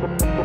Thank you.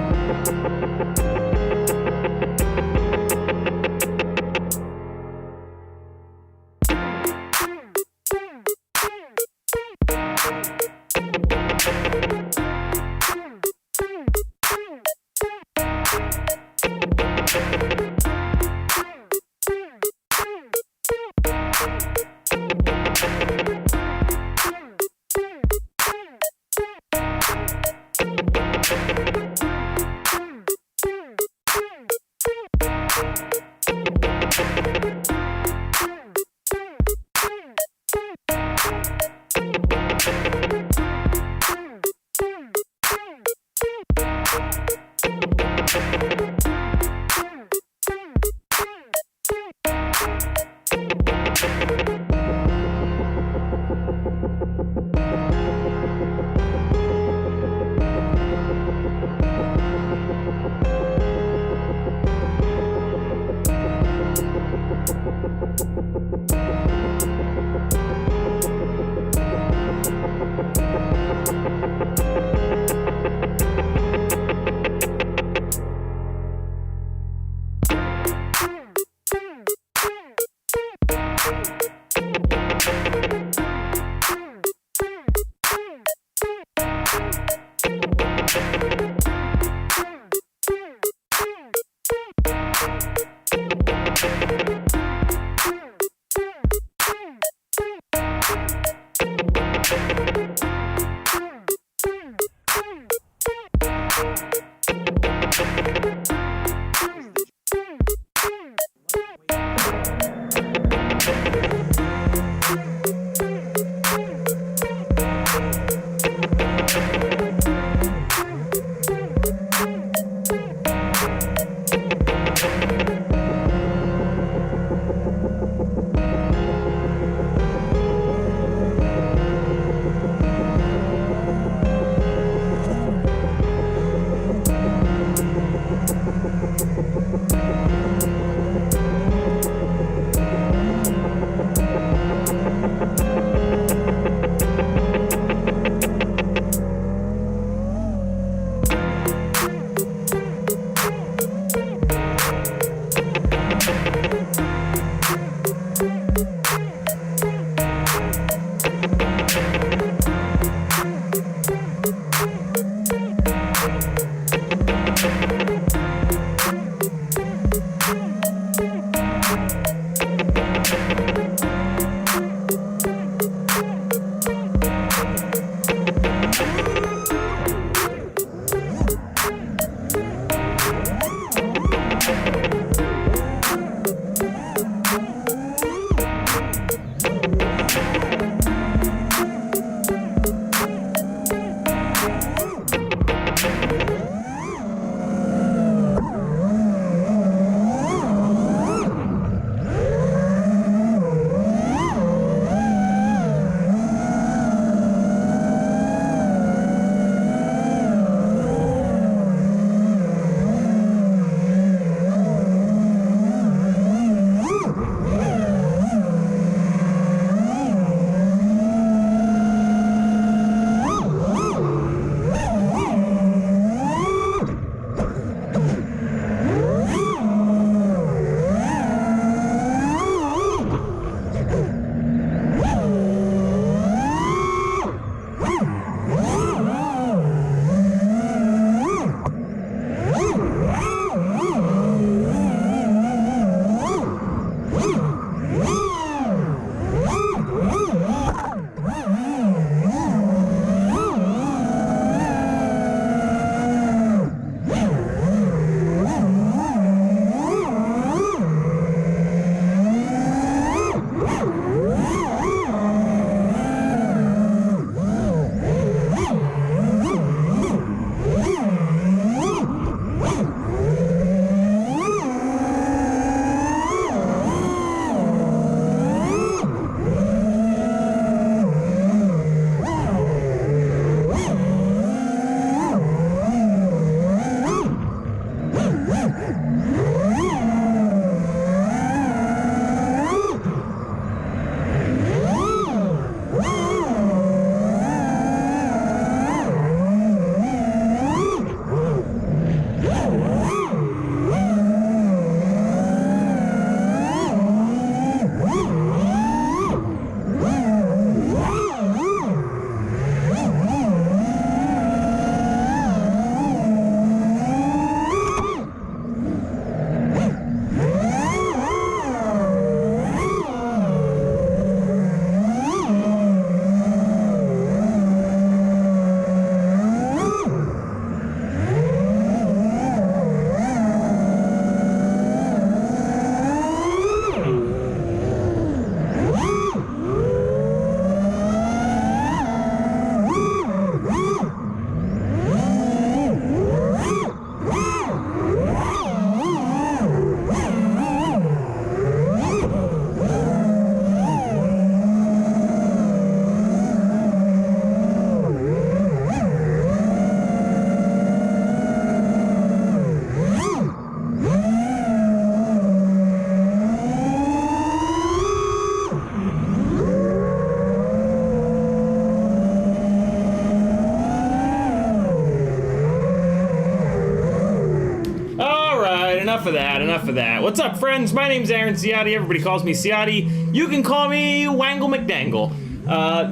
enough of that. What's up, friends? My name's Aaron Ciotti. Everybody calls me Ciotti. You can call me Wangle McDangle.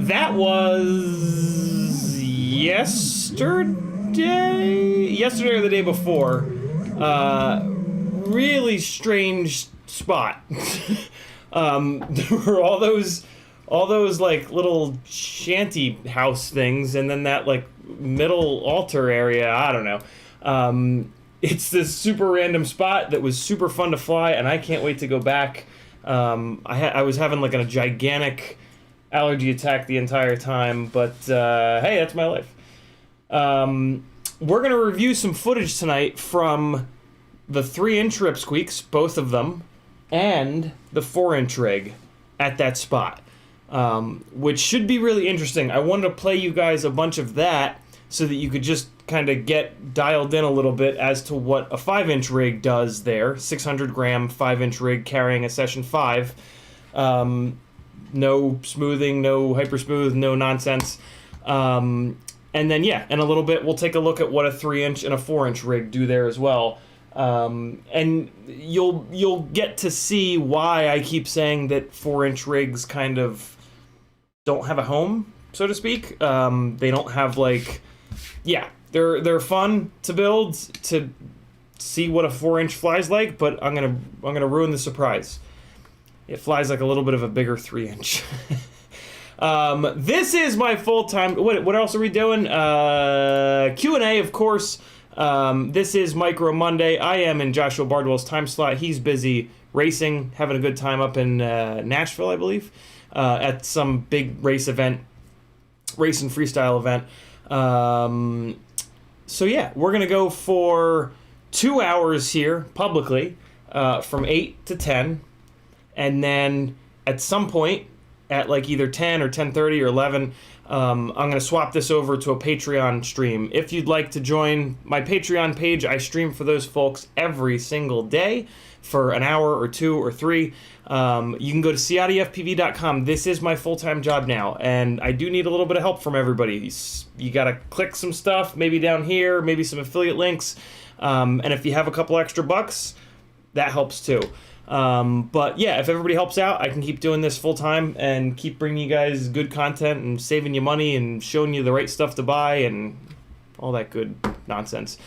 That was yesterday or the day before. Really strange spot. There were all those like little shanty house things, and then that like middle altar area. I don't know. It's this super random spot that was super fun to fly, and I can't wait to go back. I was having like a gigantic allergy attack the entire time, but hey, that's my life. We're gonna review some footage tonight from the 3-inch ripsqueaks, both of them, and the 4-inch rig at that spot, which should be really interesting. I wanted to play you guys a bunch of that so that you could just kind of get dialed in a little bit as to what a 5-inch rig does there. 600-gram 5-inch rig carrying a Session 5. No smoothing, no hyper smooth, no nonsense. And then, yeah, in a little bit, we'll take a look at what a 3-inch and a 4-inch rig do there as well. And you'll get to see why I keep saying that 4-inch rigs kind of don't have a home, so to speak. They don't have like, yeah, they're fun to build, to see what a 4-inch flies like, but I'm gonna ruin the surprise. It flies like a little bit of a bigger 3-inch. This is my full-time. What else are we doing? Q&A, of course. This is Micro Monday. I am in Joshua Bardwell's time slot. He's busy racing, having a good time up in Nashville, I believe, at some big race and freestyle event. So yeah, we're gonna go for 2 hours here publicly, from 8 to 10, and then at some point at like either 10 or 10:30 or 11, I'm going to swap this over to a Patreon stream. If you'd like to join my Patreon page, I stream for those folks every single day for an hour or 2 or 3. You can go to CiottiFPV.com. This is my full-time job now, and I do need a little bit of help from everybody. You got to click some stuff, maybe down here, maybe some affiliate links, and if you have a couple extra bucks, that helps too. But yeah, if everybody helps out, I can keep doing this full time and keep bringing you guys good content and saving you money and showing you the right stuff to buy and all that good nonsense.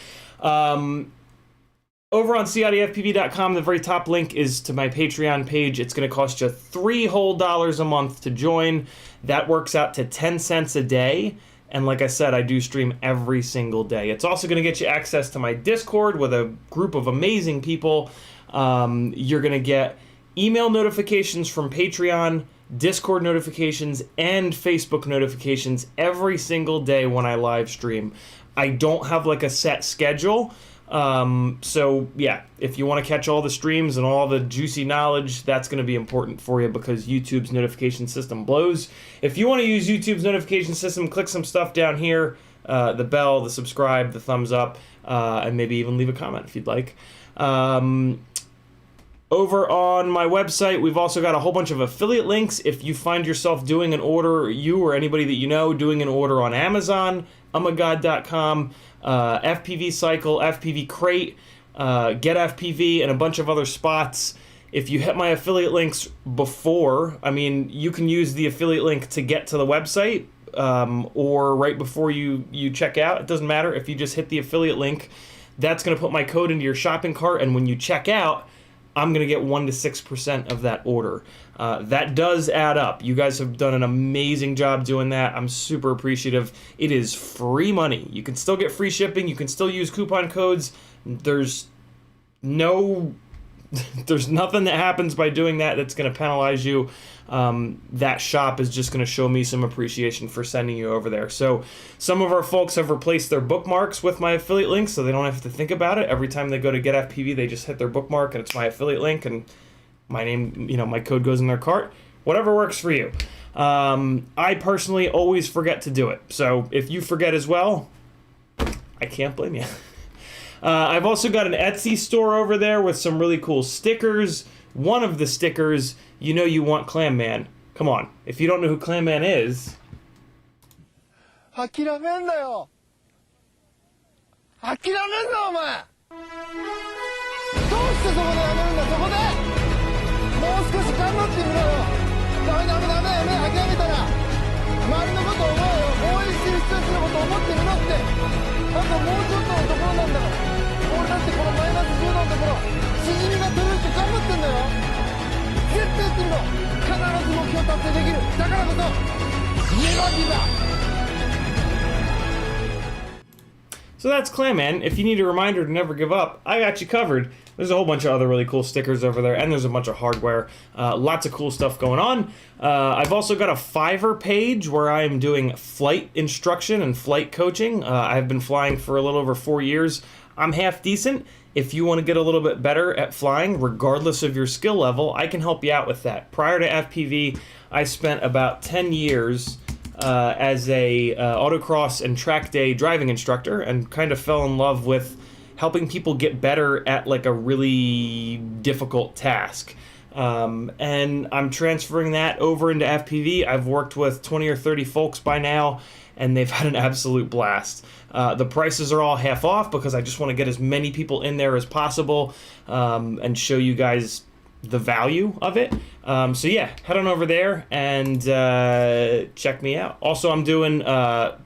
Over on CiottiFPV.com, the very top link is to my Patreon page. It's going to cost you $3 whole a month to join. That works out to 10 cents a day. And like I said, I do stream every single day. It's also going to get you access to my Discord with a group of amazing people. You're going to get email notifications from Patreon, Discord notifications, and Facebook notifications every single day when I live stream. I don't have like a set schedule. So yeah, if you want to catch all the streams and all the juicy knowledge, that's going to be important for you because YouTube's notification system blows. If you want to use YouTube's notification system, click some stuff down here, the bell, the subscribe, the thumbs up, and maybe even leave a comment if you'd like. Over on my website, we've also got a whole bunch of affiliate links. If you find yourself doing an order, you or anybody that you know doing an order on Amazon, umagod.com, FPV Cycle, FPV Crate, Get FPV, and a bunch of other spots. If you hit my affiliate links before, I mean, you can use the affiliate link to get to the website, or right before you check out. It doesn't matter. If you just hit the affiliate link, that's going to put my code into your shopping cart, and when you check out, I'm going to get 1 to 6% of that order. That does add up. You guys have done an amazing job doing that. I'm super appreciative. It is free money. You can still get free shipping. You can still use coupon codes. There's nothing that happens by doing that that's going to penalize you. That shop is just going to show me some appreciation for sending you over there. So some of our folks have replaced their bookmarks with my affiliate links, so they don't have to think about it. Every time they go to Get FPV, they just hit their bookmark and it's my affiliate link and my name, my code goes in their cart. Whatever works for you. I personally always forget to do it. So if you forget as well, I can't blame you. I've also got an Etsy store over there with some really cool stickers. One of the stickers, you want Clam Man. Come on, if you don't know who Clam Man is... 諦めんなよ。諦めんなお前。どうししてそこでやめるんだ。そこでもう少し頑張ってみろよ。ダメ諦めたら周りのことを思うよ。応援してる人たちのことを思ってみろって。あともうちょっとのところなんだから。俺だってこのマイナス10度のところしじみが取れるって頑張ってんだよ。絶対やってみろ。必ず目標達成できる。だからこそネバーギブアップ。 So that's Clamman. If you need a reminder to never give up, I got you covered. There's a whole bunch of other really cool stickers over there, and there's a bunch of hardware. Lots of cool stuff going on. I've also got a Fiverr page where I'm doing flight instruction and flight coaching. I've been flying for a little over 4 years. I'm half decent. If you want to get a little bit better at flying, regardless of your skill level, I can help you out with that. Prior to FPV, I spent about 10 years as a autocross and track day driving instructor, and kind of fell in love with helping people get better at like a really difficult task. And I'm transferring that over into FPV. I've worked with 20 or 30 folks by now, and they've had an absolute blast. The prices are all half off because I just want to get as many people in there as possible, and show you guys the value of it. So yeah, head on over there and check me out. Also, I'm doing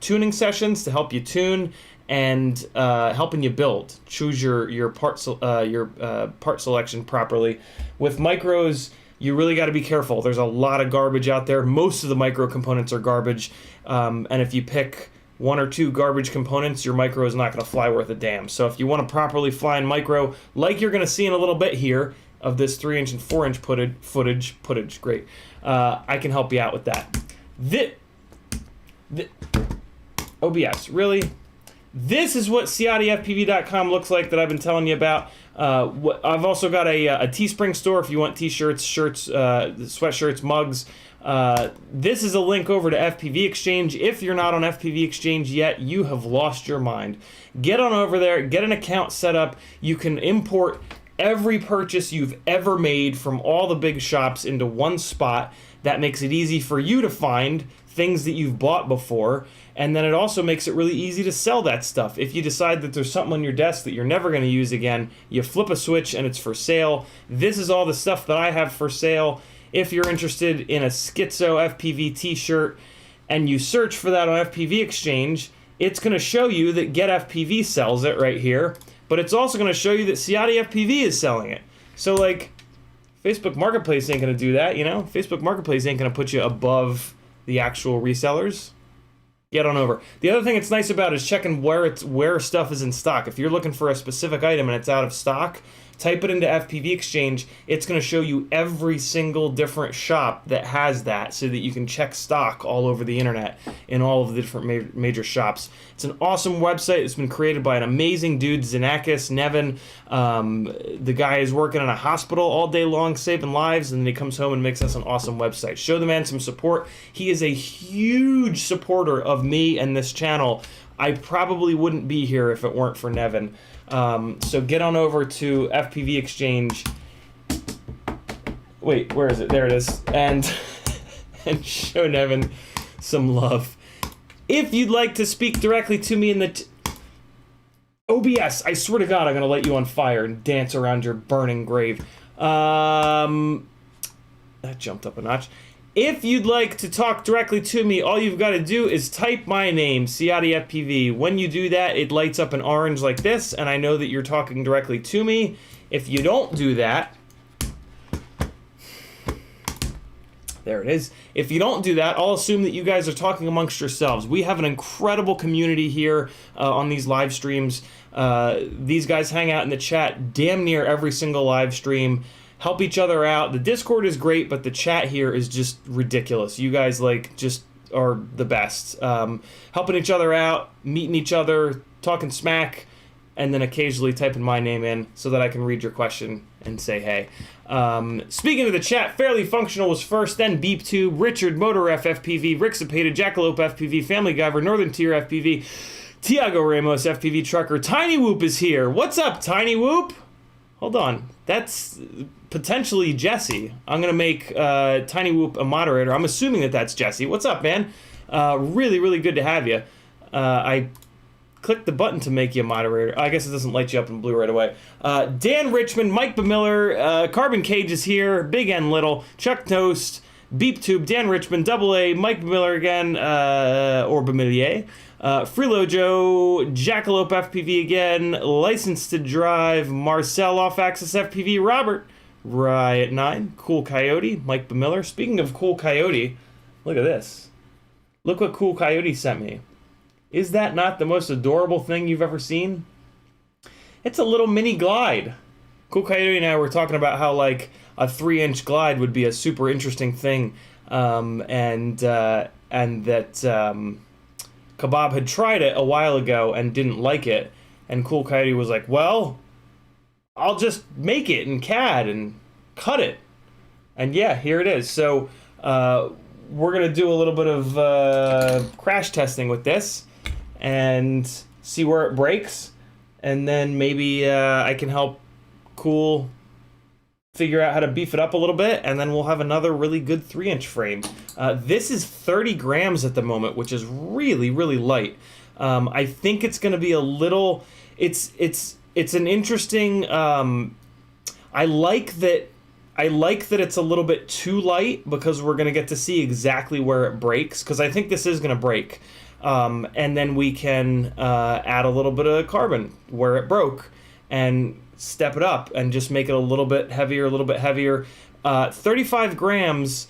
tuning sessions to help you tune and helping you build. Choose your part selection properly. With micros, you really got to be careful. There's a lot of garbage out there. Most of the micro components are garbage, and if you pick 1 or 2 garbage components, your micro is not going to fly worth a damn. So if you want to properly fly in micro, like you're going to see in a little bit here, of this 3-inch and 4-inch footage, great. I can help you out with that. OBS, really? This is what CiottiFPV.com looks like that I've been telling you about. I've also got a Teespring store if you want t-shirts, shirts, sweatshirts, mugs. This is a link over to FPV Exchange. If you're not on FPV Exchange yet, you have lost your mind. Get on over there, get an account set up. You can import every purchase you've ever made from all the big shops into one spot. That makes it easy for you to find things that you've bought before, and then it also makes it really easy to sell that stuff. If you decide that there's something on your desk that you're never going to use again, you flip a switch and it's for sale. This is all the stuff that I have for sale. If you're interested in a Schizo FPV t-shirt and you search for that on FPV Exchange, it's going to show you that Get FPV sells it right here. But it's also going to show you that CiottiFPV is selling it. So, like, Facebook Marketplace ain't going to do that, you know? Facebook Marketplace ain't going to put you above the actual resellers. Get on over. The other thing it's nice about is checking where stuff is in stock. If you're looking for a specific item and it's out of stock, type it into FPV Exchange. It's going to show you every single different shop that has that, so that you can check stock all over the internet in all of the different major shops. It's an awesome website. It's been created by an amazing dude, Xenakis Nevin. The guy is working in a hospital all day long saving lives, and then he comes home and makes us an awesome website. Show the man some support. He is a huge supporter of me and this channel. I probably wouldn't be here if it weren't for Nevin. So get on over to FPV Exchange. Wait, where is it? There it is. And show Nevin some love. If you'd like to speak directly to me in the OBS, I swear to God, I'm going to light you on fire and dance around your burning grave. That jumped up a notch. If you'd like to talk directly to me, all you've got to do is type my name, CiottiFPV. When you do that, it lights up in orange like this, and I know that you're talking directly to me. If you don't do that, there it is. If you don't do that, I'll assume that you guys are talking amongst yourselves. We have an incredible community here on these live streams. These guys hang out in the chat damn near every single live stream. Help each other out. The Discord is great, but the chat here is just ridiculous. You guys, like, just are the best. Helping each other out, meeting each other, talking smack, and then occasionally typing my name in so that I can read your question and say hey. Speaking of the chat, Fairly Functional was first, then Beep2, Richard, Motor FFPV, Rick Cepeda, Jackalope FPV, Family Guyver, Northern Tier FPV, Tiago Ramos FPV Trucker, Tiny Whoop is here. What's up, Tiny Whoop? Hold on. That's potentially Jesse. I'm going to make Tiny Whoop a moderator. I'm assuming that that's Jesse. What's up, man? Really, really good to have you. I click the button to make you a moderator. I guess it doesn't light you up in blue right away. Dan Richmond, Mike Bamiller, Carbon Cage is here, Big N Little, Chuck Toast, Beep Tube, Dan Richmond, Double A, Mike Bamiller again, or Bamillier, Freelo Joe, Jackalope FPV again, Licensed to Drive, Marcel Off Axis FPV, Robert, Riot 9, Cool Coyote, Mike Bamiller. Speaking of Cool Coyote, look at this. Look what Cool Coyote sent me. Is that not the most adorable thing you've ever seen? It's a little mini glide. Cool Coyote and I were talking about how like a 3-inch glide would be a super interesting thing, and that Kebab had tried it a while ago and didn't like it, and Cool Coyote was like, well, I'll just make it in CAD and cut it. And yeah, here it is. So we're going to do a little bit of crash testing with this and see where it breaks. And then maybe I can help Cool figure out how to beef it up a little bit. And then we'll have another really good 3-inch frame. This is 30 grams at the moment, which is really, really light. I think it's going to be a little... It's an interesting. I like that it's a little bit too light because we're gonna get to see exactly where it breaks. Because I think this is gonna break, and then we can add a little bit of carbon where it broke and step it up and just make it a little bit heavier. 35 grams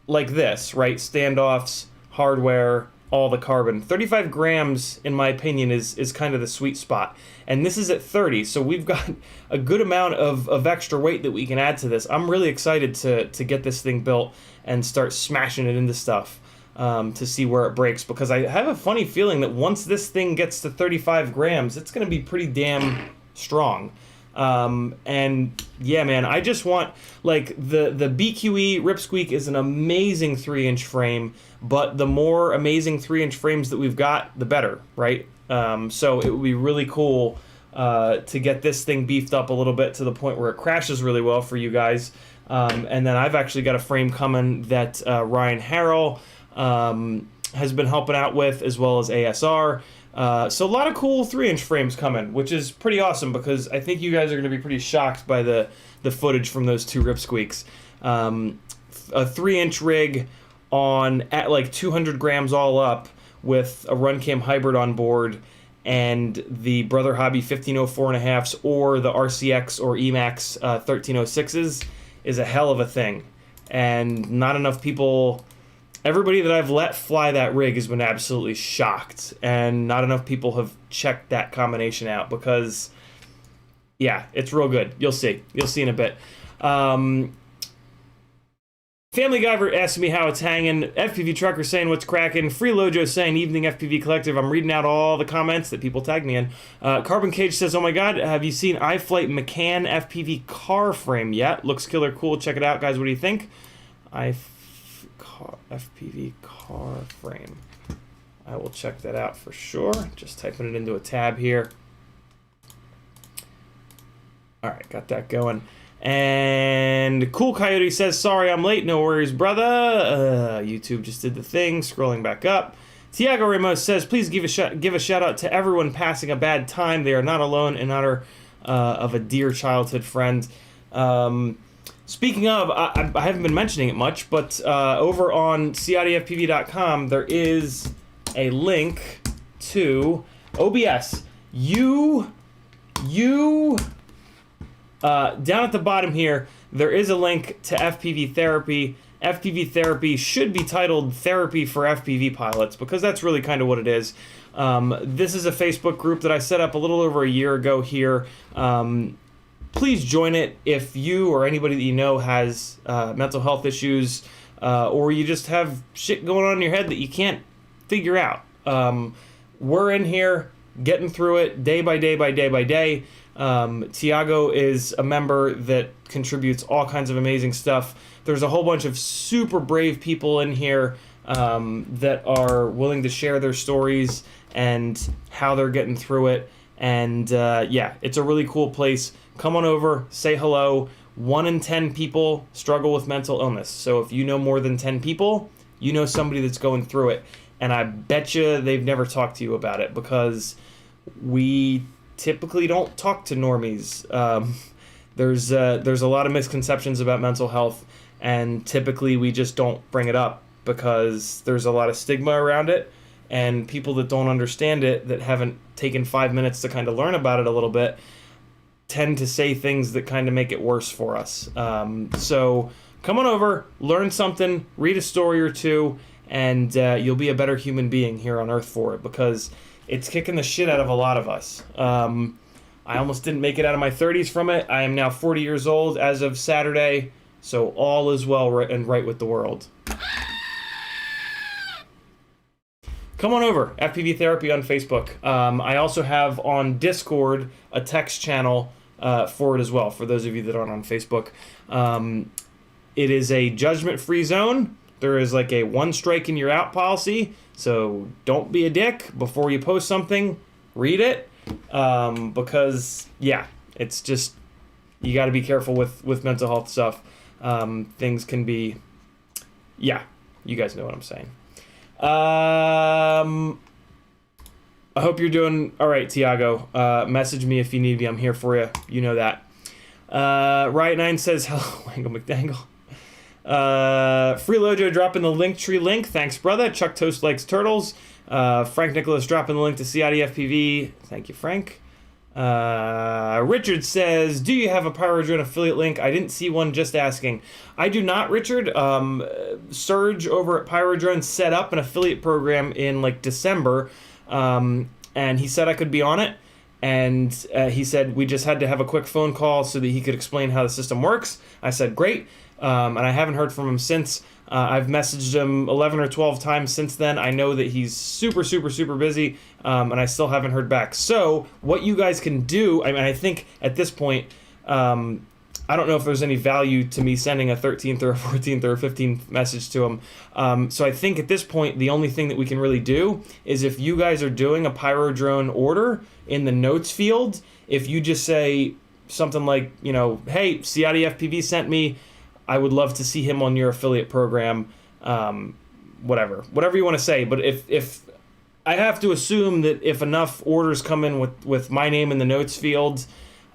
like this, right? Standoffs, hardware, all the carbon. 35 grams, in my opinion, is kind of the sweet spot. And this is at 30, so we've got a good amount of extra weight that we can add to this. I'm really excited to get this thing built and start smashing it into stuff to see where it breaks, because I have a funny feeling that once this thing gets to 35 grams, it's going to be pretty damn strong. And yeah, man, I just want, like, the BQE Ripsqueak is an amazing 3-inch frame, but the more amazing 3-inch frames that we've got, the better, right? So it would be really cool to get this thing beefed up a little bit to the point where it crashes really well for you guys. And then I've actually got a frame coming that Ryan Harrell has been helping out with, as well as ASR. So a lot of cool 3-inch frames coming, which is pretty awesome, because I think you guys are going to be pretty shocked by the footage from those two Ripsqueaks. A 3-inch rig at like 200 grams all up with a Runcam hybrid on board and the Brother Hobby 1504.5s or the RCX or Emax 1306s is a hell of a thing. And not enough people... Everybody that I've let fly that rig has been absolutely shocked, and not enough people have checked that combination out because, yeah, it's real good. You'll see. You'll see in a bit. Family Guyver asking me how it's hanging. FPV Trucker saying what's cracking. Free Lojo saying evening FPV Collective. I'm reading out all the comments that people tagged me in. Carbon Cage says, oh my god, have you seen iFlight McCann FPV car frame yet? Looks killer cool. Check it out, guys. What do you think? FPV car frame. I will check that out for sure. Just typing it into a tab here. Alright, got that going. And Cool Coyote says, sorry I'm late, no worries, brother. YouTube just did the thing, scrolling back up. Tiago Ramos says, please give a shout out to everyone passing a bad time. They are not alone in honor of a dear childhood friend. Speaking of, I haven't been mentioning it much, but over on CiottiFPV.com, there is a link to OBS. Down at the bottom here, there is a link to FPV Therapy. FPV Therapy should be titled Therapy for FPV Pilots, because that's really kind of what it is. This is a Facebook group that I set up a little over a year ago here. Please join it if you or anybody that you know has mental health issues, or you just have shit going on in your head that you can't figure out. We're in here getting through it day by day by day by day. Tiago is a member that contributes all kinds of amazing stuff. There's a whole bunch of super brave people in here that are willing to share their stories and how they're getting through it. And yeah, it's a really cool place. Come on over, say hello. 1 in 10 people struggle with mental illness. So if you know more than 10 people, you know somebody that's going through it. And I bet you they've never talked to you about it, because we typically don't talk to normies. There's a lot of misconceptions about mental health, and typically we just don't bring it up because there's a lot of stigma around it, and people that don't understand it, that haven't taken 5 minutes to kind of learn about it a little bit, tend to say things that kind of make it worse for us. So come on over, learn something, read a story or two, and you'll be a better human being here on Earth for it, because it's kicking the shit out of a lot of us. I almost didn't make it out of my 30s from it. I am now 40 years old as of Saturday, so all is well and right with the world. Come on over, FPV Therapy on Facebook. I also have on Discord a text channel for it as well, for those of you that aren't on Facebook. It is a judgment-free zone. There is like a one strike and you're out policy, so don't be a dick before you post something. Read it, because yeah, it's just, you got to be careful with mental health stuff. Things can be, yeah, you guys know what I'm saying. I hope you're doing all right, Tiago. Message me if you need me. I'm here for you. You know that. Riot9 says, hello, Wangle McDangle. Free Lojo dropping the Linktree link. Thanks, brother. Chuck Toast likes turtles. Frank Nicholas dropping the link to CiottiFPV. Thank you, Frank. Richard says, do you have a PyroDrone affiliate link? I didn't see one, just asking. I do not, Richard. Serge over at PyroDrone set up an affiliate program in like December, and he said I could be on it. And he said we just had to have a quick phone call so that he could explain how the system works. I said, great. And I haven't heard from him since. I've messaged him 11 or 12 times since then. I know that he's super, super, super busy, and I still haven't heard back. So what you guys can do, I mean, I think at this point, I don't know if there's any value to me sending a 13th or a 14th or a 15th message to him. So I think at this point, the only thing that we can really do is if you guys are doing a PyroDrone order in the notes field, if you just say something like, you know, hey, CiottiFPV sent me, I would love to see him on your affiliate program, whatever you want to say. But if I have to assume that if enough orders come in with my name in the notes field,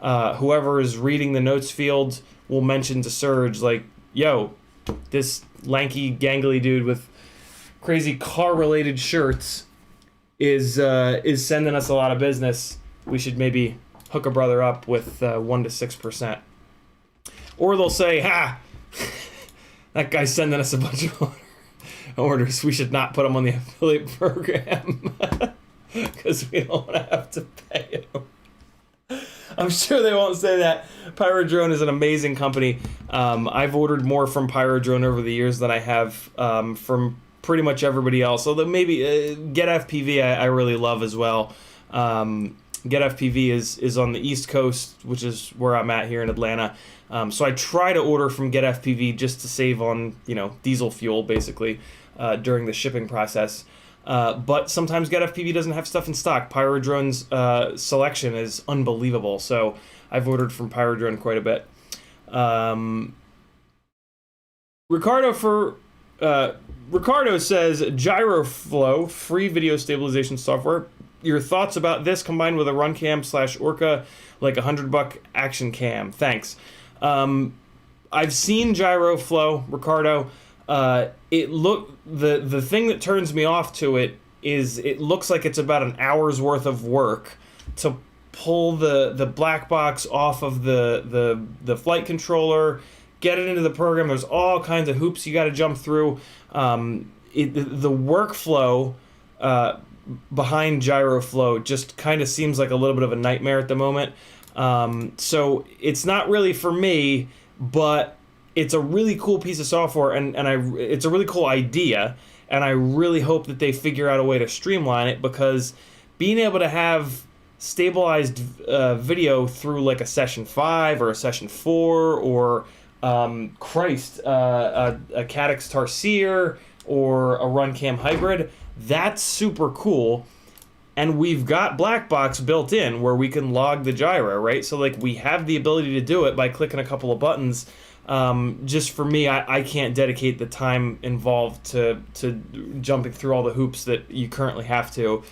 whoever is reading the notes field will mention to Serge, like, yo, this lanky, gangly dude with crazy car-related shirts is sending us a lot of business. We should maybe hook a brother up with 1 to 6%. Or they'll say, ha! That guy's sending us a bunch of orders. We should not put him on the affiliate program because we don't want to have to pay him. I'm sure they won't say that. PyroDrone is an amazing company. I've ordered more from PyroDrone over the years than I have from pretty much everybody else. Although maybe GetFPV I really love as well. GetFPV is on the East Coast, which is where I'm at here in Atlanta. So I try to order from GetFPV just to save on, you know, diesel fuel basically during the shipping process. But sometimes GetFPV doesn't have stuff in stock. PyroDrone's selection is unbelievable. So I've ordered from PyroDrone quite a bit. Ricardo says, GyroFlow, free video stabilization software. Your thoughts about this combined with a run cam / Orca, like $100 action cam? Thanks. I've seen GyroFlow, Ricardo. The thing that turns me off to it is it looks like it's about an hour's worth of work to pull the black box off of the flight controller, get it into the program. There's all kinds of hoops you got to jump through. The workflow behind GyroFlow just kind of seems like a little bit of a nightmare at the moment. So it's not really for me, but it's a really cool piece of software, and it's a really cool idea, and I really hope that they figure out a way to streamline it, because being able to have stabilized video through like a session 5 or a session 4 or a Caddx Tarsier or a RunCam hybrid, that's super cool. And we've got black box built in where we can log the gyro, right? So like we have the ability to do it by clicking a couple of buttons. Just for me, I can't dedicate the time involved to jumping through all the hoops that you currently have to.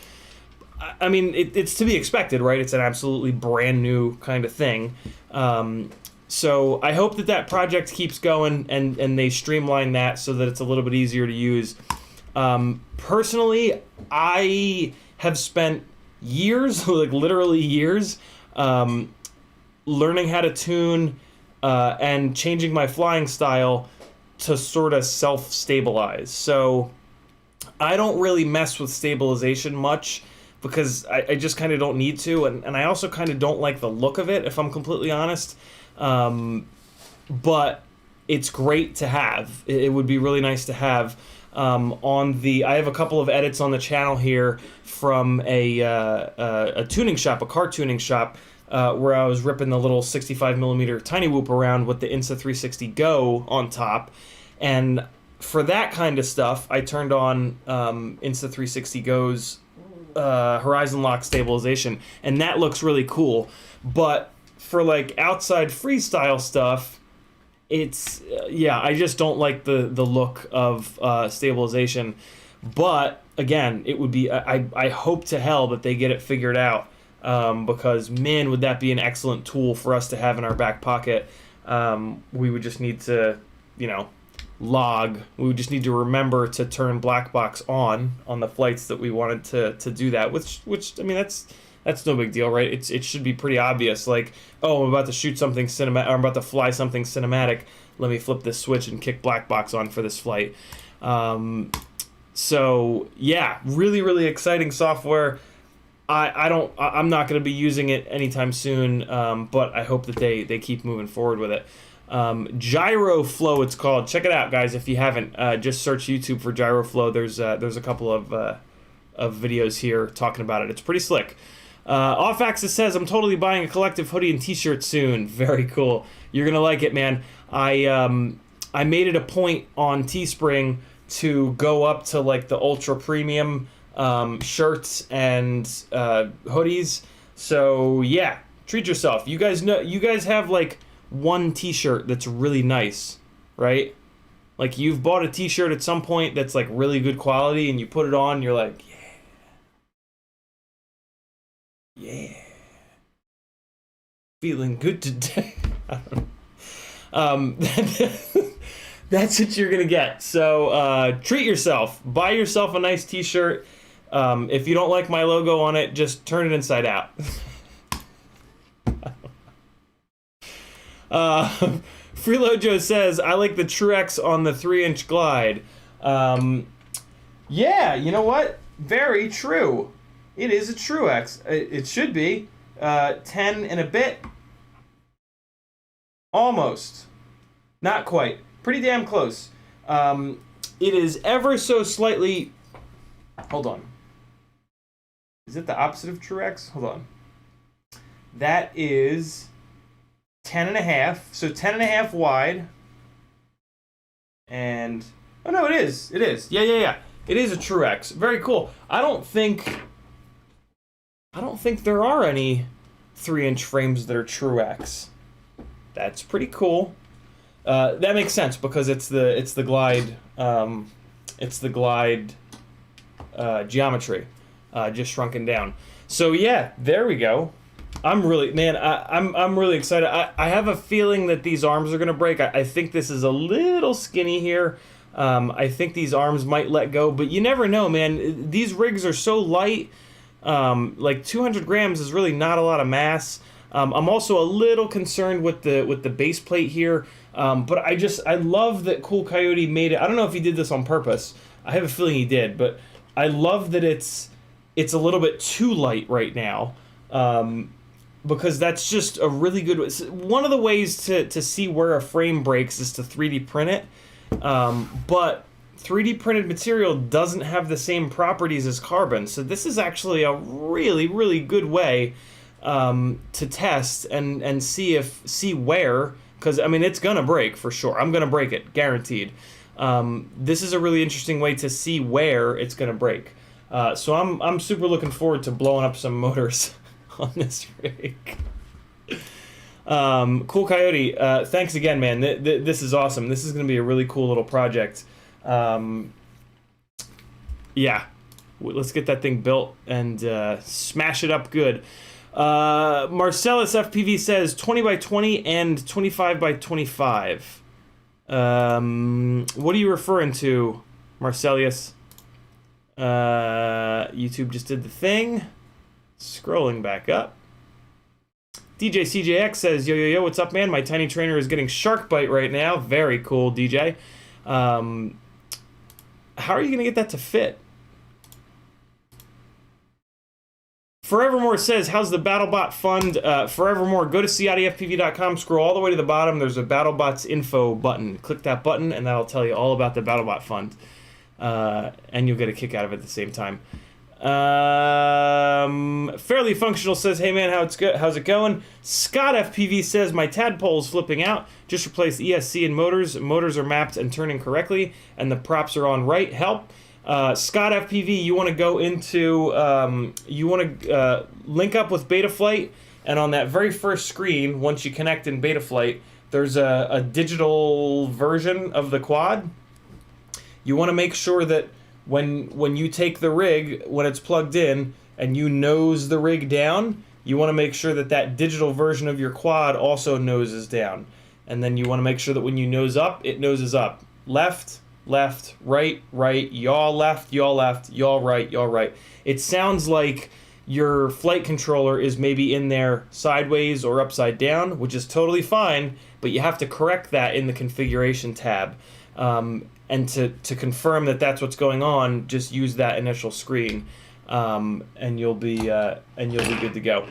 I mean, it's to be expected, right? It's an absolutely brand new kind of thing. So I hope that project keeps going and they streamline that so that it's a little bit easier to use. Personally, I have spent years, like literally years, learning how to tune and changing my flying style to sort of self-stabilize. So I don't really mess with stabilization much because I just kind of don't need to, and I also kind of don't like the look of it, if I'm completely honest. But it's great to have. It would be really nice to have. I have a couple of edits on the channel here from a tuning shop, a car tuning shop, where I was ripping the little 65mm Tiny Whoop around with the Insta360 Go on top. And for that kind of stuff, I turned on Insta360 Go's Horizon Lock stabilization, and that looks really cool. But for like outside freestyle stuff, it's I just don't like the look of stabilization. But again, it would be I hope to hell that they get it figured out, because man, would that be an excellent tool for us to have in our back pocket. We would just need to, log. We would just need to remember to turn black box on the flights that we wanted to do that. Which I mean, that's no big deal, right? It should be pretty obvious. Like, oh, I'm about to shoot something cinematic, or I'm about to fly something cinematic. Let me flip this switch and kick black box on for this flight. So yeah, really, really exciting software. I'm not going to be using it anytime soon, but I hope that they keep moving forward with it. Gyro Flow, it's called. Check it out, guys. If you haven't, just search YouTube for Gyro Flow. There's a couple of videos here talking about it. It's pretty slick. Off Axis says, I'm totally buying a collective hoodie and t-shirt soon. Very cool. You're gonna like it, man. I made it a point on Teespring to go up to like the ultra premium shirts and hoodies. So yeah, treat yourself. You guys have like one t-shirt that's really nice, right? Like you've bought a t-shirt at some point that's like really good quality, and you put it on, you're like, yeah, feeling good today. I don't know. That's what you're gonna get. So treat yourself. Buy yourself a nice t-shirt. If you don't like my logo on it, just turn it inside out. Freelojo says, I like the Truex on the 3-inch glide. Yeah, you know what? Very true. It is a Truex. It should be. 10 and a bit. Almost. Not quite. Pretty damn close. It is ever so slightly... Hold on. Is it the opposite of Truex? Hold on. That is 10 and a half. So 10 and a half wide. And... Oh, no, it is. It is. Yeah. It is a Truex. Very cool. I don't think there are any 3-inch frames that are Truex. That's pretty cool. That makes sense because it's the glide geometry, just shrunken down. So yeah, there we go. I'm really excited. I have a feeling that these arms are gonna break. I think this is a little skinny here. I think these arms might let go, but you never know, man. These rigs are so light. Like 200 grams is really not a lot of mass. I'm also a little concerned with the base plate here, but I love that Cool Coyote made it. I don't know if he did this on purpose. I have a feeling he did, but I love that it's a little bit too light right now, because that's just a really good way. One of the ways to see where a frame breaks is to 3D print it, but 3D printed material doesn't have the same properties as carbon, so this is actually a really, really good way to test and see where, because I mean it's gonna break for sure. I'm gonna break it, guaranteed. This is a really interesting way to see where it's gonna break. So I'm super looking forward to blowing up some motors on this rig. Cool Coyote, thanks again, man. This is awesome. This is gonna be a really cool little project. Yeah, let's get that thing built and smash it up good. Marcellus FPV says 20 by 20 and 25 by 25. What are you referring to, Marcellus? YouTube just did the thing. Scrolling back up. DJ CJX says, yo, yo, yo, what's up, man? My tiny trainer is getting shark bite right now. Very cool, DJ. How are you going to get that to fit? Forevermore says, how's the BattleBot fund? Forevermore, go to CiottiFPV.com, scroll all the way to the bottom. There's a BattleBots info button. Click that button, and that'll tell you all about the BattleBot fund. And you'll get a kick out of it at the same time. Fairly Functional says, hey man, how's it going? Scott FPV says, my tadpole's flipping out. Just replaced ESC and motors. Motors are mapped and turning correctly, and the props are on right. Help. Scott FPV, you want to go into, link up with Betaflight, and on that very first screen, once you connect in Betaflight, there's a digital version of the quad. You want to make sure that when you take the rig, when it's plugged in, and you nose the rig down, you want to make sure that that digital version of your quad also noses down. And then you want to make sure that when you nose up, it noses up. Left, left, right, right, yaw left, yaw right, yaw right. It sounds like your flight controller is maybe in there sideways or upside down, which is totally fine, but you have to correct that in the configuration tab. And to confirm that that's what's going on, just use that initial screen, and you'll be good to go.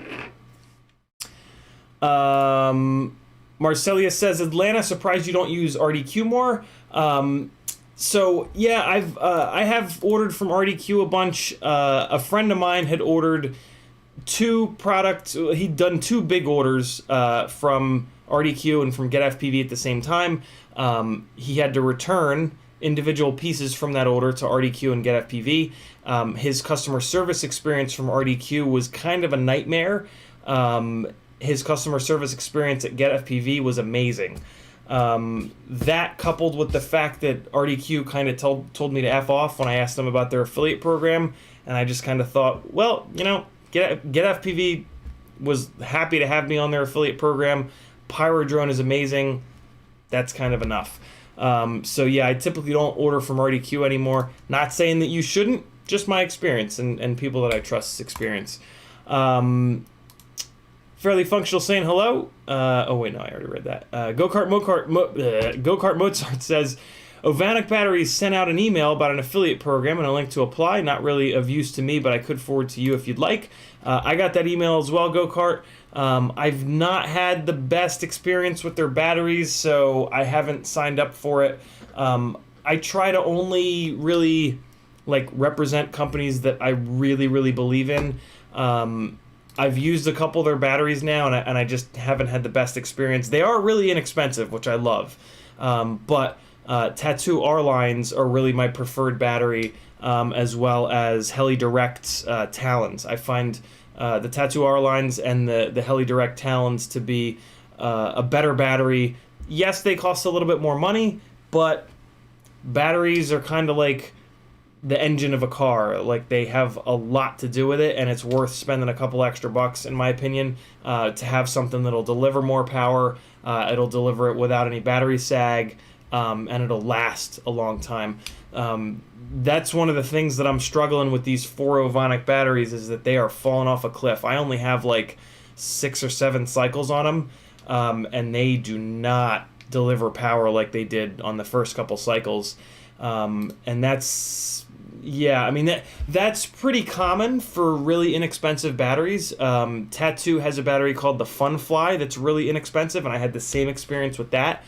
Marcelia says, Atlanta, surprised you don't use RDQ more. So yeah, I have ordered from RDQ a bunch. A friend of mine had ordered 2 products. He'd done 2 big orders from RDQ and from GetFPV at the same time. He had to return individual pieces from that order to RDQ and GetFPV. His customer service experience from RDQ was kind of a nightmare. His customer service experience at GetFPV was amazing. That coupled with the fact that RDQ kind of told me to F off when I asked them about their affiliate program, and I just kind of thought, well, you know, GetFPV was happy to have me on their affiliate program. Pyrodrone is amazing. That's kind of enough. So yeah, I typically don't order from RDQ anymore. Not saying that you shouldn't, just my experience and people that I trust's experience. Fairly Functional saying hello. Oh wait, no, I already read that. Go-Kart Mozart says, Ovanic Batteries sent out an email about an affiliate program and a link to apply. Not really of use to me, but I could forward to you if you'd like. I got that email as well, Go-Kart. I've not had the best experience with their batteries, so I haven't signed up for it. I try to only really represent companies that I really, really believe in. I've used a couple of their batteries now, and I just haven't had the best experience. They are really inexpensive, which I love. But Tattoo R-Lines are really my preferred battery, as well as HeliDirect Talons. I find the Tattoo R-Lines and the HeliDirect Talons to be a better battery. Yes, they cost a little bit more money, but batteries are kind of like the engine of a car. Like, they have a lot to do with it, and it's worth spending a couple extra bucks, in my opinion, to have something that'll deliver more power. It'll deliver it without any battery sag, and it'll last a long time. That's one of the things that I'm struggling with these 4 Ovonic batteries, is that they are falling off a cliff. I only have 6 or 7 cycles on them, and they do not deliver power like they did on the first couple cycles. And that's, yeah, I mean, that's pretty common for really inexpensive batteries. Tattoo has a battery called the Funfly that's really inexpensive, and I had the same experience with that.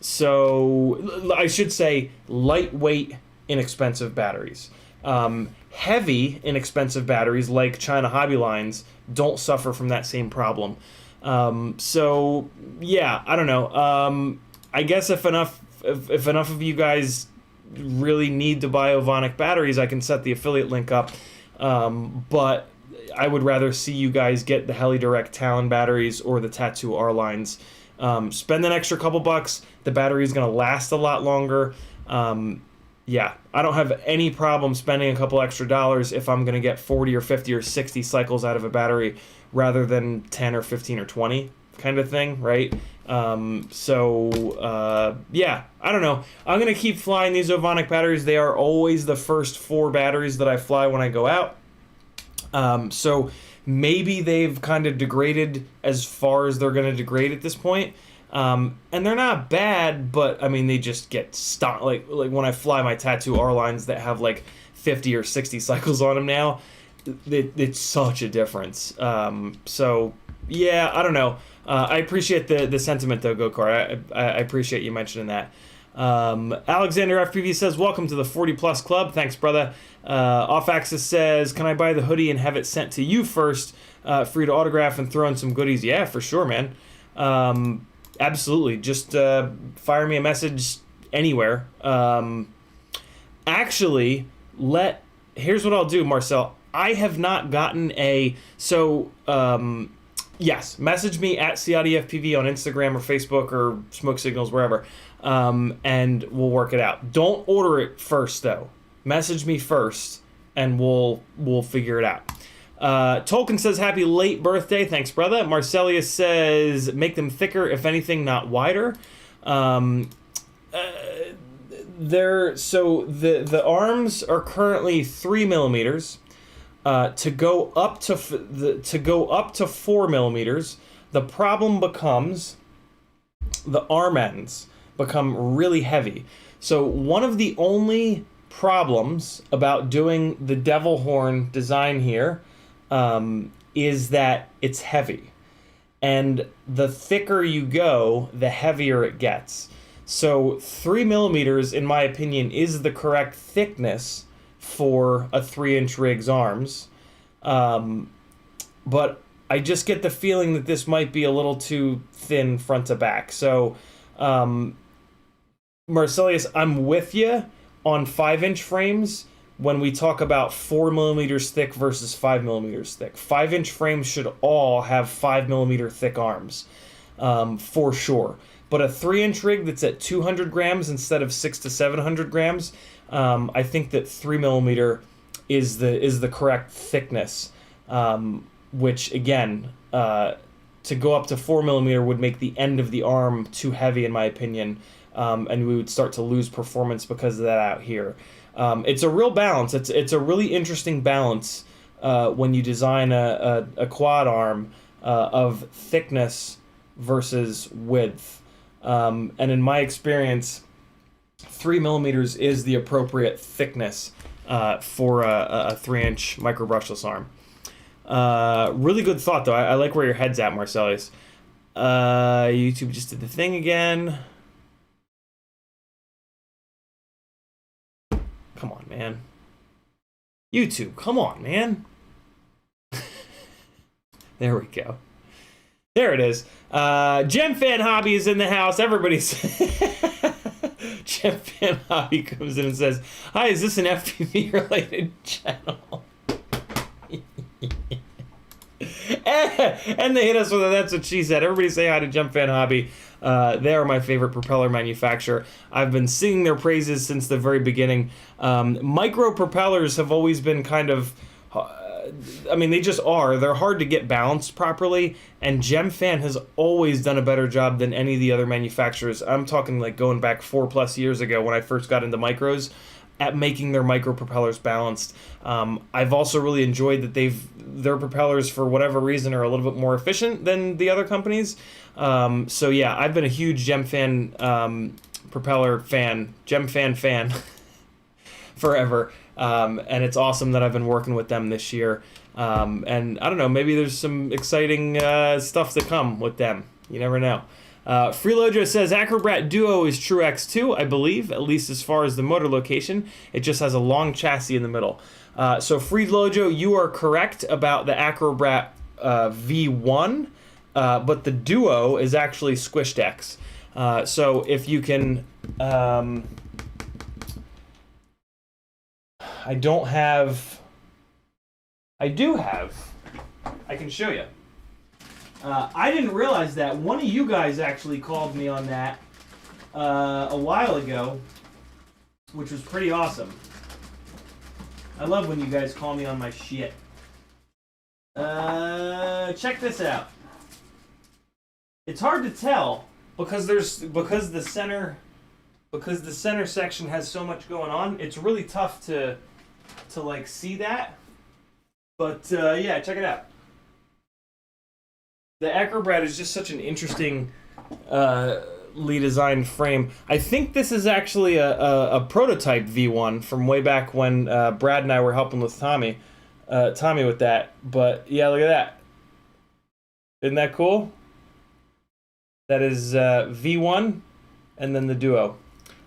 So I should say lightweight, inexpensive batteries. Heavy, inexpensive batteries like China Hobby Lines don't suffer from that same problem. So yeah, I don't know. I guess if enough of you guys really need to buy Ovonic batteries, I can set the affiliate link up. But I would rather see you guys get the HeliDirect Talon batteries or the Tattoo R-Lines. Spend an extra couple bucks. The battery is going to last a lot longer. yeah, I don't have any problem spending a couple extra dollars if I'm going to get 40 or 50 or 60 cycles out of a battery rather than 10 or 15 or 20 kind of thing, right? Yeah, I don't know. I'm going to keep flying these Ovonic batteries. They are always the first 4 batteries that I fly when I go out. So maybe they've kind of degraded as far as they're going to degrade at this point. And they're not bad, but I mean, they just get stuck. Like when I fly my Tattoo R lines that have like 50 or 60 cycles on them now, it's such a difference. So yeah, I don't know. I appreciate the sentiment though, Gokar. I appreciate you mentioning that. Alexander FPV says, welcome to the 40 plus club. Thanks, brother. Off Axis says, can I buy the hoodie and have it sent to you first for you to autograph and throw in some goodies? Yeah, for sure, man. Absolutely. Just fire me a message anywhere. Actually, here's what I'll do, Marcel. I have not gotten yes, message me at CiottiFPV on Instagram or Facebook or Smoke Signals, wherever, and we'll work it out. Don't order it first, though. Message me first, and we'll figure it out. Tolkien says, happy late birthday. Thanks, brother. Marcelius says, make them thicker, if anything, not wider. The arms are currently 3 millimeters. To go up to 4 millimeters, the problem becomes the arm ends become really heavy. So one of the only problems about doing the devil horn design here is that it's heavy, and the thicker you go, the heavier it gets. So 3 millimeters, in my opinion, is the correct thickness for a 3-inch rig's arms, but I just get the feeling that this might be a little too thin front to back. So Marcelius, I'm with you on 5-inch frames when we talk about 4 millimeters thick versus 5 millimeters thick. 5-inch frames should all have 5 millimeter thick arms, for sure. But a 3-inch rig that's at 200 grams instead of 600 to 700 grams, I think that 3 millimeter is the correct thickness, which again, to go up to 4 millimeter would make the end of the arm too heavy, in my opinion, and we would start to lose performance because of that out here. It's a real balance. It's a really interesting balance when you design a quad arm of thickness versus width. And in my experience, 3 millimeters is the appropriate thickness for a 3-inch micro brushless arm. Really good thought, though. I like where your head's at, Marcellus. YouTube just did the thing again. Come on, man. YouTube, come on, man. There we go. There it is. Gem Fan Hobby is in the house. Everybody's... Gem Fan Hobby comes in and says, hi, is this an FPV-related channel? And they hit us with a that's what she said. Everybody say hi to Gem Fan Hobby. They are my favorite propeller manufacturer. I've been singing their praises since the very beginning. Micro propellers have always been kind of... I mean, they just are. They're hard to get balanced properly, and Gem Fan has always done a better job than any of the other manufacturers. I'm talking like going back 4+ years ago when I first got into micros, at making their micro propellers balanced. I've also really enjoyed that their propellers, for whatever reason, are a little bit more efficient than the other companies. So yeah, I've been a huge Gem Fan propeller fan, Gem Fan forever. And it's awesome that I've been working with them this year. And I don't know, maybe there's some exciting stuff to come with them. You never know. Freelojo says Acrobat Duo is True X2, I believe, at least as far as the motor location. It just has a long chassis in the middle. So Freelojo, you are correct about the Acrobat V1, but the Duo is actually Squished X. So if you can... I do have... I can show you. I didn't realize that. One of you guys actually called me on that a while ago. which was pretty awesome. I love when you guys call me on my shit. Check this out. It's hard to tell because the center section has so much going on. It's really tough to like see that. But yeah, check it out. The Acrobat is just such an interesting designed frame. I think this is actually a prototype V1 from way back when Brad and I were helping with Tommy with that. But yeah, look at that. Isn't that cool? That is V1 and then the Duo.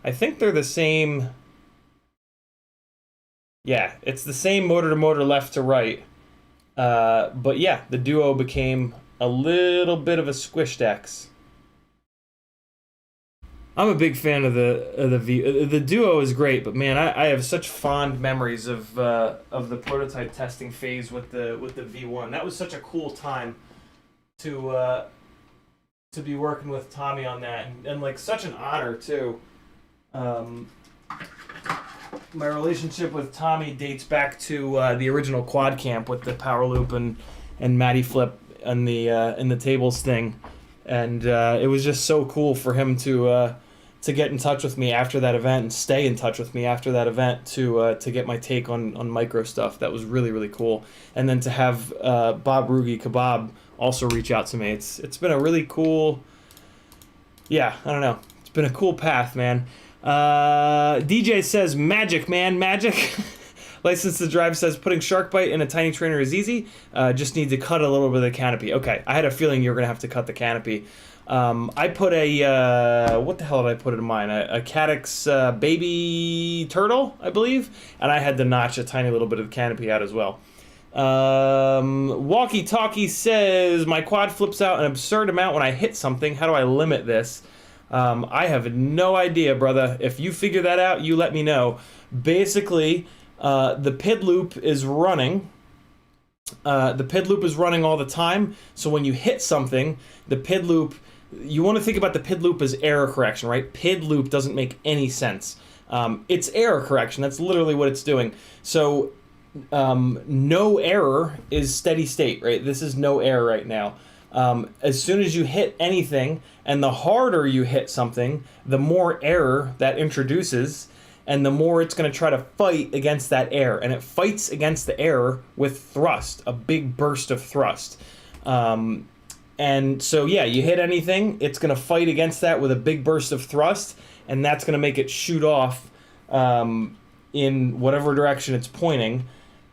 I think they're the same. Yeah, it's the same motor to motor, left to right. But yeah, the Duo became a little bit of a squished X. I'm a big fan of the V. The Duo is great, but man, I have such fond memories of the prototype testing phase with the V1. That was such a cool time to be working with Tommy on that, and like such an honor too. My relationship with Tommy dates back to the original quad camp with the power loop and Matty flip and the tables thing, and it was just so cool for him to get in touch with me after that event and stay in touch with me after that event to get my take on micro stuff. That was really, really cool. And then to have Bob Rugi Kebab also reach out to me. It's been a really cool, yeah, I don't know. It's been a cool path, man. DJ says, magic, man, magic. License to Drive says, putting shark bite in a tiny trainer is easy. Just need to cut a little bit of the canopy. Okay, I had a feeling you were going to have to cut the canopy. I put what the hell did I put in mine? A Caddx baby turtle, I believe. And I had to notch a tiny little bit of the canopy out as well. Walkie Talkie says, my quad flips out an absurd amount when I hit something. How do I limit this? I have no idea, brother. If you figure that out, you let me know. Basically, the PID loop is running. The PID loop is running all the time. So when you hit something, the PID loop, you want to think about the PID loop as error correction, right? PID loop doesn't make any sense. It's error correction. That's literally what it's doing. So no error is steady state, right? This is no error right now. As soon as you hit anything, and the harder you hit something, the more error that introduces, and the more it's going to try to fight against that error. And it fights against the error with thrust, a big burst of thrust. And so, yeah, you hit anything, it's going to fight against that with a big burst of thrust, and that's going to make it shoot off in whatever direction it's pointing.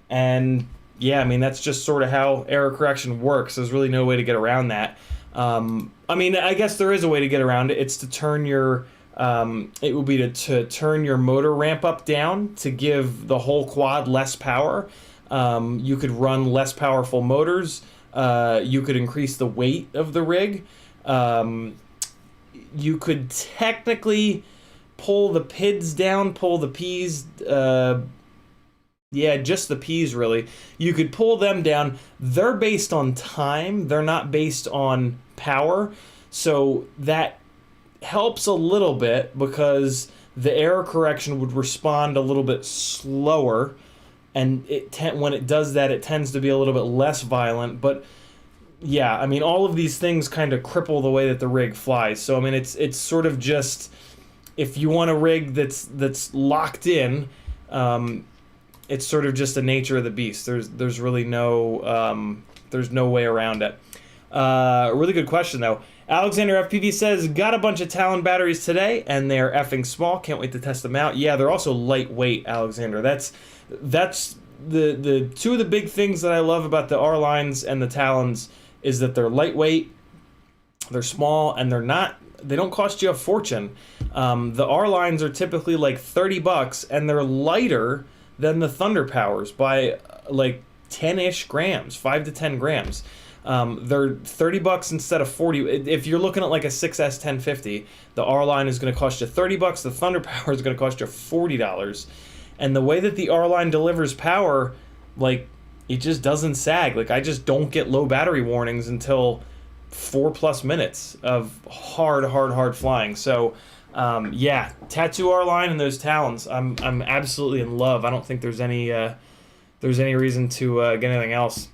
And yeah, I mean, that's just sort of how error correction works. There's really no way to get around that. I mean, I guess there is a way to get around it. It's to turn your, it would be to turn your motor ramp up down to give the whole quad less power. You could run less powerful motors. You could increase the weight of the rig. You could technically pull the PIDs down, pull the Ps, yeah, just the Ps, really. You could pull them down. They're based on time. They're not based on power. So that helps a little bit because the error correction would respond a little bit slower. And when it does that, it tends to be a little bit less violent. But yeah, I mean, all of these things kind of cripple the way that the rig flies. So, I mean, it's sort of just, if you want a rig that's locked in, it's sort of just the nature of the beast. There's really no there's no way around it. Really good question though. Alexander FPV says, got a bunch of Talon batteries today and they're effing small. Can't wait to test them out. Yeah, they're also lightweight, Alexander. That's the two of the big things that I love about the R lines and the Talons is that they're lightweight, they're small, and they don't cost you a fortune. The R lines are typically like $30 and they're lighter than the Thunder Powers by like 10-ish grams, 5 to 10 grams. They're $30 instead of 40. If you're looking at like a 6S 1050, the R line is going to cost you $30. The Thunder Power is going to cost you $40. And the way that the R line delivers power, like, it just doesn't sag. Like, I just don't get low battery warnings until 4+ minutes of hard flying. So Yeah, tattoo our line and those talons. I'm absolutely in love. I don't think there's any reason to get anything else.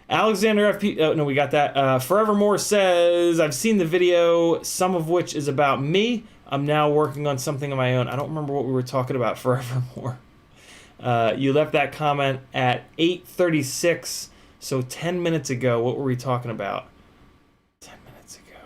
Alexander FP. Oh no, we got that. Forevermore says, I've seen the video, some of which is about me. I'm now working on something of my own. I don't remember what we were talking about. Forevermore. You left that comment at 8:36, so 10 minutes ago. What were we talking about? 10 minutes ago.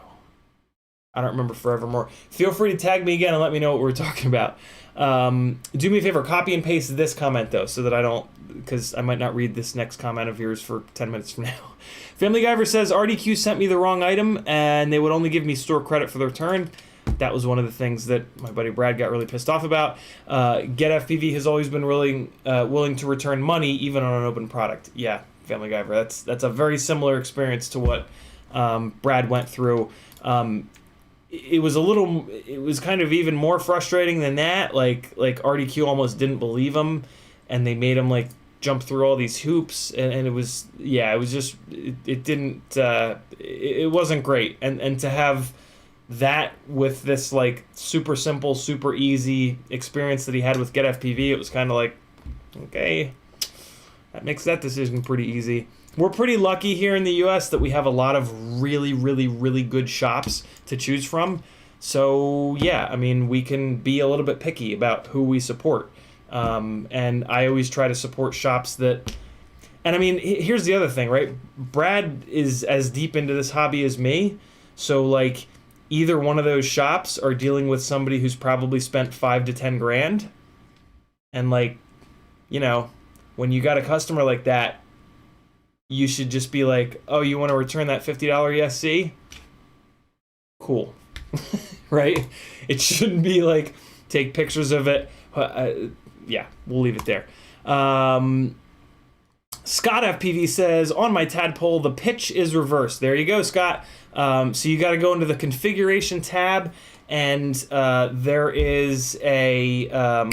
I don't remember. Forevermore. Feel free to tag me again and let me know what we were talking about. Do me a favor, copy and paste this comment though, so that I don't, because I might not read this next comment of yours for 10 minutes from now. Family Guyver says, RDQ sent me the wrong item and they would only give me store credit for the return. That was one of the things that my buddy Brad got really pissed off about. CiottiFPV has always been willing to return money even on an open product. Yeah, Family Guyver, that's a very similar experience to what Brad went through. It was kind of even more frustrating than that. Like RDQ almost didn't believe him, and they made him like jump through all these hoops, and it was just it wasn't great. And to have that with this like super simple, super easy experience that he had with CiottiFPV, it was kind of like, okay, that makes that decision pretty easy. We're pretty lucky here in the U.S. that we have a lot of really, really, really good shops to choose from. So, yeah, I mean, we can be a little bit picky about who we support. And I always try to support shops that... And, I mean, here's the other thing, right? Brad is as deep into this hobby as me. So, like, either one of those shops are dealing with somebody who's probably spent $5 to $10 grand. And, like, you know, when you got a customer like that, you should just be like, oh, you want to return that $50 ESC? Cool. Right? It shouldn't be like, take pictures of it. Yeah, we'll leave it there. Scott FPV says, on my tadpole, the pitch is reversed. There you go, Scott. So you got to go into the configuration tab, and there is a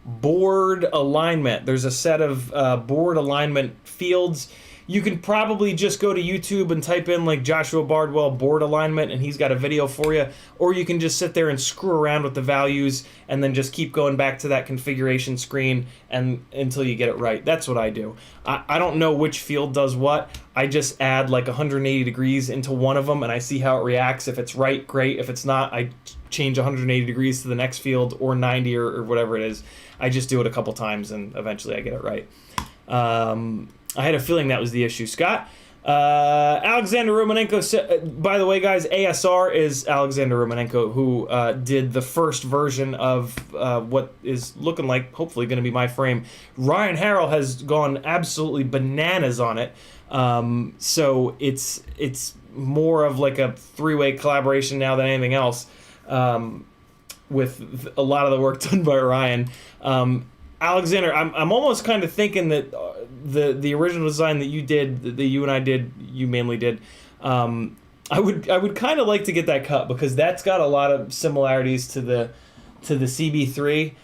board alignment. There's a set of board alignment fields. You can probably just go to YouTube and type in like Joshua Bardwell board alignment and he's got a video for you. Or you can just sit there and screw around with the values and then just keep going back to that configuration screen and until you get it right. That's what I do. I don't know which field does what. I just add like 180 degrees into one of them and I see how it reacts. If it's right, great. If it's not, I change 180 degrees to the next field or 90 or whatever it is. I just do it a couple times and eventually I get it right. I had a feeling that was the issue. Scott, Alexander Romanenko said, by the way, guys, ASR is Alexander Romanenko, who did the first version of what is looking like, hopefully, going to be my frame. Ryan Harrell has gone absolutely bananas on it. So it's more of like a three-way collaboration now than anything else, with a lot of the work done by Ryan. Alexander, I'm almost kind of thinking that the original design that you did, that you and I did, you mainly did, I would kind of like to get that cut because that's got a lot of similarities to the CB3,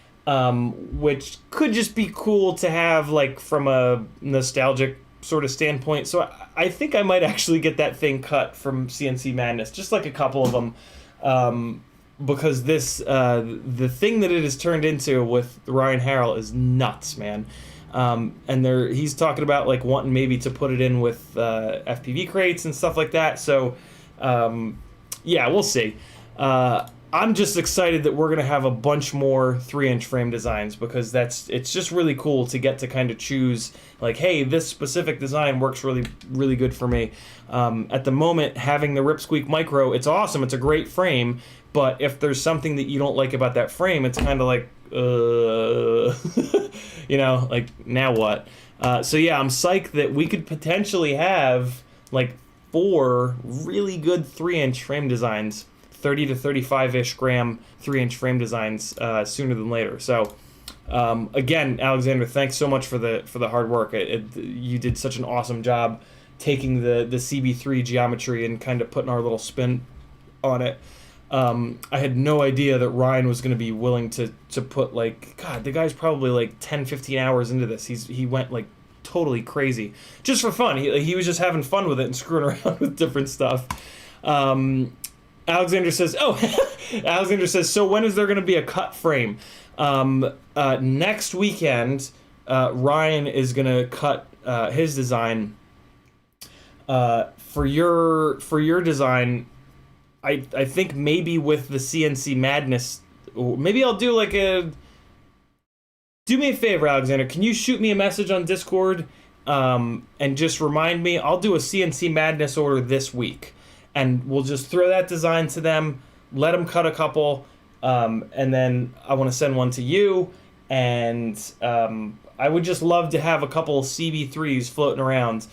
which could just be cool to have like from a nostalgic sort of standpoint. So I think I might actually get that thing cut from CNC Madness, just like a couple of them. Because this, the thing that it has turned into with Ryan Harrell is nuts, man. And he's talking about like wanting maybe to put it in with FPV crates and stuff like that. So, yeah, we'll see. I'm just excited that we're gonna have a bunch more 3-inch frame designs because it's just really cool to get to kind of choose like, hey, this specific design works really, really good for me. At the moment, having the Ripsqueak Micro, it's awesome. It's a great frame. But if there's something that you don't like about that frame, it's kind of like, you know, like, now what? So yeah, I'm psyched that we could potentially have like 4 really good 3-inch frame designs, 30 to 35-ish gram 3-inch frame designs sooner than later. So again, Alexander, thanks so much for the hard work. You did such an awesome job taking the CB3 geometry and kind of putting our little spin on it. I had no idea that Ryan was going to be willing to put like, God, the guy's probably like 10, 15 hours into this. He went like totally crazy just for fun. He was just having fun with it and screwing around with different stuff. Alexander says, oh, Alexander says, so when is there going to be a cut frame? Next weekend, Ryan is going to cut his design. For your design, I think maybe with the CNC Madness, maybe I'll do like a... Do me a favor, Alexander. Can you shoot me a message on Discord and just remind me? I'll do a CNC Madness order this week. And we'll just throw that design to them, let them cut a couple, and then I want to send one to you. And I would just love to have a couple CB3s floating around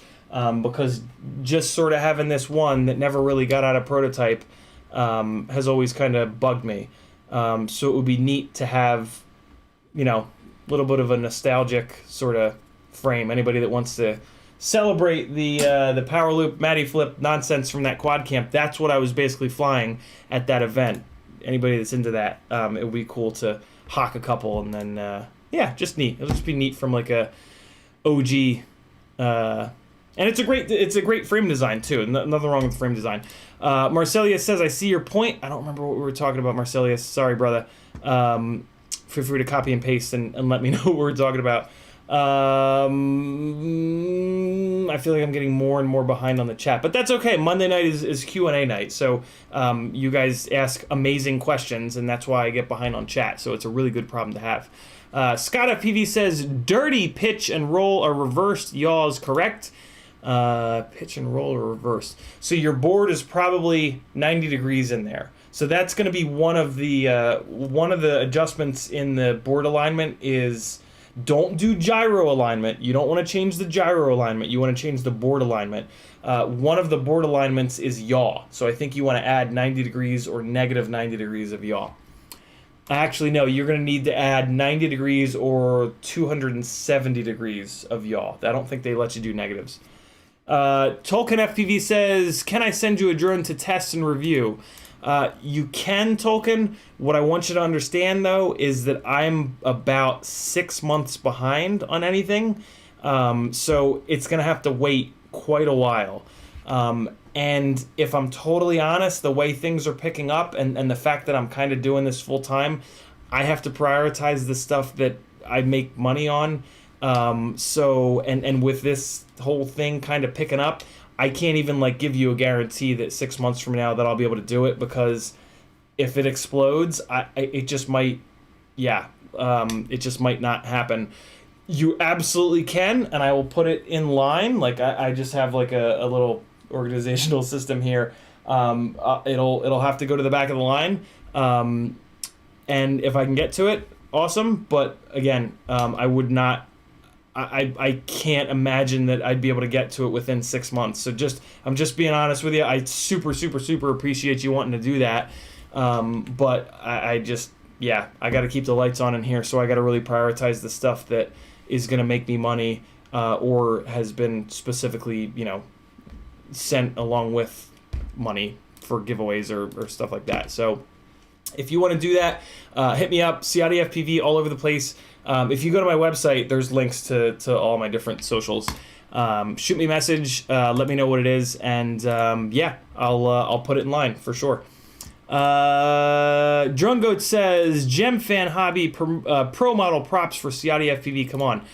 because just sort of having this one that never really got out of prototype has always kind of bugged me. So it would be neat to have, a little bit of a nostalgic sort of frame. Anybody that wants to celebrate the power loop Matty flip nonsense from that quad camp, that's what I was basically flying at that event. Anybody that's into that, it would be cool to hawk a couple, and then just neat. It'll just be neat from like a OG, and it's a great frame design too. Nothing wrong with the frame design. Marcelius says, I see your point. I don't remember what we were talking about, Marcelius. Sorry, brother. Feel free to copy and paste and let me know what we're talking about. I feel like I'm getting more and more behind on the chat, but that's okay. Monday night is Q&A night, so you guys ask amazing questions, and that's why I get behind on chat, so it's a really good problem to have. CiottiFPV says, dirty pitch and roll are reversed. Yaw is correct. Pitch and roll are reversed. So your board is probably 90 degrees in there. So that's going to be one of the adjustments in the board alignment is don't do gyro alignment. You don't want to change the gyro alignment. You want to change the board alignment. One of the board alignments is yaw. So I think you want to add 90 degrees or negative 90 degrees of yaw. Actually, no, you're going to need to add 90 degrees or 270 degrees of yaw. I don't think they let you do negatives. Tolkien FPV says, can I send you a drone to test and review? You can, Tolkien. What I want you to understand, though, is that I'm about 6 months behind on anything. So it's going to have to wait quite a while. And if I'm totally honest, the way things are picking up and the fact that I'm kind of doing this full time, I have to prioritize the stuff that I make money on. So with this whole thing kind of picking up, I can't even give you a guarantee that 6 months from now that I'll be able to do it, because if it explodes, it just might not happen. You absolutely can, and I will put it in line. I just have a little organizational system here. It'll have to go to the back of the line, and if I can get to it, awesome. But again, I would not. I can't imagine that I'd be able to get to it within 6 months. So I'm just being honest with you. I super, super, super appreciate you wanting to do that. But I got to keep the lights on in here. So I got to really prioritize the stuff that is going to make me money, or has been specifically, sent along with money for giveaways or stuff like that. So if you want to do that, hit me up, CiottiFPV all over the place. If you go to my website, there's links to all my different socials. Shoot me a message, let me know what it is, and I'll put it in line for sure. Drone Goat says, Gem Fan Hobby pro model props for CiottiFPV. Come on,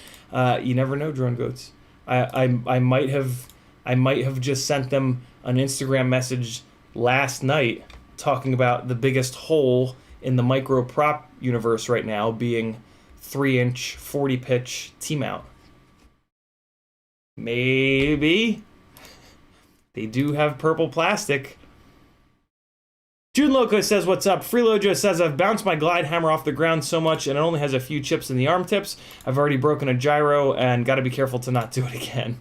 you never know, Drone Goats. I might have just sent them an Instagram message last night talking about the biggest hole in the micro prop universe right now being 3-inch 40 pitch T-mount. Maybe they do have purple plastic. June Loco says, what's up? Freelojo says, I've bounced my glide hammer off the ground so much and it only has a few chips in the arm tips. I've already broken a gyro and got to be careful to not do it again.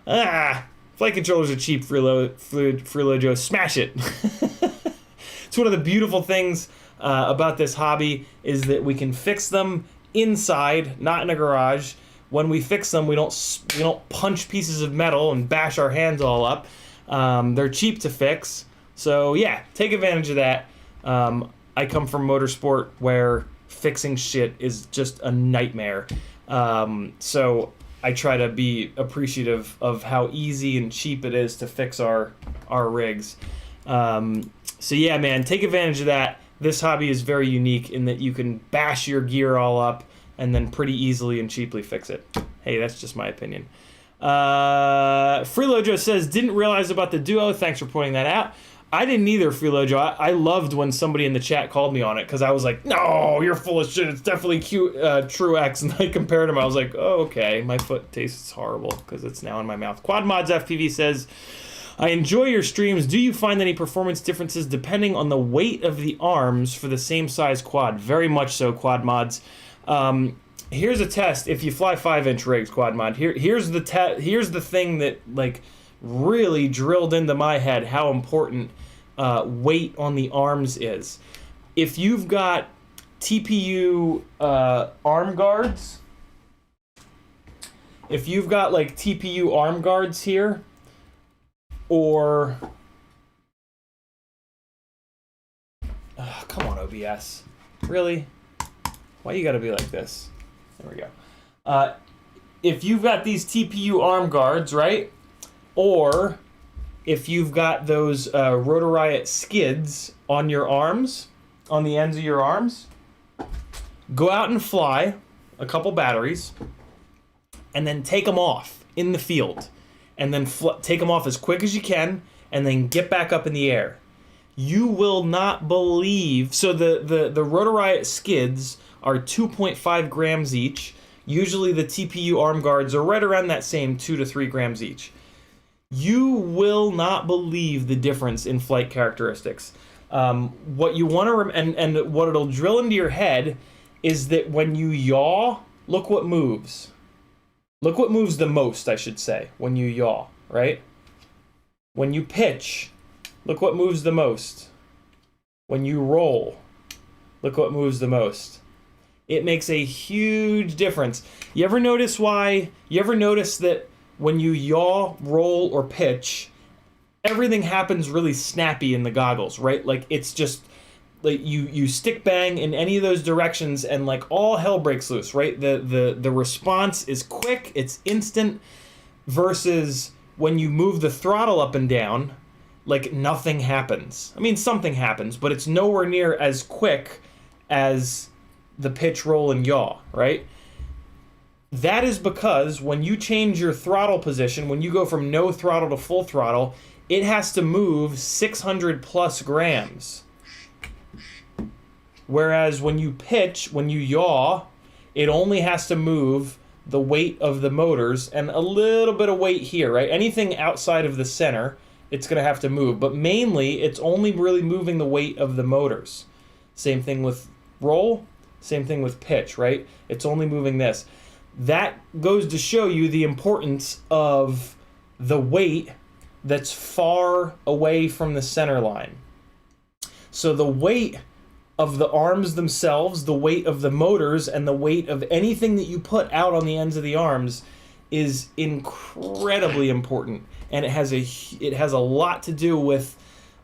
Flight controllers are cheap, Freelojo. Smash it. It's one of the beautiful things about this hobby is that we can fix them inside, not in a garage. When we fix them, we don't punch pieces of metal and bash our hands all up. They're cheap to fix. So yeah, take advantage of that. I come from motorsport where fixing shit is just a nightmare. So I try to be appreciative of how easy and cheap it is to fix our rigs. So yeah, man, take advantage of that. this hobby is very unique in that you can bash your gear all up and then pretty easily and cheaply fix it. Hey, that's just my opinion. Freelojo says, didn't realize about the Duo. Thanks for pointing that out. I didn't either, Freelojo. I loved when somebody in the chat called me on it because I was like, no, you're full of shit. It's definitely True X. And I compared them. I was like, oh, okay. My foot tastes horrible because it's now in my mouth. Quadmods FPV says, I enjoy your streams. Do you find any performance differences depending on the weight of the arms for the same size quad? Very much so, Quadmods. Here's a test. If you fly 5-inch rigs, Quadmod, here's the thing that like really drilled into my head how important weight on the arms is. If you've got TPU arm guards, if you've got like TPU arm guards here, or come on, OBS, really? Why you gotta be like this? There we go. If you've got these TPU arm guards, right? Or if you've got those Rotor Riot skids on your arms, on the ends of your arms, go out and fly a couple batteries and then take them off in the field. And then take them off as quick as you can and then get back up in the air. You will not believe... So the Rotor Riot skids are 2.5 grams each. Usually the TPU arm guards are right around that same 2 to 3 grams each. You will not believe the difference in flight characteristics. What you want to... And what it'll drill into your head is that when you yaw, look what moves. Look what moves the most, I should say, when you yaw, right? When you pitch, look what moves the most. When you roll, look what moves the most. It makes a huge difference. You ever notice that when you yaw, roll, or pitch, everything happens really snappy in the goggles, right? Like it's just like you stick bang in any of those directions and like all hell breaks loose, right? The response is quick, it's instant, versus when you move the throttle up and down, like nothing happens. I mean, something happens, but it's nowhere near as quick as the pitch, roll, and yaw, right? That is because when you change your throttle position, when you go from no throttle to full throttle, it has to move 600 plus grams. Whereas when you pitch, when you yaw, it only has to move the weight of the motors and a little bit of weight here, right? Anything outside of the center, it's going to have to move. But mainly, it's only really moving the weight of the motors. Same thing with roll, same thing with pitch, right? It's only moving this. That goes to show you the importance of the weight that's far away from the center line. So the weight of the arms themselves, the weight of the motors, and the weight of anything that you put out on the ends of the arms is incredibly important. And it has a lot to do with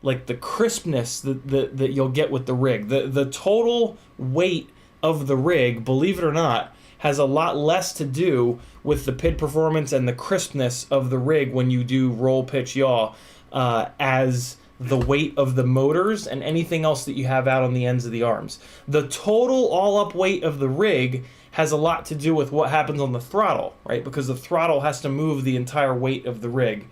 like the crispness that you'll get with the rig. The total weight of the rig, believe it or not, has a lot less to do with the PID performance and the crispness of the rig when you do roll, pitch, yaw, as the weight of the motors and anything else that you have out on the ends of the arms. The total all-up weight of the rig has a lot to do with what happens on the throttle, right? Because the throttle has to move the entire weight of the rig.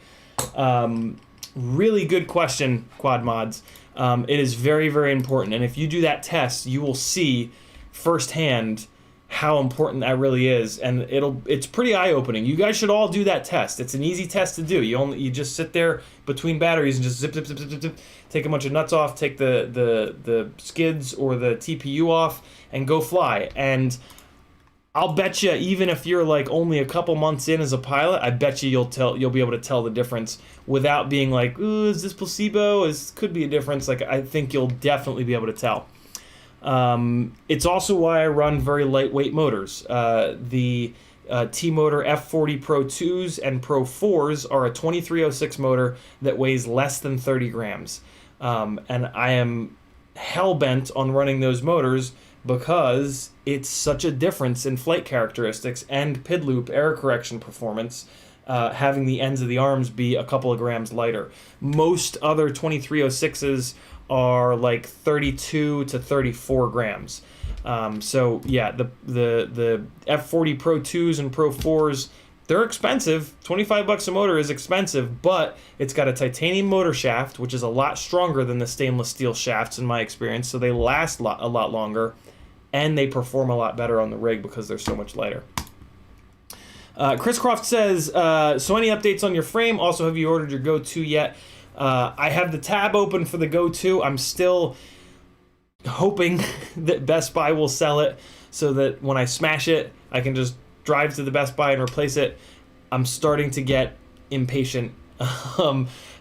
Really good question, Quad Mods. It is very, very important. And if you do that test, you will see firsthand how important that really is, and it's pretty eye-opening. You guys should all do that test. It's an easy test to do. You just sit there between batteries and just zip, zip, zip, zip, zip, take a bunch of nuts off, take the skids or the TPU off, and go fly. And I'll bet you, even if you're like only a couple months in as a pilot, I bet you you'll be able to tell the difference without being like, ooh, is this placebo? Could be a difference. Like, I think you'll definitely be able to tell. It's also why I run very lightweight motors. The T-Motor F40 Pro 2s and Pro 4s are a 2306 motor that weighs less than 30 grams. And I am hell-bent on running those motors because it's such a difference in flight characteristics and PID loop error correction performance. having the ends of the arms be a couple of grams lighter. Most other 2306s are like 32 to 34 grams. So yeah, the F40 Pro 2s and Pro 4s, they're expensive. $25 a motor is expensive, but it's got a titanium motor shaft, which is a lot stronger than the stainless steel shafts in my experience, so they last a lot longer, and they perform a lot better on the rig because they're so much lighter. Chris Croft says, so any updates on your frame? Also, have you ordered your Go 2 yet? I have the tab open for the Go 2. I'm still hoping that Best Buy will sell it so that when I smash it, I can just drive to the Best Buy and replace it. I'm starting to get impatient,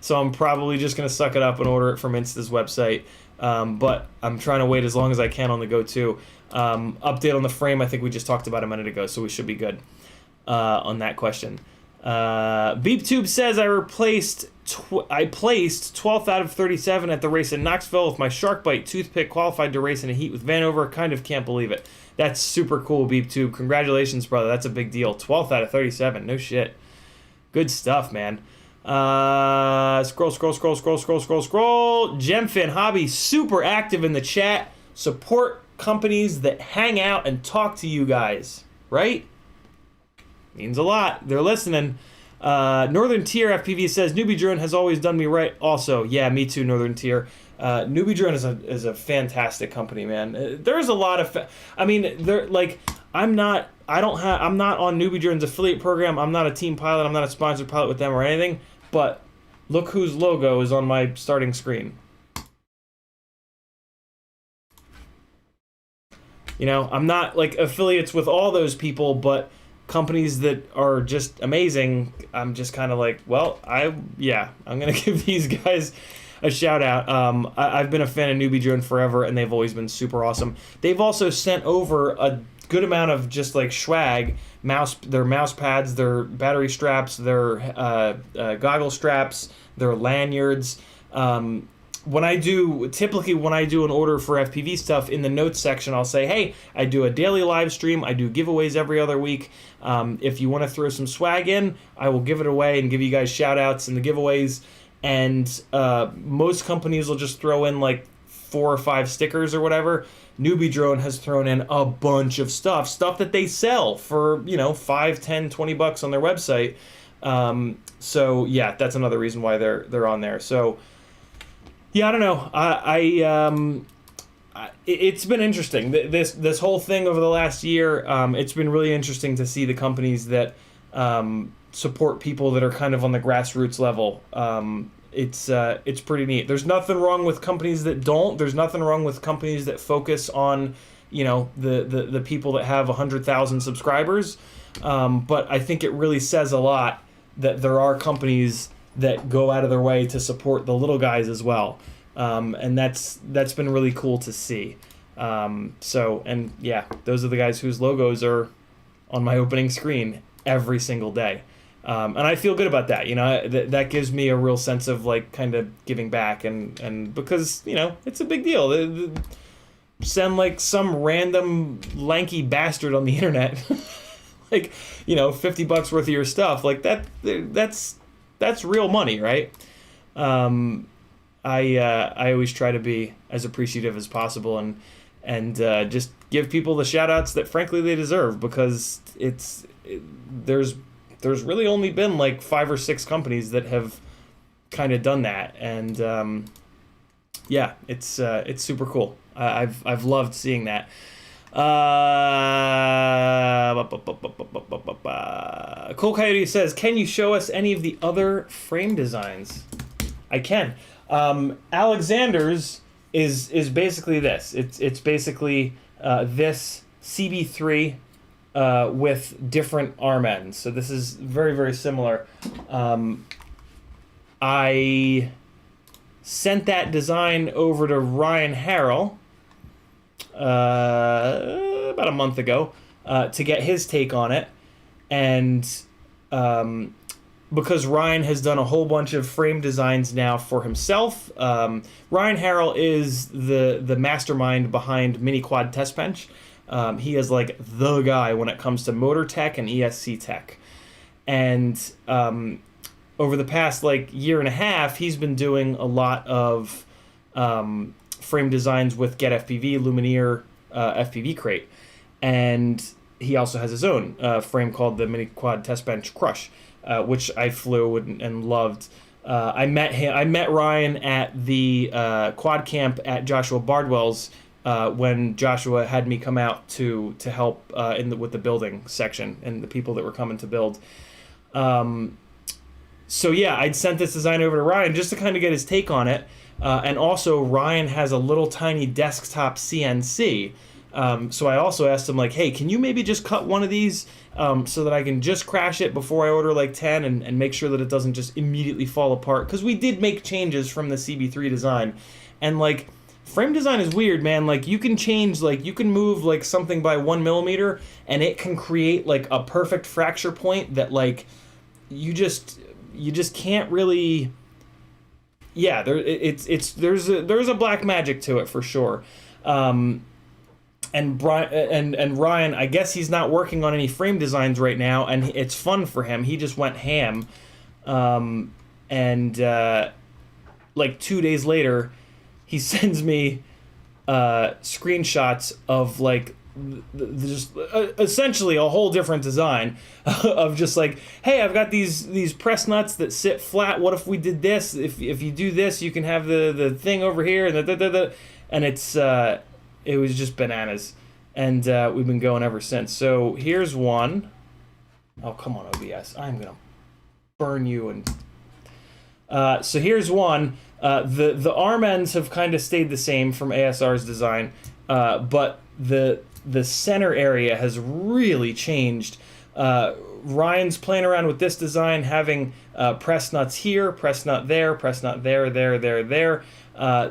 so I'm probably just going to suck it up and order it from Insta's website, but I'm trying to wait as long as I can on the Go 2. Update on the frame, I think we just talked about a minute ago, so we should be good on that question. BeepTube says I placed 12th out of 37 at the race in Knoxville with my Sharkbite toothpick, qualified to race in a heat with Vanover. Kind of can't believe it. That's super cool, BeepTube. Congratulations, brother. That's a big deal. 12th out of 37. No shit. Good stuff, man. Scroll. Gemfin Hobby, super active in the chat. Support companies that hang out and talk to you guys, right? Means a lot. They're listening. Northern Tier FPV says Newbie Drone has always done me right. Also, yeah, me too. Northern Tier. Newbie Drone is a fantastic company, man. There's a lot of. I'm not on Newbie Drone's affiliate program. I'm not a team pilot. I'm not a sponsored pilot with them or anything. But look whose logo is on my starting screen. You know, I'm not like affiliates with all those people, but companies that are just amazing, I'm just kind of like, well, I'm going to give these guys a shout out. I've been a fan of Newbie Drone forever, and they've always been super awesome. They've also sent over a good amount of just like swag, their mouse pads, their battery straps, their goggle straps, their lanyards. When I do an order for FPV stuff, in the notes section, I'll say, hey, I do a daily live stream. I do giveaways every other week. If you want to throw some swag in, I will give it away and give you guys shout outs in the giveaways. And most companies will just throw in like 4 or 5 stickers or whatever. Newbie Drone has thrown in a bunch of stuff that they sell for, $5, $10, $20 on their website. So yeah, that's another reason why they're on there. So yeah, I don't know. It's been interesting. This whole thing over the last year, it's been really interesting to see the companies that support people that are kind of on the grassroots level. It's pretty neat. There's nothing wrong with companies that don't. There's nothing wrong with companies that focus on, the people that have 100,000 subscribers. But I think it really says a lot that there are companies that go out of their way to support the little guys as well. And that's been really cool to see. Those are the guys whose logos are on my opening screen every single day. And I feel good about that. That gives me a real sense of like kind of giving back and because, it's a big deal. Send like some random lanky bastard on the internet like, $50 worth of your stuff. Like that's real money, right? I always try to be as appreciative as possible and just give people the shout outs that frankly they deserve, because there's really only been like 5 or 6 companies that have kind of done that, and it's super cool. I've loved seeing that. Cool Coyote says, can you show us any of the other frame designs? I can. Alexander's is basically this. It's basically this CB3 with different arm ends. So this is very, very similar. I sent that design over to Ryan Harrell about a month ago to get his take on it, and because Ryan has done a whole bunch of frame designs now for himself. Ryan Harrell is the mastermind behind Mini Quad Test Bench. He is like the guy when it comes to motor tech and ESC tech. And over the past like year and a half, he's been doing a lot of frame designs with CiottiFPV, Lumineer FPV crate, and he also has his own frame called the Mini Quad Test Bench Crush, which I flew and loved. I met Ryan at the quad camp at Joshua Bardwell's when Joshua had me come out to help with the building section and the people that were coming to build. So yeah, I'd sent this design over to Ryan just to kind of get his take on it. And also Ryan has a little tiny desktop CNC. So I also asked him like, hey, can you maybe just cut one of these so that I can just crash it before I order like 10 and make sure that it doesn't just immediately fall apart? Because we did make changes from the CB3 design. And like, frame design is weird, man. Like you can change, like you can move like something by 1 millimeter and it can create like a perfect fracture point that like you just can't really. Yeah, there's a black magic to it for sure. And Ryan, I guess he's not working on any frame designs right now, and it's fun for him. He just went ham, like 2 days later, he sends me screenshots of like just essentially a whole different design of just like, hey, I've got these press nuts that sit flat. What if we did this? If you do this, you can have the thing over here and it's it was just bananas, and we've been going ever since. So here's one. Oh, come on, OBS, I'm gonna burn you. And so here's one. The arm ends have kind of stayed the same from ASR's design, but the center area has really changed. Ryan's playing around with this design, having press nuts here, press nut there, press nut there.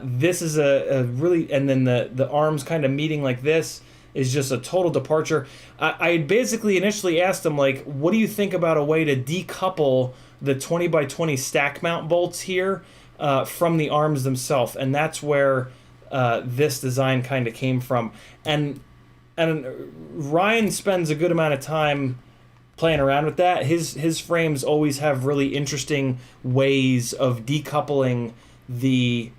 This is a really, and then the arms kind of meeting like this is just a total departure. I basically initially asked him, like, what do you think about a way to decouple the 20 by 20 stack mount bolts here from the arms themselves? And that's where this design kind of came from. And Ryan spends a good amount of time playing around with that. His frames always have really interesting ways of decoupling the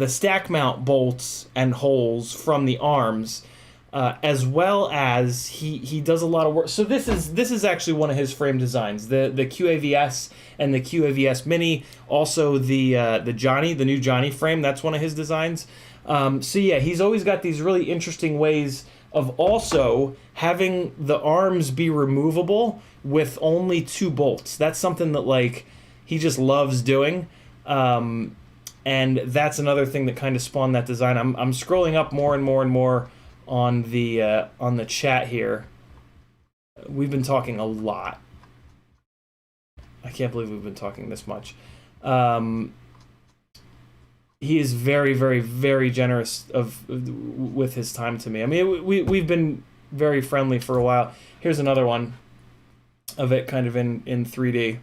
stack mount bolts and holes from the arms, as well as he does a lot of work. So this is actually one of his frame designs, the QAVS and the QAVS Mini, also the new Johnny frame. That's one of his designs. So yeah, he's always got these really interesting ways of also having the arms be removable with only 2 bolts. That's something that like he just loves doing. And that's another thing that kind of spawned that design. I'm scrolling up more and more and more on the chat here. We've been talking a lot. I can't believe we've been talking this much. He is very, very, very generous with his time to me. I mean, we've been very friendly for a while. Here's another one of it kind of in 3D,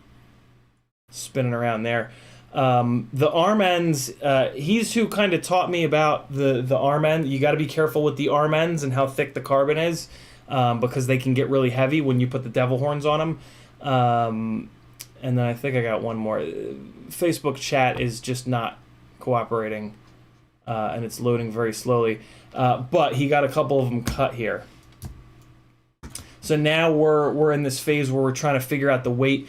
spinning around there. The arm ends, he's who kind of taught me about the arm end. You got to be careful with the arm ends and how thick the carbon is, because they can get really heavy when you put the devil horns on them. And then I think I got one more. Facebook chat is just not cooperating, and it's loading very slowly. But he got a couple of them cut here. So now we're in this phase where we're trying to figure out the weight.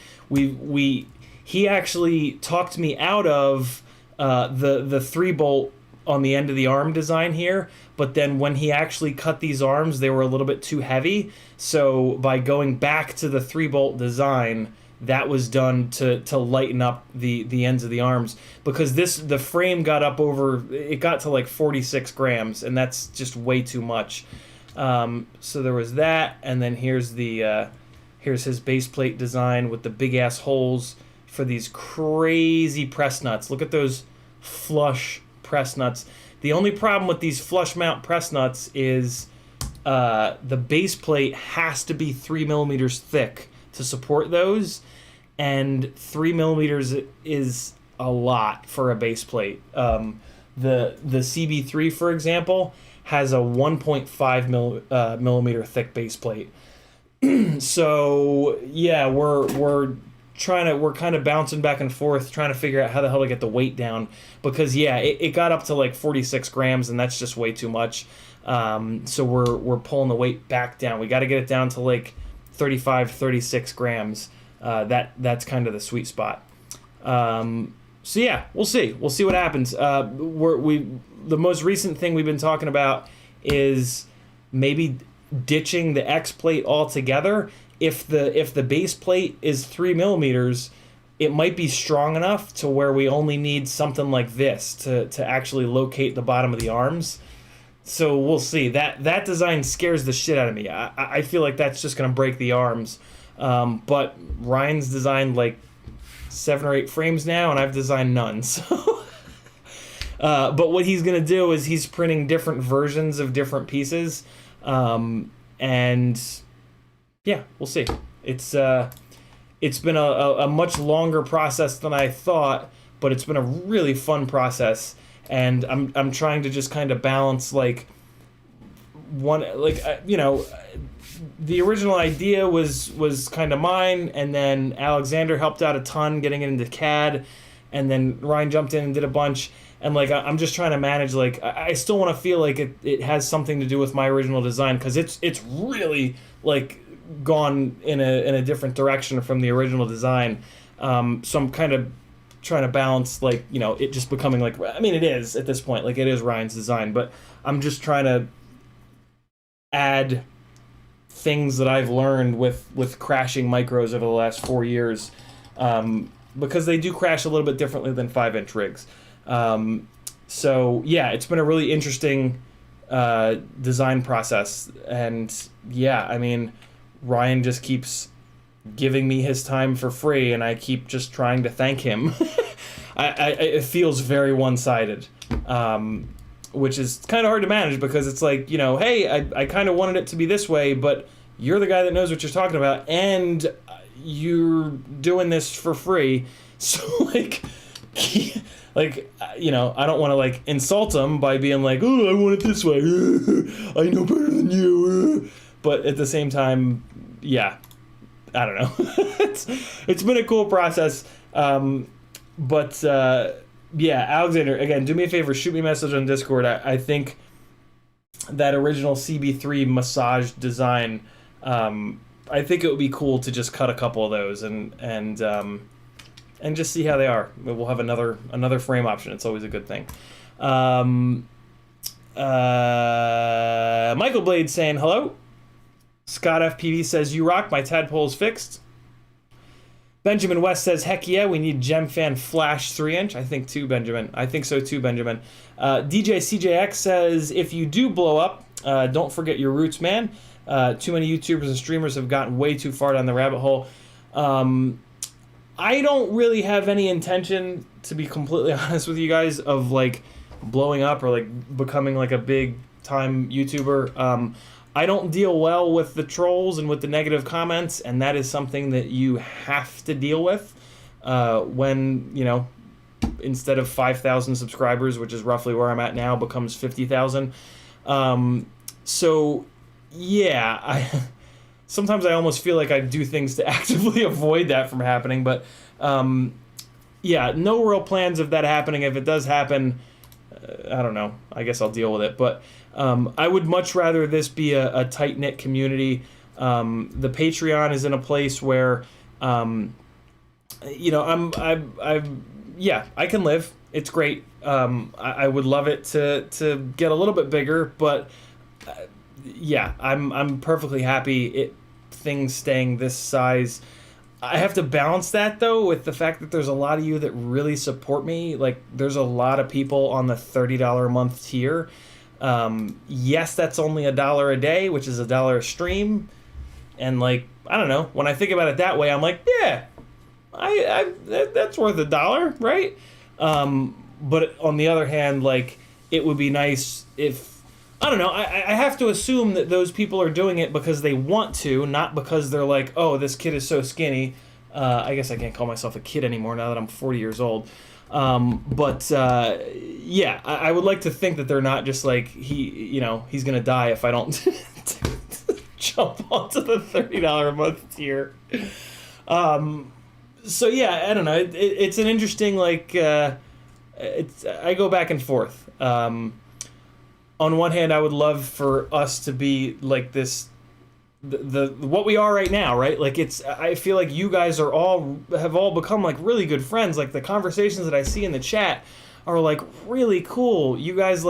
He actually talked me out of the 3-bolt on the end of the arm design here, but then when he actually cut these arms, they were a little bit too heavy. So by going back to the 3-bolt design, that was done to lighten up the ends of the arms, because the frame got up it got to like 46 grams, and that's just way too much. So there was that, and then here's his base plate design with the big ass holes for these crazy press nuts. Look at those flush press nuts. The only problem with these flush mount press nuts is the base plate has to be 3 millimeters thick to support those, and 3 millimeters is a lot for a base plate. The CB3, for example, has a 1.5 millimeter thick base plate. So yeah, we're kind of bouncing back and forth trying to figure out how the hell to get the weight down, because yeah, it got up to like 46 grams, and that's just way too much. So we're pulling the weight back down. We got to get it down to like 35, 36 grams. That's kind of the sweet spot. So yeah, we'll see what happens. The most recent thing we've been talking about is maybe ditching the X plate altogether. If the base plate is 3 millimeters, it might be strong enough to where we only need something like this to actually locate the bottom of the arms. So we'll see. That design scares the shit out of me. I feel like that's just gonna break the arms. But Ryan's designed like 7 or 8 frames now, and I've designed none. So, but what he's gonna do is he's printing different versions of different pieces, and yeah, we'll see. It's been a much longer process than I thought, but it's been a really fun process, and I'm trying to just kind of balance like the original idea was kind of mine, and then Alexander helped out a ton getting it into CAD, and then Ryan jumped in and did a bunch, and like I'm just trying to manage, like I still want to feel like it has something to do with my original design, because it's really like gone in a different direction from the original design. So I'm kind of trying to balance, like, it just becoming like, I mean, it is at this point, like it is Ryan's design, but I'm just trying to add things that I've learned with crashing micros over the last 4 years, because they do crash a little bit differently than 5-inch rigs. So yeah, it's been a really interesting design process, and yeah, I mean, Ryan just keeps giving me his time for free, and I keep just trying to thank him. It feels very one-sided, which is kind of hard to manage, because it's like, hey, I kind of wanted it to be this way, but you're the guy that knows what you're talking about, and you're doing this for free. So like, I don't want to like insult him by being like, oh, I want it this way. I know better than you. But at the same time, yeah, I don't know. It's been a cool process. But yeah, Alexander, again, do me a favor, shoot me a message on Discord. I think that original CB3 massage design, I think it would be cool to just cut a couple of those and just see how they are. We'll have another frame option. It's always a good thing. Michael Blade saying hello. CiottiFPV says, you rock, my tadpole's fixed. Benjamin West says, heck yeah, we need GemFan Flash 3-inch. I think so too, Benjamin. DJ CJX says, if you do blow up, don't forget your roots, man. Too many YouTubers and streamers have gotten way too far down the rabbit hole. I don't really have any intention, to be completely honest with you guys, of like blowing up or like becoming like a big time YouTuber. I don't deal well with the trolls and with the negative comments, and that is something that you have to deal with when, instead of 5,000 subscribers, which is roughly where I'm at now, becomes 50,000. So yeah, sometimes I almost feel like I do things to actively avoid that from happening, but yeah, no real plans of that happening. If it does happen, I don't know, I guess I'll deal with it, but I would much rather this be a tight-knit community. The Patreon is in a place where, I can live. It's great. I would love it to get a little bit bigger, but yeah, I'm perfectly happy things staying this size. I have to balance that, though, with the fact that there's a lot of you that really support me. Like, there's a lot of people on the $30 a month tier. Yes, that's only $1 a day, which is $1 a stream. And, like, I don't know. When I think about it that way, I'm like, yeah, that's worth $1, right? But on the other hand, like, it would be nice if, I don't know, I have to assume that those people are doing it because they want to, not because they're like, oh, this kid is so skinny. I guess I can't call myself a kid anymore now that I'm 40 years old. Yeah, I would like to think that they're not just like, he's going to die if I don't jump onto the $30 a month tier. So yeah, I don't know. It's an interesting, like, I go back and forth. On one hand, I would love for us to be like this, the what we are right now, right? Like, I feel like you guys have all become like really good friends. Like, the conversations that I see in the chat are like really cool. You guys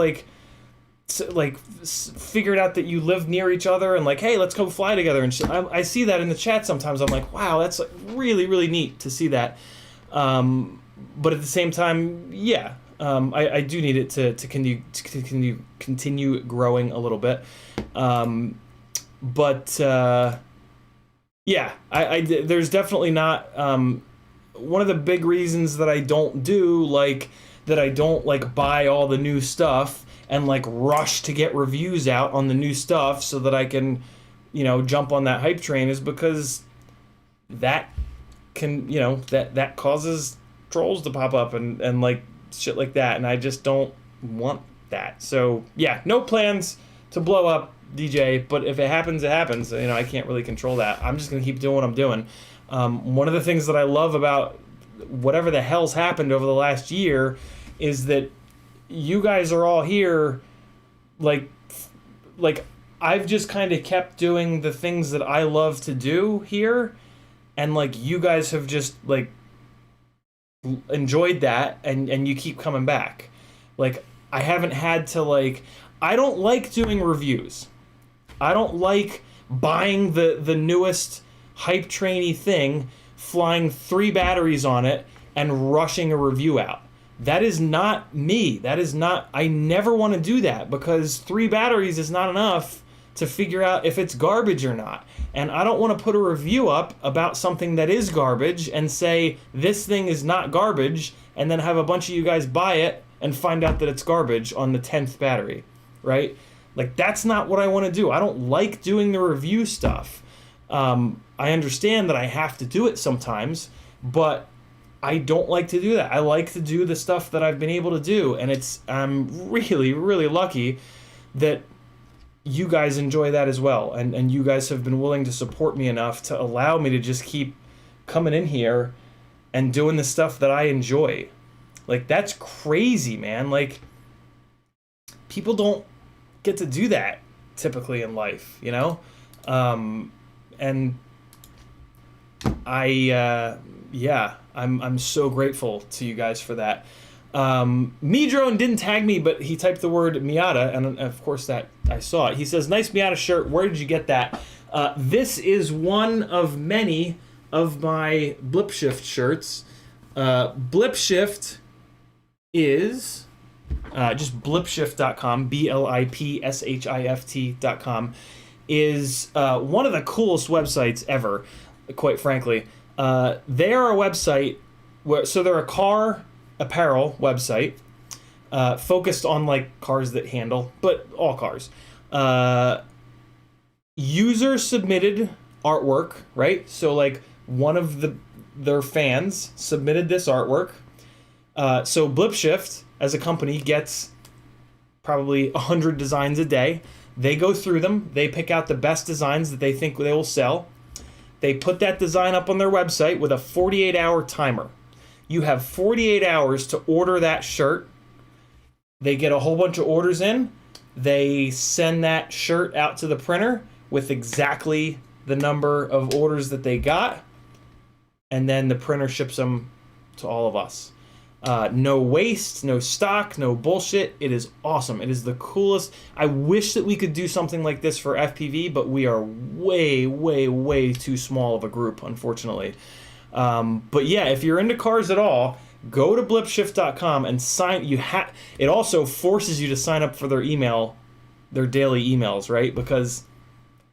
figured out that you live near each other and like, hey, let's go fly together and shit. I see that in the chat sometimes. I'm like, wow, that's like really, really neat to see that. But at the same time, yeah, I do need it to continue growing a little bit. Yeah, there's definitely not one of the big reasons that I don't buy all the new stuff and like rush to get reviews out on the new stuff so that I can, jump on that hype train is because that can, that causes trolls to pop up and like shit like that, and I just don't want that. So yeah, no plans to blow up DJ, but if it happens, it happens. I can't really control that. I'm just gonna keep doing what I'm doing. One of the things that I love about whatever the hell's happened over the last year is that you guys are all here, like I've just kind of kept doing the things that I love to do here, and like you guys have just like enjoyed that, and you keep coming back. Like, I haven't had to I don't like doing reviews. I don't like buying the newest hype trainy thing, flying 3 batteries on it, and rushing a review out. That is not me. I never want to do that, because 3 batteries is not enough to figure out if it's garbage or not. And I don't want to put a review up about something that is garbage and say, this thing is not garbage, and then have a bunch of you guys buy it and find out that it's garbage on the 10th battery, right? Like, that's not what I want to do. I don't like doing the review stuff. I understand that I have to do it sometimes, but I don't like to do that. I like to do the stuff that I've been able to do, and I'm really, really lucky that you guys enjoy that as well, and you guys have been willing to support me enough to allow me to just keep coming in here and doing the stuff that I enjoy. Like, that's crazy, man. Like, people don't get to do that typically in life, and I'm so grateful to you guys for that. Medrone didn't tag me, but he typed the word Miata, and of course that I saw it. He says, nice Miata shirt. Where did you get that? This is one of many of my Blipshift shirts. Blipshift is just blipshift.com, blipshift.com, is one of the coolest websites ever, quite frankly. They are a website so they're a car apparel website focused on like cars that handle, but all cars. User submitted artwork, right? So like one of their fans submitted this artwork. So Blipshift as a company gets probably 100 designs a day. They go through them. They pick out the best designs that they think they will sell. They put that design up on their website with a 48-hour timer. You have 48 hours to order that shirt. They get a whole bunch of orders in. They send that shirt out to the printer with exactly the number of orders that they got. And then the printer ships them to all of us. No waste, no stock, no bullshit. It is awesome. It is the coolest. I wish that we could do something like this for FPV, but we are way, way, way too small of a group, unfortunately. But yeah, if you're into cars at all, go to blipshift.com and sign. It also forces you to sign up for their daily emails, right? Because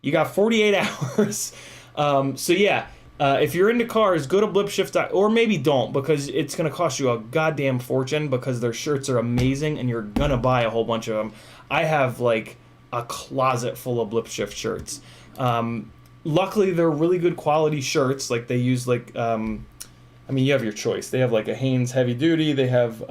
you got 48 hours. So yeah. If you're into cars, go to blipshift, or maybe don't, because it's going to cost you a goddamn fortune, because their shirts are amazing and you're going to buy a whole bunch of them. I have like a closet full of Blipshift shirts. Luckily, they're really good quality shirts. Like they use you have your choice. They have like a Hanes Heavy Duty. They have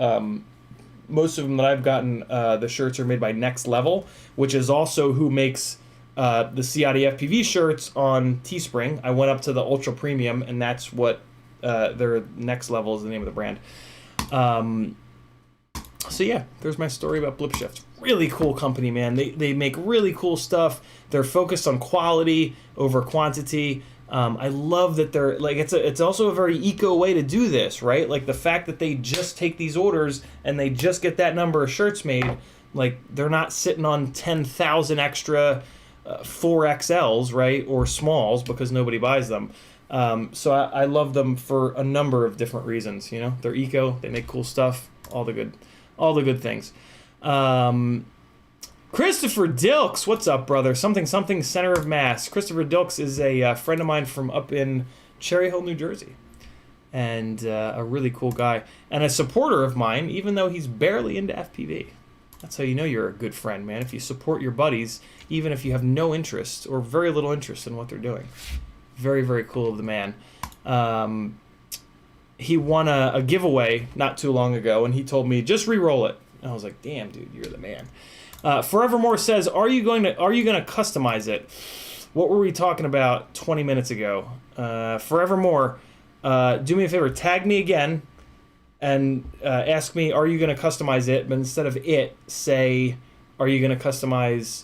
most of them that I've gotten, the shirts are made by Next Level, which is also who makes the CiottiFPV shirts on Teespring. I went up to the Ultra Premium, and that's what their Next Level is the name of the brand. So yeah, there's my story about BlipShift. Really cool company, man. They make really cool stuff. They're focused on quality over quantity. I love that they're like it's also a very eco way to do this, right? Like the fact that they just take these orders and they just get that number of shirts made. Like they're not sitting on 10,000 extra 4XLs, right, or smalls because nobody buys them. So I love them for a number of different reasons. You know, they're eco. They make cool stuff. All the good things. Christopher Dilks, what's up, brother? Something center of mass. Christopher Dilks is a friend of mine from up in Cherry Hill, New Jersey, and a really cool guy and a supporter of mine, even though he's barely into FPV. That's how you know you're a good friend, man. If you support your buddies, even if you have no interest or very little interest in what they're doing. Very, very cool of the man. He won a giveaway not too long ago, and he told me, just re-roll it. And I was like, damn, dude, you're the man. Forevermore says, are you gonna customize it? What were we talking about 20 minutes ago? Forevermore, do me a favor, tag me again, and ask me, are you gonna customize it? But instead of it, say, are you gonna customize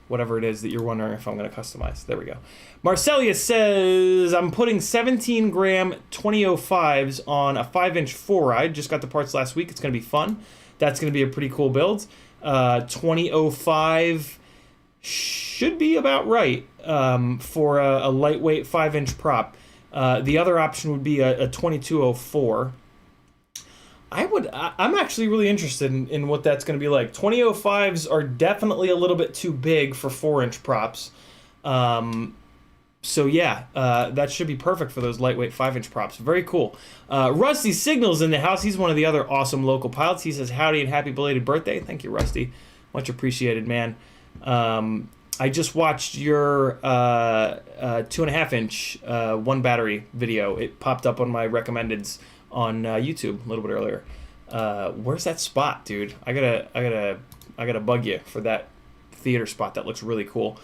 whatever it is that you're wondering if I'm gonna customize. There we go. Marcelia says, I'm putting 17 gram 2005s on a 5-inch 4-ride. Just got the parts last week. It's gonna be fun. That's going to be a pretty cool build. 2005 should be about right for a lightweight 5-inch prop. The other option would be a 2204. I'm actually really interested in what that's going to be like. 2005s are definitely a little bit too big for 4-inch props. So yeah, that should be perfect for those lightweight 5-inch props. Very cool. Rusty Signals in the house. He's one of the other awesome local pilots. He says, howdy and happy belated birthday. Thank you, Rusty. Much appreciated, man. I just watched your 2.5-inch one battery video. It popped up on my recommendeds on YouTube a little bit earlier. Where's that spot, dude? I gotta bug you for that theater spot. That looks really cool.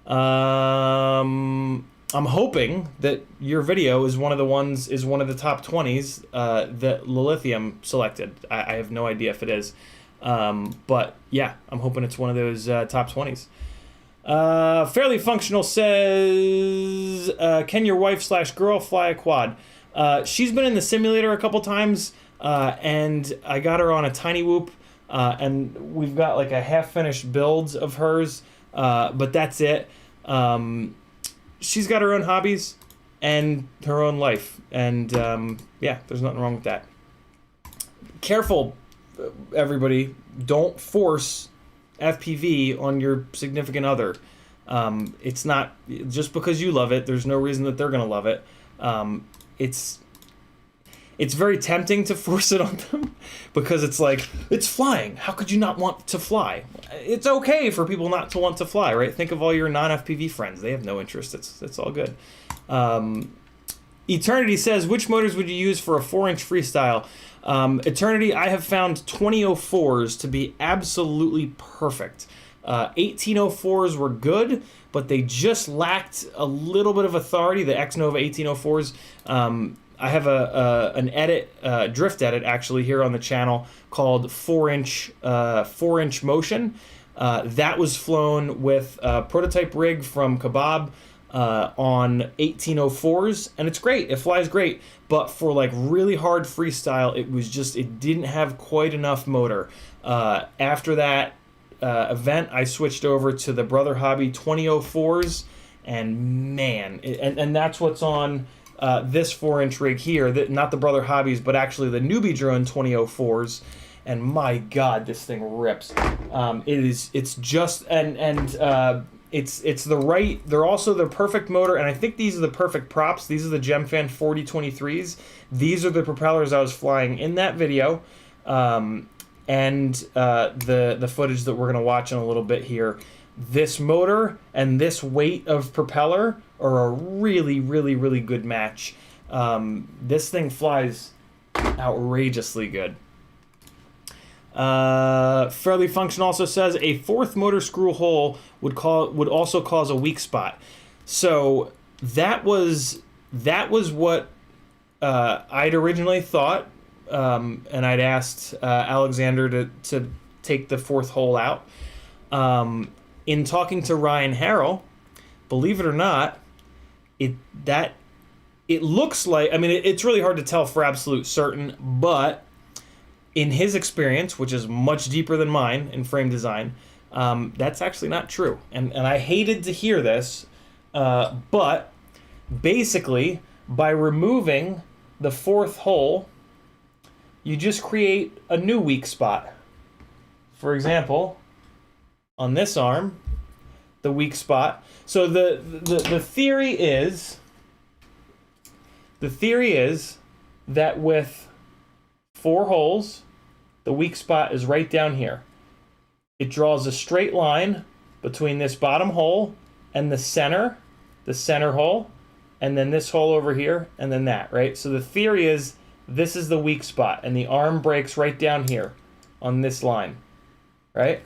I'm hoping that your video is one of the top 20s that Lilithium selected. I have no idea if it is, but yeah, I'm hoping it's one of those top 20s. Fairly Functional says, can your wife / girl fly a quad? She's been in the simulator a couple times, and I got her on a tiny whoop, and we've got like a half-finished build of hers, but that's it. She's got her own hobbies and her own life, and yeah, there's nothing wrong with that. Careful, everybody, don't force FPV on your significant other. It's not just because you love it, there's no reason that they're gonna love it. It's very tempting to force it on them because it's like, it's flying. How could you not want to fly? It's okay for people not to want to fly, right? Think of all your non-FPV friends. They have no interest. It's all good. Eternity says, which motors would you use for a 4-inch freestyle? Eternity, I have found 2004s to be absolutely perfect. 1804s were good, but they just lacked a little bit of authority. The X-Nova 1804s. I have an edit, drift edit actually here on the channel called 4-inch motion. That was flown with a prototype rig from Kebab on 1804s, and it's great. It flies great, but for like really hard freestyle, it didn't have quite enough motor. After that event, I switched over to the Brother Hobby 2004s, and man, and that's what's on this 4-inch rig here, not the Brother Hobbies, but actually the Newbie Drone 2004s, and my God, this thing rips. It's the right, they're also the perfect motor, and I think these are the perfect props. These are the Gemfan 4023s. These are the propellers I was flying in that video, and the footage that we're gonna watch in a little bit here. This motor and this weight of propeller are a really, really, really good match. This thing flies outrageously good. Fairly Function also says a fourth motor screw hole would also cause a weak spot. So that was what I'd originally thought, and I'd asked Alexander to take the fourth hole out. In talking to Ryan Harrell, believe it or not, it looks like, I mean, it's really hard to tell for absolute certain, but in his experience, which is much deeper than mine in frame design, that's actually not true. And I hated to hear this, but basically, by removing the fourth hole, you just create a new weak spot. For example, on this arm, the weak spot. So the theory is that with 4 holes, the weak spot is right down here. It draws a straight line between this bottom hole and the center hole, and then this hole over here, and then that, right? So the theory is this is the weak spot, and the arm breaks right down here on this line, right?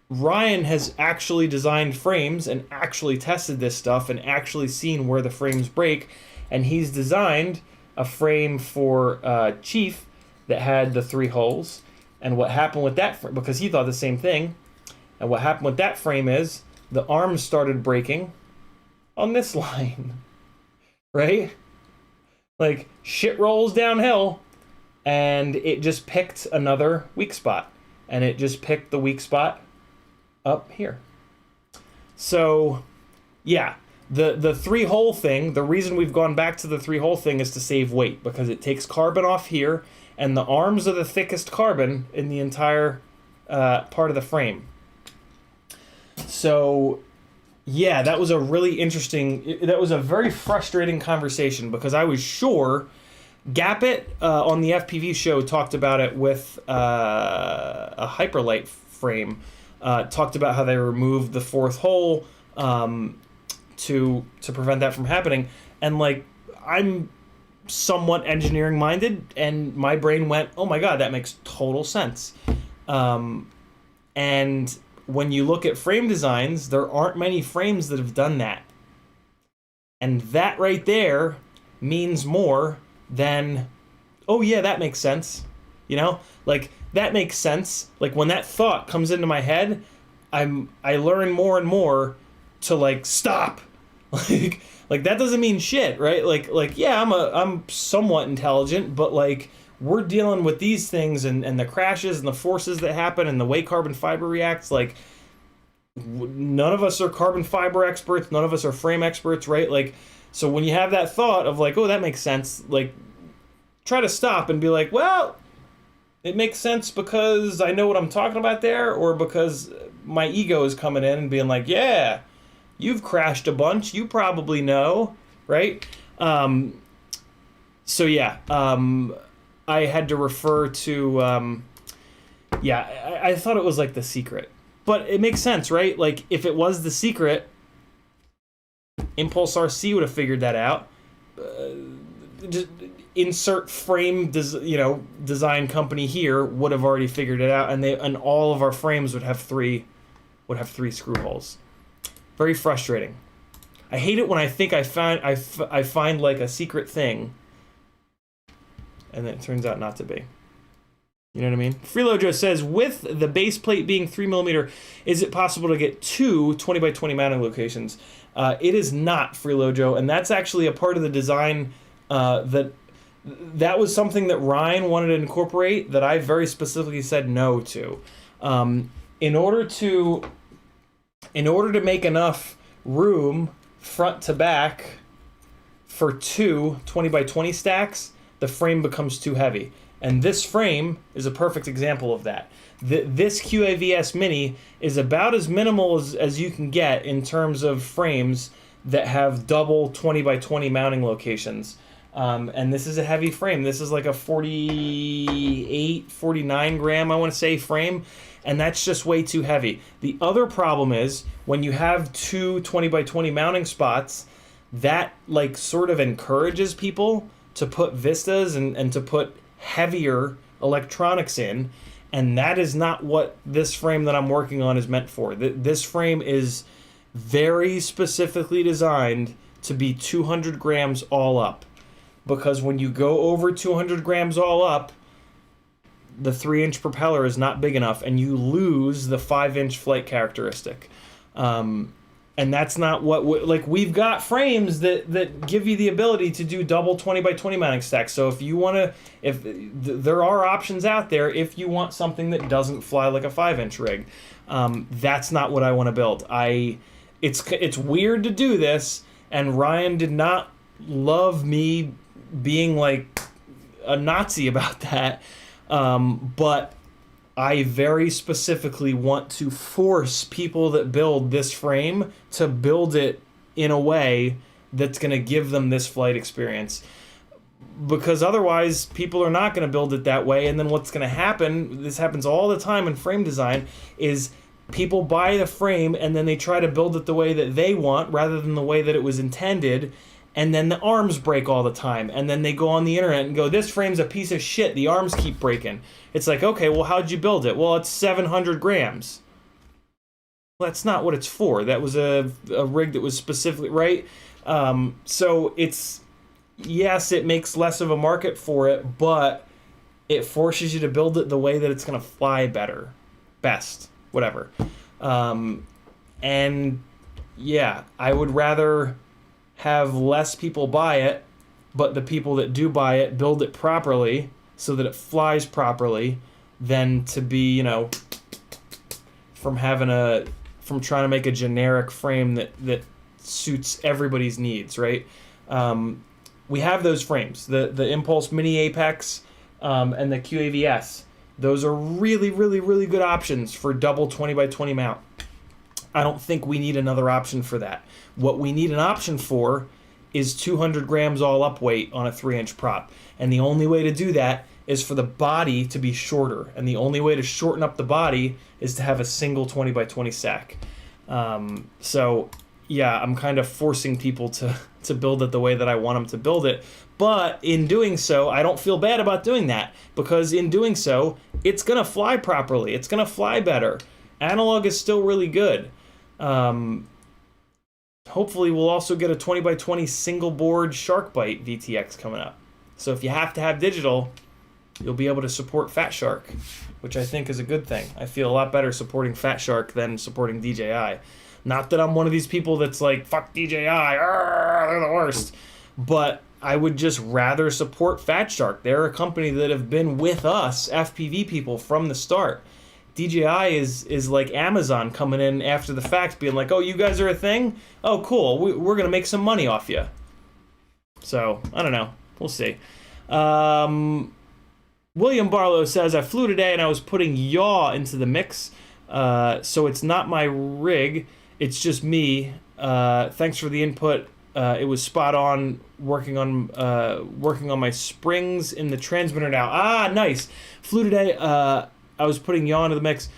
Ryan has actually designed frames and actually tested this stuff and actually seen where the frames break, and he's designed a frame for Chief that had the 3 holes. And what happened with that, because he thought the same thing, and what happened with that frame is the arms started breaking on this line, right? Like, shit rolls downhill, and it just picked another weak spot, and it just picked the weak spot up here. So, yeah, the 3-hole thing, the reason we've gone back to the 3-hole thing is to save weight, because it takes carbon off here, and the arms are the thickest carbon in the entire part of the frame. So, yeah, that was a really interesting, that was a very frustrating conversation, because I was sure Gappet on the FPV show talked about it with a Hyperlight frame, talked about how they removed the 4th hole to prevent that from happening. And, like, I'm somewhat engineering minded, and my brain went, oh my god, that makes total sense. And when you look at frame designs, there aren't many frames that have done that. And that right there means more than, oh yeah, that makes sense. You know? Like, that makes sense. Like, when that thought comes into my head, I learn more and more to, like, stop. Like that doesn't mean shit, right? Like yeah, I'm somewhat intelligent, but like we're dealing with these things and the crashes and the forces that happen and the way carbon fiber reacts. Like, none of us are carbon fiber experts, none of us are frame experts, right? Like, so when you have that thought of like, oh, that makes sense, like, try to stop and be like, well, it makes sense because I know what I'm talking about there, or because my ego is coming in and being like, yeah, you've crashed a bunch, you probably know, right? So yeah, I had to refer to, I thought it was like The Secret. But it makes sense, right? Like, if it was The Secret, Impulse RC would have figured that out. Just insert frame, design company here would have already figured it out, and all of our frames would have three screw holes. Very frustrating. I hate it when I think I find like a secret thing, and then it turns out not to be. You know what I mean? Freelojo says, with the base plate being 3mm, is it possible to get 2 20x20 mounting locations? It is not, Freelojo, and that's actually a part of the design that was something that Ryan wanted to incorporate that I very specifically said no to. In order to make enough room front to back for 2 20x20 stacks, the frame becomes too heavy. And this frame is a perfect example of that. This QAVS Mini is about as minimal as you can get in terms of frames that have double 20x20 mounting locations. And this is a heavy frame. This is like a 48, 49 gram, I want to say, frame. And that's just way too heavy. The other problem is when you have 2 20x20 mounting spots, that like sort of encourages people to put vistas and to put heavier electronics in, and that is not what this frame that I'm working on is meant for. This frame is very specifically designed to be 200 grams all up, because when you go over 200 grams all up, the 3-inch propeller is not big enough, and you lose the 5-inch flight characteristic. And that's not what like we've got frames that give you the ability to do double 20x20 mounting stacks. So if you want to, there are options out there if you want something that doesn't fly like a 5-inch rig. That's not what I want to build. It's weird to do this, and Ryan did not love me being like a Nazi about that. But I very specifically want to force people that build this frame to build it in a way that's going to give them this flight experience. Because otherwise, people are not going to build it that way, and then what's going to happen, this happens all the time in frame design, is people buy the frame and then they try to build it the way that they want rather than the way that it was intended, and then the arms break all the time, and then they go on the internet and go, this frame's a piece of shit, the arms keep breaking. It's like, okay, well, how'd you build it? Well, it's 700 grams. Well, that's not what it's for. That was a rig that was specifically, right? So it's, yes, it makes less of a market for it, but it forces you to build it the way that it's going to fly better, best, whatever. And yeah, I would rather have less people buy it, but the people that do buy it build it properly so that it flies properly, than to be, from trying to make a generic frame that suits everybody's needs, right? We have those frames, the Impulse Mini Apex and the QAVS. Those are really, really, really good options for double 20x20 mount. I don't think we need another option for that. What we need an option for is 200 grams all up weight on a 3-inch prop. And the only way to do that is for the body to be shorter. And the only way to shorten up the body is to have a single 20x20 sack. So yeah, I'm kind of forcing people to build it the way that I want them to build it. But in doing so, I don't feel bad about doing that, because in doing so, it's going to fly properly. It's going to fly better. Analog is still really good. Hopefully we'll also get a 20x20 single board Shark Bite VTX coming up. So if you have to have digital, you'll be able to support Fat Shark, which I think is a good thing. I feel a lot better supporting Fat Shark than supporting DJI. Not that I'm one of these people that's like, fuck DJI, they're the worst. But I would just rather support Fat Shark. They're a company that have been with us, FPV people, from the start. DJI is like Amazon coming in after the fact, being like, oh, you guys are a thing? Oh, cool. We're going to make some money off you. So, I don't know. We'll see. William Barlow says, I flew today and I was putting yaw into the mix. So it's not my rig. It's just me. Thanks for the input. It was spot on. Working on my springs in the transmitter now. Ah, nice. Flew today. I was putting yaw into the mix,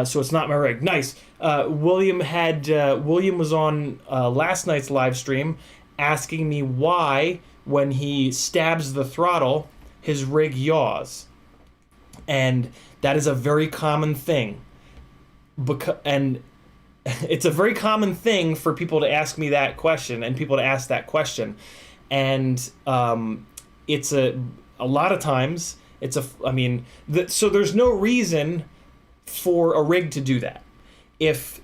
so it's not my rig. Nice. William was on last night's live stream asking me why, when he stabs the throttle, his rig yaws. And that is a very common thing. And it's a very common thing for people to ask me that question and people to ask that question. And it's a lot of times, so there's no reason for a rig to do that. If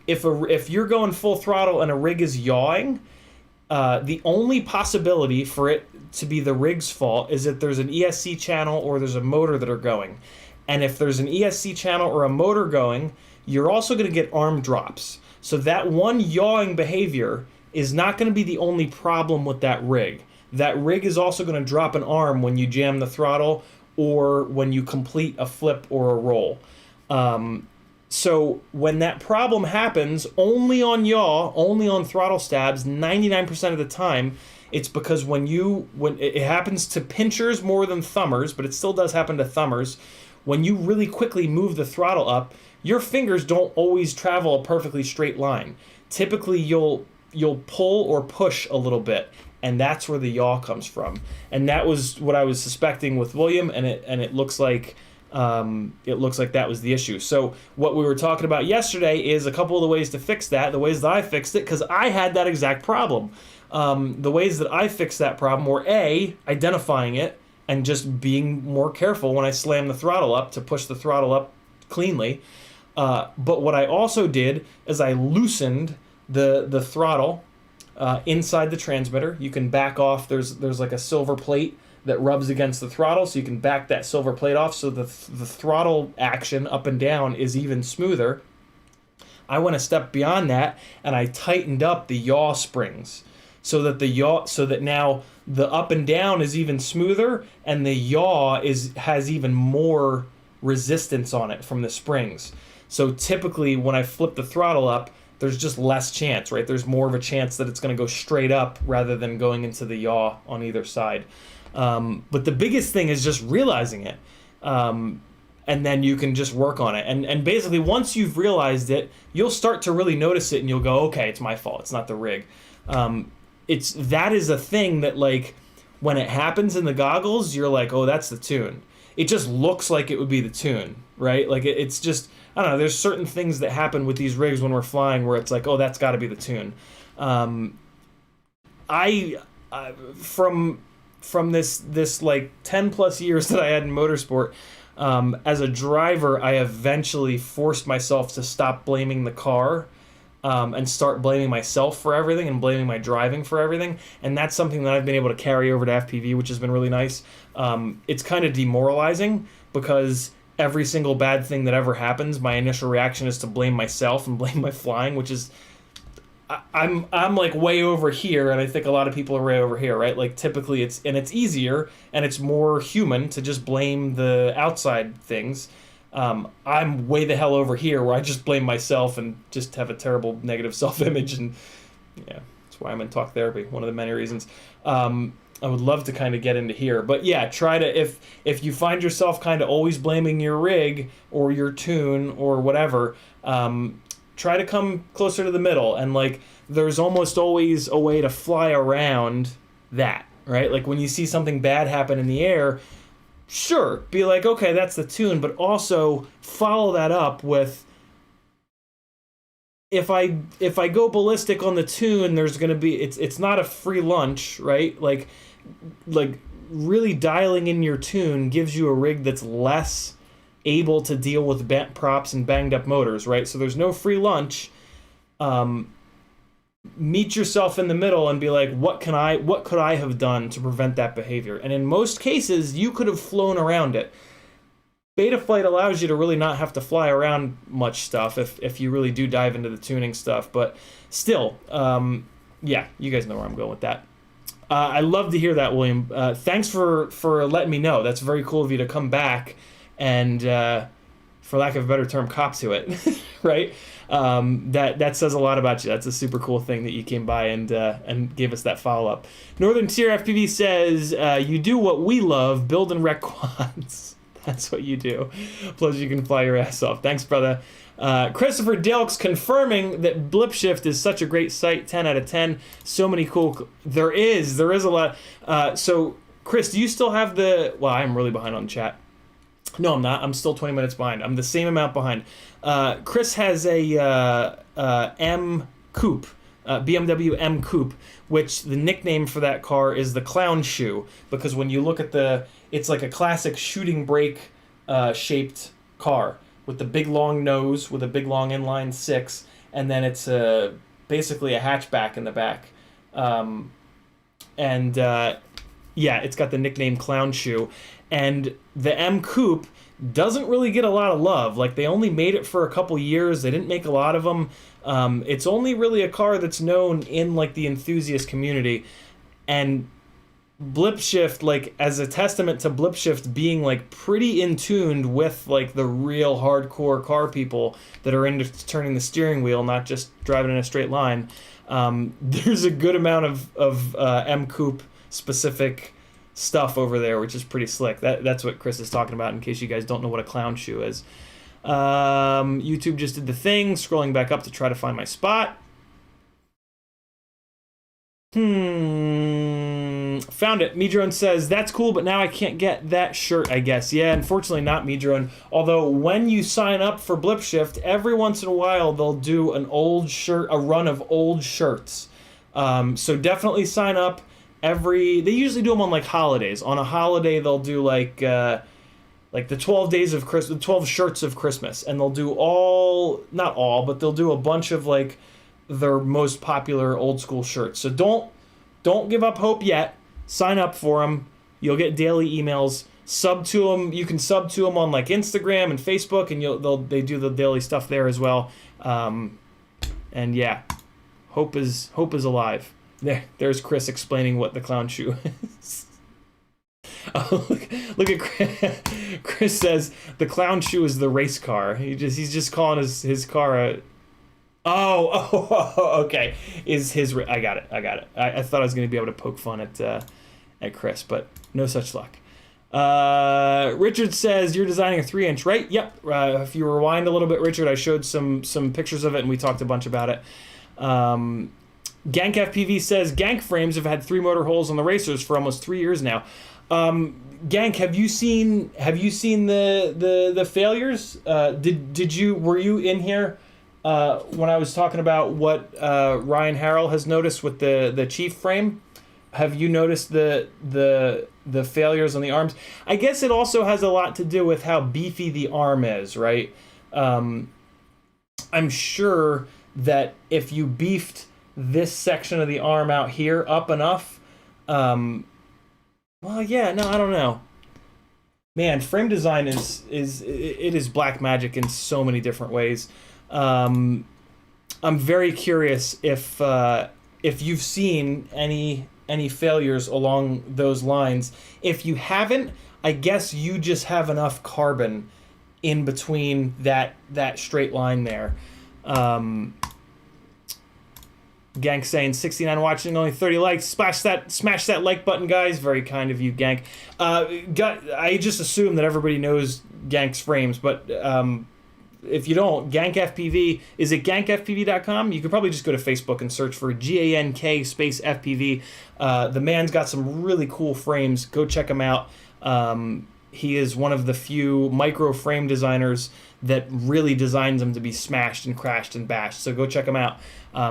you're going full throttle and a rig is yawing, the only possibility for it to be the rig's fault is that there's an ESC channel or there's a motor that are going. And if there's an ESC channel or a motor going, you're also going to get arm drops. So that one yawing behavior is not going to be the only problem with that rig. That rig is also going to drop an arm when you jam the throttle or when you complete a flip or a roll. So when that problem happens, only on yaw, only on throttle stabs, 99% of the time, it's because when it happens to pinchers more than thumbers, but it still does happen to thumbers, when you really quickly move the throttle up, your fingers don't always travel a perfectly straight line. Typically, you'll pull or push a little bit, and that's where the yaw comes from. And that was what I was suspecting with William, and it looks like it looks like that was the issue. So what we were talking about yesterday is a couple of the ways to fix that, the ways that I fixed it, because I had that exact problem. The ways that I fixed that problem were A, identifying it and just being more careful when I slam the throttle up to push the throttle up cleanly. But what I also did is I loosened the throttle inside the transmitter. You can back off. There's like a silver plate that rubs against the throttle, so you can back that silver plate off so the throttle action up and down is even smoother. I went a step beyond that and I tightened up the yaw springs so that now the up and down is even smoother and the yaw has even more resistance on it from the springs. So typically when I flip the throttle up, there's just less chance, right? There's more of a chance that it's going to go straight up rather than going into the yaw on either side. But the biggest thing is just realizing it. And then you can just work on it. And basically once you've realized it, you'll start to really notice it and you'll go, okay, it's my fault. It's not the rig. That is a thing that, like, when it happens in the goggles, you're like, oh, that's the tune. It just looks like it would be the tune, right? Like it's just, I don't know, there's certain things that happen with these rigs when we're flying where it's like, oh, that's got to be the tune. From this like 10 plus years that I had in motorsport, as a driver, I eventually forced myself to stop blaming the car and start blaming myself for everything and blaming my driving for everything. And that's something that I've been able to carry over to FPV, which has been really nice. It's kind of demoralizing because every single bad thing that ever happens, my initial reaction is to blame myself and blame my flying, which is, I'm like way over here, and I think a lot of people are way over here, right? Like typically it's easier and it's more human to just blame the outside things. I'm way the hell over here where I just blame myself and just have a terrible negative self-image, and yeah, that's why I'm in talk therapy, one of the many reasons. I would love to kind of get into here, but yeah, try to, if you find yourself kind of always blaming your rig or your tune or whatever, try to come closer to the middle, and like there's almost always a way to fly around that, right? Like when you see something bad happen in the air, sure, be like, okay, that's the tune, but also follow that up with, if I go ballistic on the tune, there's gonna be, it's not a free lunch, right? Like really dialing in your tune gives you a rig that's less able to deal with bent props and banged up motors, right? So there's no free lunch. Meet yourself in the middle and be like, what could I have done to prevent that behavior? And in most cases, you could have flown around it. Betaflight allows you to really not have to fly around much stuff if you really do dive into the tuning stuff. But still, yeah, you guys know where I'm going with that. I love to hear that, William. Thanks for letting me know. That's very cool of you to come back and, for lack of a better term, cop to it, right? That says a lot about you. That's a super cool thing that you came by and gave us that follow-up. Northern Tier FPV says, you do what we love, build and wreck quads. That's what you do. Plus you can fly your ass off. Thanks, brother. Christopher Dilks confirming that Blip Shift is such a great site, 10 out of 10. So many cool... There is a lot. So, Chris, do you still have the... Well, I'm really behind on chat. No, I'm not. I'm still 20 minutes behind. I'm the same amount behind. Chris has a M Coupe, BMW M Coupe, which the nickname for that car is the clown shoe, because when you look at it's like a classic shooting brake shaped car with the big long nose with a big long inline six, and then it's basically a hatchback in the back. Yeah, it's got the nickname clown shoe. And the M Coupe doesn't really get a lot of love. Like, they only made it for a couple years. They didn't make a lot of them. It's only really a car that's known in, like, the enthusiast community. And Blip Shift, like, as a testament to Blip Shift being, like, pretty in tuned with, like, the real hardcore car people that are into turning the steering wheel, not just driving in a straight line, there's a good amount of M Coupe specific stuff over there, which is pretty slick. That's what Chris is talking about, in case you guys don't know what a clown shoe is. YouTube just did the thing, scrolling back up to try to find my spot. found it. Medrone says, that's cool, but now I can't get that shirt, I guess. Yeah, unfortunately not, Medrone. Although when you sign up for Blip Shift, every once in a while they'll do an old shirt, a run of old shirts. So definitely sign up. They usually do them on like holidays. On a holiday, they'll do like the 12 days of Christmas, 12 shirts of Christmas, and they'll do not all, but they'll do a bunch of like their most popular old school shirts. So don't give up hope yet. Sign up for them. You'll get daily emails. Sub to them. You can sub to them on like Instagram and Facebook, and they do the daily stuff there as well. And yeah, hope is alive. There's Chris explaining what the clown shoe is. Oh, look at Chris. Chris says the clown shoe is the race car. He's just calling his car a. Oh, okay. I got it. I thought I was going to be able to poke fun at Chris, but no such luck. Richard says you're designing a 3-inch, right? Yep. If you rewind a little bit, Richard, I showed some pictures of it and we talked a bunch about it. GankFPV says Gank frames have had 3 motor holes on the racers for almost 3 years now. Gank, have you seen the failures? Were you in here when I was talking about what Ryan Harrell has noticed with the Chief frame? Have you noticed the failures on the arms? I guess it also has a lot to do with how beefy the arm is, right? I'm sure that if you beefed this section of the arm out here up enough, well, yeah, no, I don't know. Man, frame design is black magic in so many different ways. I'm very curious if you've seen any failures along those lines. If you haven't, I guess you just have enough carbon in between that straight line there. Gank saying 69 watching, only 30 likes. Smash that like button, guys. Very kind of you, Gank. I just assume that everybody knows Gank's frames, but if you don't, GankFPV is at gankfpv.com. You could probably just go to Facebook and search for GANK space FPV. The man's got some really cool frames. Go check him out. He is one of the few micro frame designers that really designs them to be smashed and crashed and bashed. So go check him out.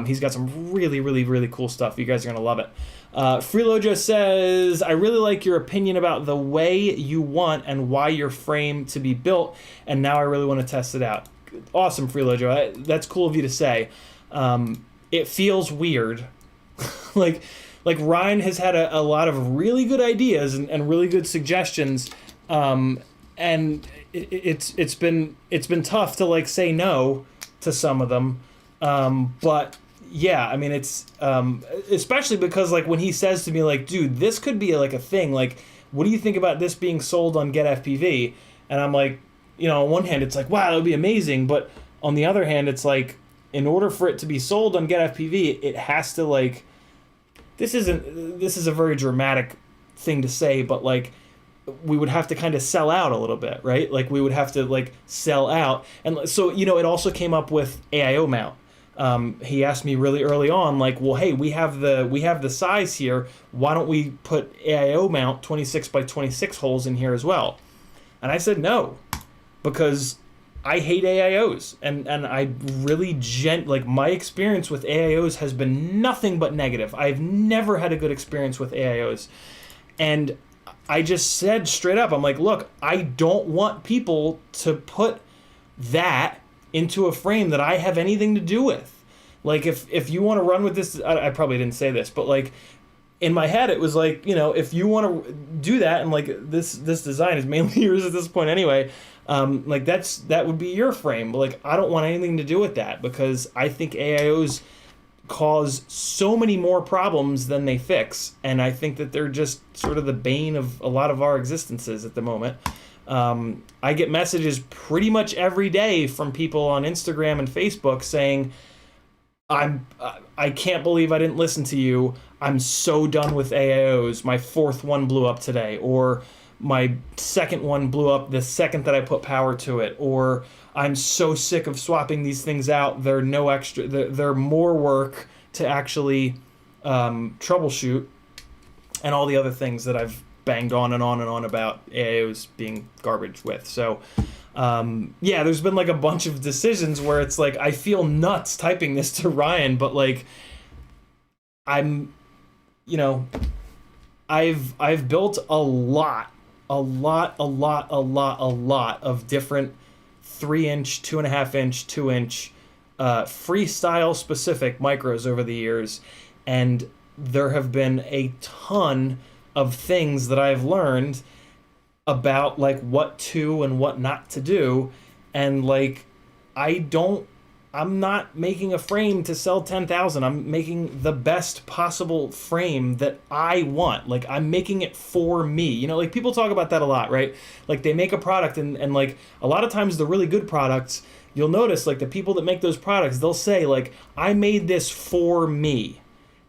He's got some really, really, really cool stuff. You guys are going to love it. Freelojo says, I really like your opinion about the way you want and why your frame to be built, and now I really want to test it out. Awesome, Freelojo. That's cool of you to say. It feels weird. like Ryan has had a lot of really good ideas and really good suggestions, and it's been tough to like say no to some of them, but yeah, I mean it's especially because like when he says to me like, dude, this could be like a thing, like what do you think about this being sold on GetFPV? And I'm like, you know, on one hand it's like, wow, that would be amazing, but on the other hand it's like, in order for it to be sold on GetFPV, it has to like, this is a very dramatic thing to say, but like we would have to kind of sell out a little bit, right? Like we would have to like sell out. And so, you know, it also came up with AIO mount. He asked me really early on, like, well, hey, we have the size here. Why don't we put AIO mount 26 by 26 holes in here as well? And I said no, because I hate AIOs, and I really like my experience with AIOs has been nothing but negative. I've never had a good experience with AIOs, and I just said straight up, I'm like, look, I don't want people to put that into a frame that I have anything to do with. Like if you want to run with this, I probably didn't say this, but like in my head it was like, you know, if you want to do that, and like this design is mainly yours at this point anyway, like that would be your frame. But like I don't want anything to do with that, because I think AIOs cause so many more problems than they fix, and I think that they're just sort of the bane of a lot of our existences at the moment. I get messages pretty much every day from people on Instagram and Facebook saying, I can't believe I didn't listen to you. I'm so done with AIOs. My 4th one blew up today, or my 2nd one blew up the second that I put power to it, or I'm so sick of swapping these things out. They're more work to actually troubleshoot. and all the other things that I've banged on and on and on about AIOs being garbage with. So, yeah, there's been like a bunch of decisions where it's like I feel nuts typing this to Ryan, but like I'm, you know, I've built a lot of different 3-inch, 2.5-inch, 2-inch freestyle specific micros over the years, and there have been a ton of things that I've learned about like what to and what not to do, and like I'm not making a frame to sell 10,000. I'm making the best possible frame that I want. Like, I'm making it for me. You know, like, people talk about that a lot, right? Like, they make a product, and like, a lot of times the really good products, you'll notice, like, the people that make those products, they'll say, like, I made this for me.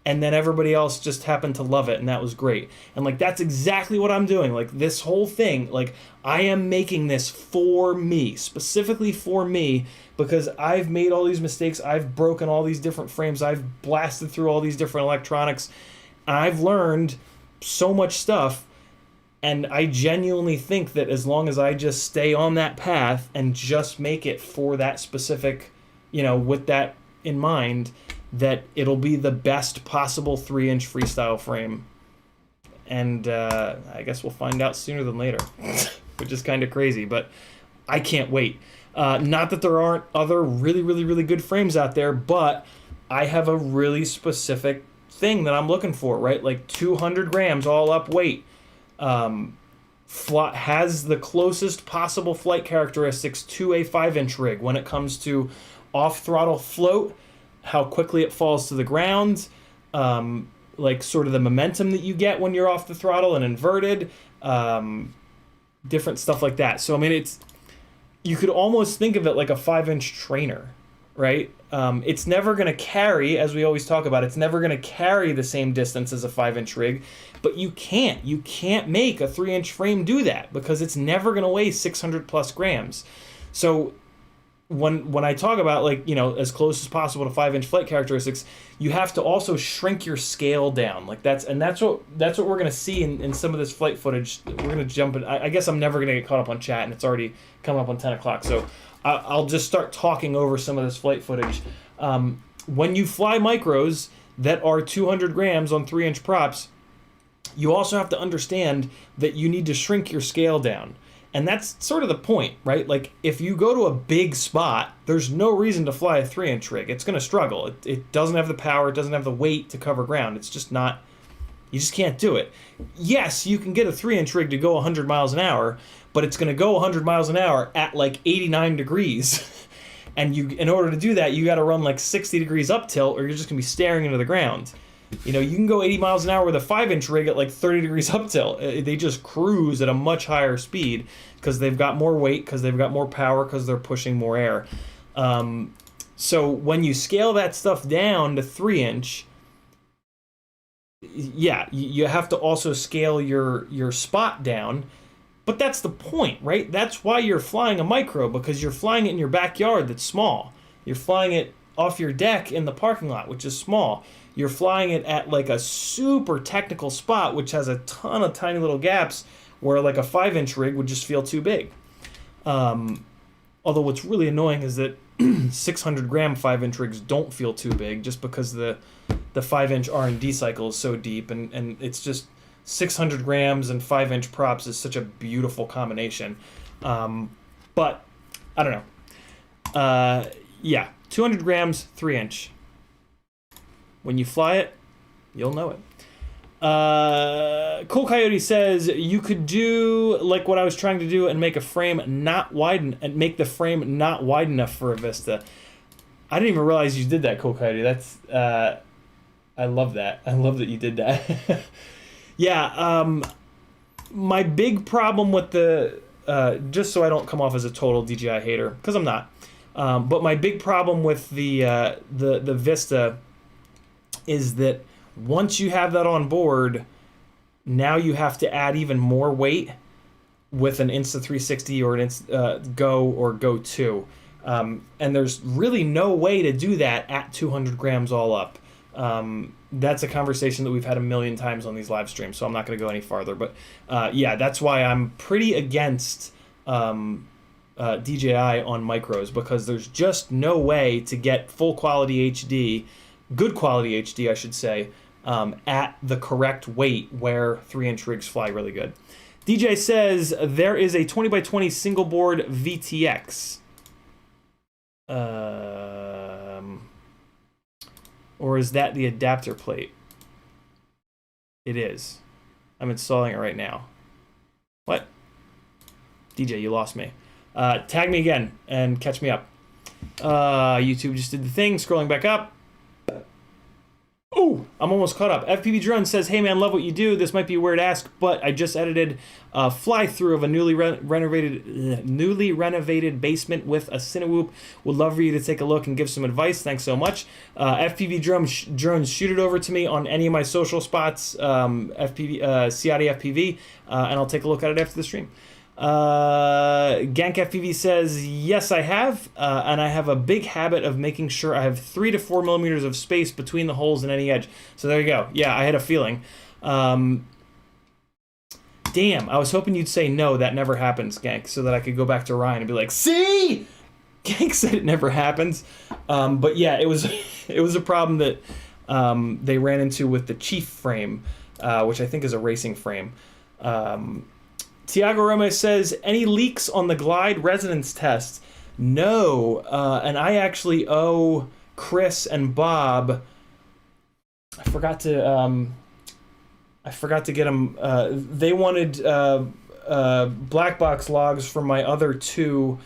And then everybody else just happened to love it, and that was great. And, like, that's exactly what I'm doing. Like, this whole thing, like, I am making this for me, specifically for me, because I've made all these mistakes, I've broken all these different frames, I've blasted through all these different electronics, and I've learned so much stuff, and I genuinely think that as long as I just stay on that path and just make it for that specific, you know, with that in mind, that it'll be the best possible 3-inch freestyle frame. And I guess we'll find out sooner than later, which is kind of crazy, but I can't wait. Not that there aren't other really good frames out there, but I have a really specific thing that I'm looking for, right? Like 200 grams all up weight. Has the closest possible flight characteristics to a 5-inch rig when it comes to off-throttle float, how quickly it falls to the ground, like sort of the momentum that you get when you're off the throttle and inverted, different stuff like that. So, I mean, you could almost think of it like a 5-inch trainer, right? It's never going to carry, as we always talk about, it's never going to carry the same distance as a 5-inch rig, but you can't make a 3-inch frame do that because it's never going to weigh 600 plus grams. So when I talk about, like, you know, as close as possible to 5-inch flight characteristics, you have to also shrink your scale down. Like, that's what we're gonna see in some of this flight footage. We're gonna jump in. I guess I'm never gonna get caught up on chat, and it's already coming up on 10 o'clock. So I'll just start talking over some of this flight footage. When you fly micros that are 200 grams on 3-inch props, you also have to understand that you need to shrink your scale down. And that's sort of the point, right? Like, if you go to a big spot, there's no reason to fly a 3-inch rig. It's going to struggle. It doesn't have the power. It doesn't have the weight to cover ground. It's just not, you just can't do it. Yes, you can get a 3-inch rig to go 100 miles an hour, but it's going to go 100 miles an hour at like 89 degrees. And in order to do that, you got to run like 60 degrees up tilt, or you're just going to be staring into the ground. You know, you can go 80 miles an hour with a 5-inch rig at like 30 degrees up tilt. They just cruise at a much higher speed because they've got more weight, because they've got more power, because they're pushing more air. So when you scale that stuff down to 3-inch, yeah, you have to also scale your spot down. But that's the point, right? That's why you're flying a micro, because you're flying it in your backyard that's small. You're flying it off your deck in the parking lot, which is small. You're flying it at like a super technical spot, which has a ton of tiny little gaps where like a 5-inch rig would just feel too big. Although what's really annoying is that 600 gram 5-inch rigs don't feel too big just because the 5-inch R&D cycle is so deep, and it's just 600 grams and 5-inch props is such a beautiful combination. But I don't know. Yeah, 200 grams, 3-inch. When you fly it, you'll know it. Cool Coyote says you could do like what I was trying to do and make a frame not wide and make the frame not wide enough for a Vista. I didn't even realize you did that, Cool Coyote. That's I love that. I love that you did that. Yeah. My big problem with the just so I don't come off as a total DJI hater, because I'm not. But my big problem with the Vista is that once you have that on board, now you have to add even more weight with an Insta360 or an Go or Go 2. And there's really no way to do that at 200 grams all up. that's a conversation that we've had a million times on these live streams, so I'm not going to go any farther. But yeah, that's why I'm pretty against DJI on micros, because there's just no way to get full quality HD, good quality HD, I should say, at the correct weight where 3-inch rigs fly really good. DJ says there is a 20x20 single board VTX. Or is that the adapter plate? It is. I'm installing it right now. What? DJ, you lost me. Tag me again and catch me up. YouTube just did the thing, scrolling back up. Oh, I'm almost caught up. FPV Drone says, hey man, love what you do. This might be a weird ask, but I just edited a fly-through of a newly renovated basement with a Cinewhoop. Would love for you to take a look and give some advice. Thanks so much. FPV Drones, shoot it over to me on any of my social spots, CiottiFPV, and I'll take a look at it after the stream. Gank FPV says, yes, I have, and I have a big habit of making sure I have 3 to 4 millimeters of space between the holes and any edge. So there you go. Yeah, I had a feeling. Damn, I was hoping you'd say no, that never happens, Gank, so that I could go back to Ryan and be like, see? Gank said it never happens. But yeah, it was it was a problem that they ran into with the Chief frame, which I think is a racing frame. Tiago Rome says, any leaks on the glide resonance test? No, and I actually owe Chris and Bob. I forgot to get them. They wanted black box logs from my other two.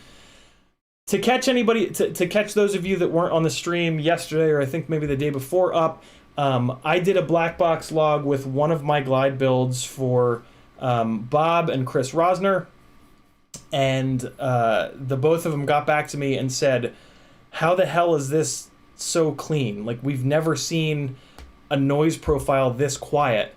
To catch anybody, to catch those of you that weren't on the stream yesterday, or I think maybe the day before up, I did a black box log with one of my glide builds for Bob and Chris Rosner, and the both of them got back to me and said, how the hell is this so clean? Like, we've never seen a noise profile this quiet.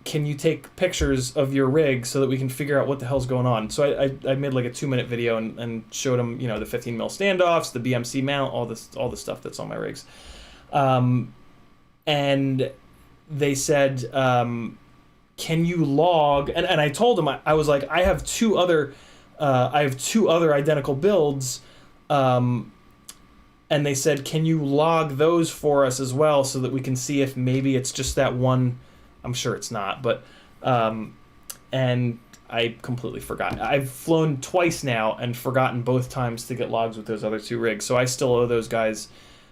Can you take pictures of your rig so that we can figure out what the hell's going on? So I made like a 2-minute video and showed them, you know, the 15 mil standoffs, the BMC mount, all the stuff that's on my rigs. And they said, can you log? And I told them, I was like, I have two other identical builds, and they said, can you log those for us as well so that we can see if maybe it's just that one? I'm sure it's not, but and I completely forgot. I've flown twice now and forgotten both times to get logs with those other two rigs, so I still owe those guys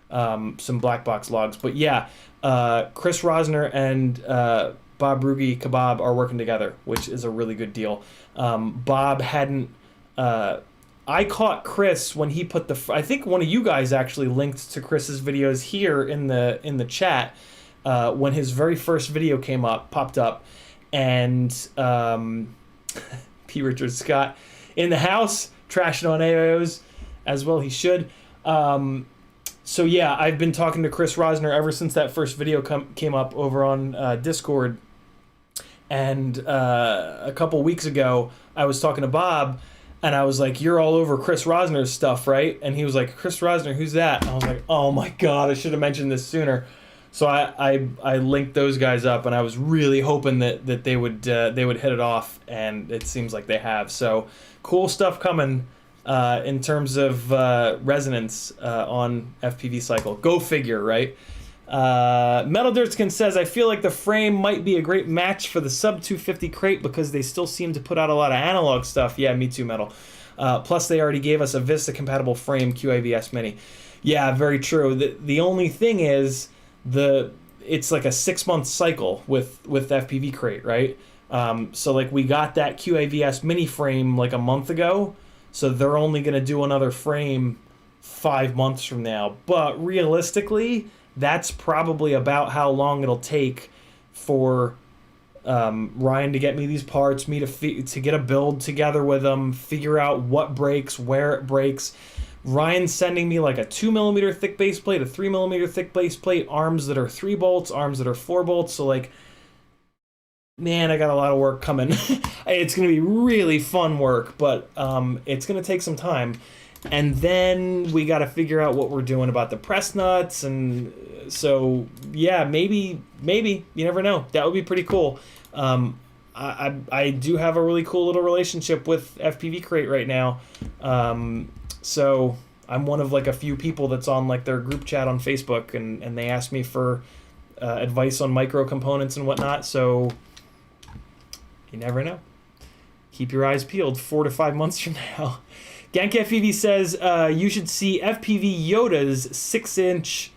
some black box logs. But yeah, Chris Rosner and Bob Rugi Kebab are working together, which is a really good deal. Bob hadn't. I caught Chris when he put the. I think one of you guys actually linked to Chris's videos here in the chat when his very first video popped up, and P. Richard Scott in the house trashing on AIOs as well. He should. So yeah, I've been talking to Chris Rosner ever since that first video came up over on Discord. And a couple weeks ago, I was talking to Bob, and I was like, you're all over Chris Rosner's stuff, right? And he was like, Chris Rosner, who's that? And I was like, oh my God, I should have mentioned this sooner. So I linked those guys up, and I was really hoping that they would hit it off, and it seems like they have. So cool stuff coming in terms of resonance on FPV Cycle. Go figure, right? Metal Dirtskin says, I feel like the frame might be a great match for the sub 250 crate because they still seem to put out a lot of analog stuff. Yeah, me too, Metal. Plus they already gave us a Vista compatible frame QAVS Mini. Yeah, very true. The only thing is it's like a 6-month cycle with FPV crate, right? So like we got that QAVS Mini frame like a month ago, so they're only going to do another frame 5 months from now. But realistically, that's probably about how long it'll take for Ryan to get me these parts, me to get a build together with them, figure out what breaks, where it breaks. Ryan's sending me like a 2mm thick base plate, a 3mm thick base plate, arms that are 3 bolts, arms that are 4 bolts. So like, man, I got a lot of work coming. It's going to be really fun work, but it's going to take some time. And then we got to figure out what we're doing about the press nuts. And so, yeah, maybe, you never know. That would be pretty cool. I do have a really cool little relationship with FPV Crate right now. So I'm one of like a few people that's on like their group chat on Facebook, and they asked me for advice on micro components and whatnot. So you never know. Keep your eyes peeled 4 to 5 months from now. GankFPV says you should see FPV Yoda's 6-inch,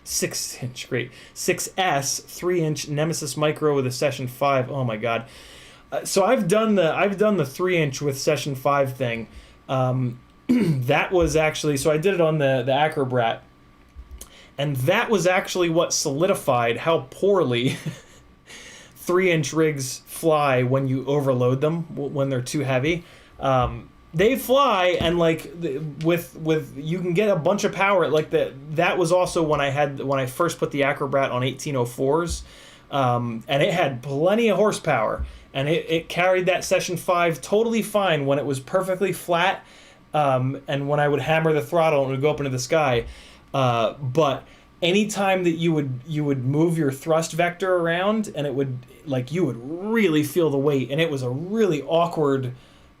great, 6S 3-inch Nemesis Micro with a Session 5. Oh my God. So I've done the 3-inch with Session 5 thing. That was actually, so I did it on the Acrobrat, and that was actually what solidified how poorly 3-inch rigs fly when you overload them, when they're too heavy. They fly, and like with you can get a bunch of power. Like that was also when I first put the Acrobrat on 1804s, and it had plenty of horsepower, and it carried that Session 5 totally fine when it was perfectly flat, and when I would hammer the throttle and it would go up into the sky. But anytime that you would move your thrust vector around, and it would, like, you would really feel the weight, and it was a really awkward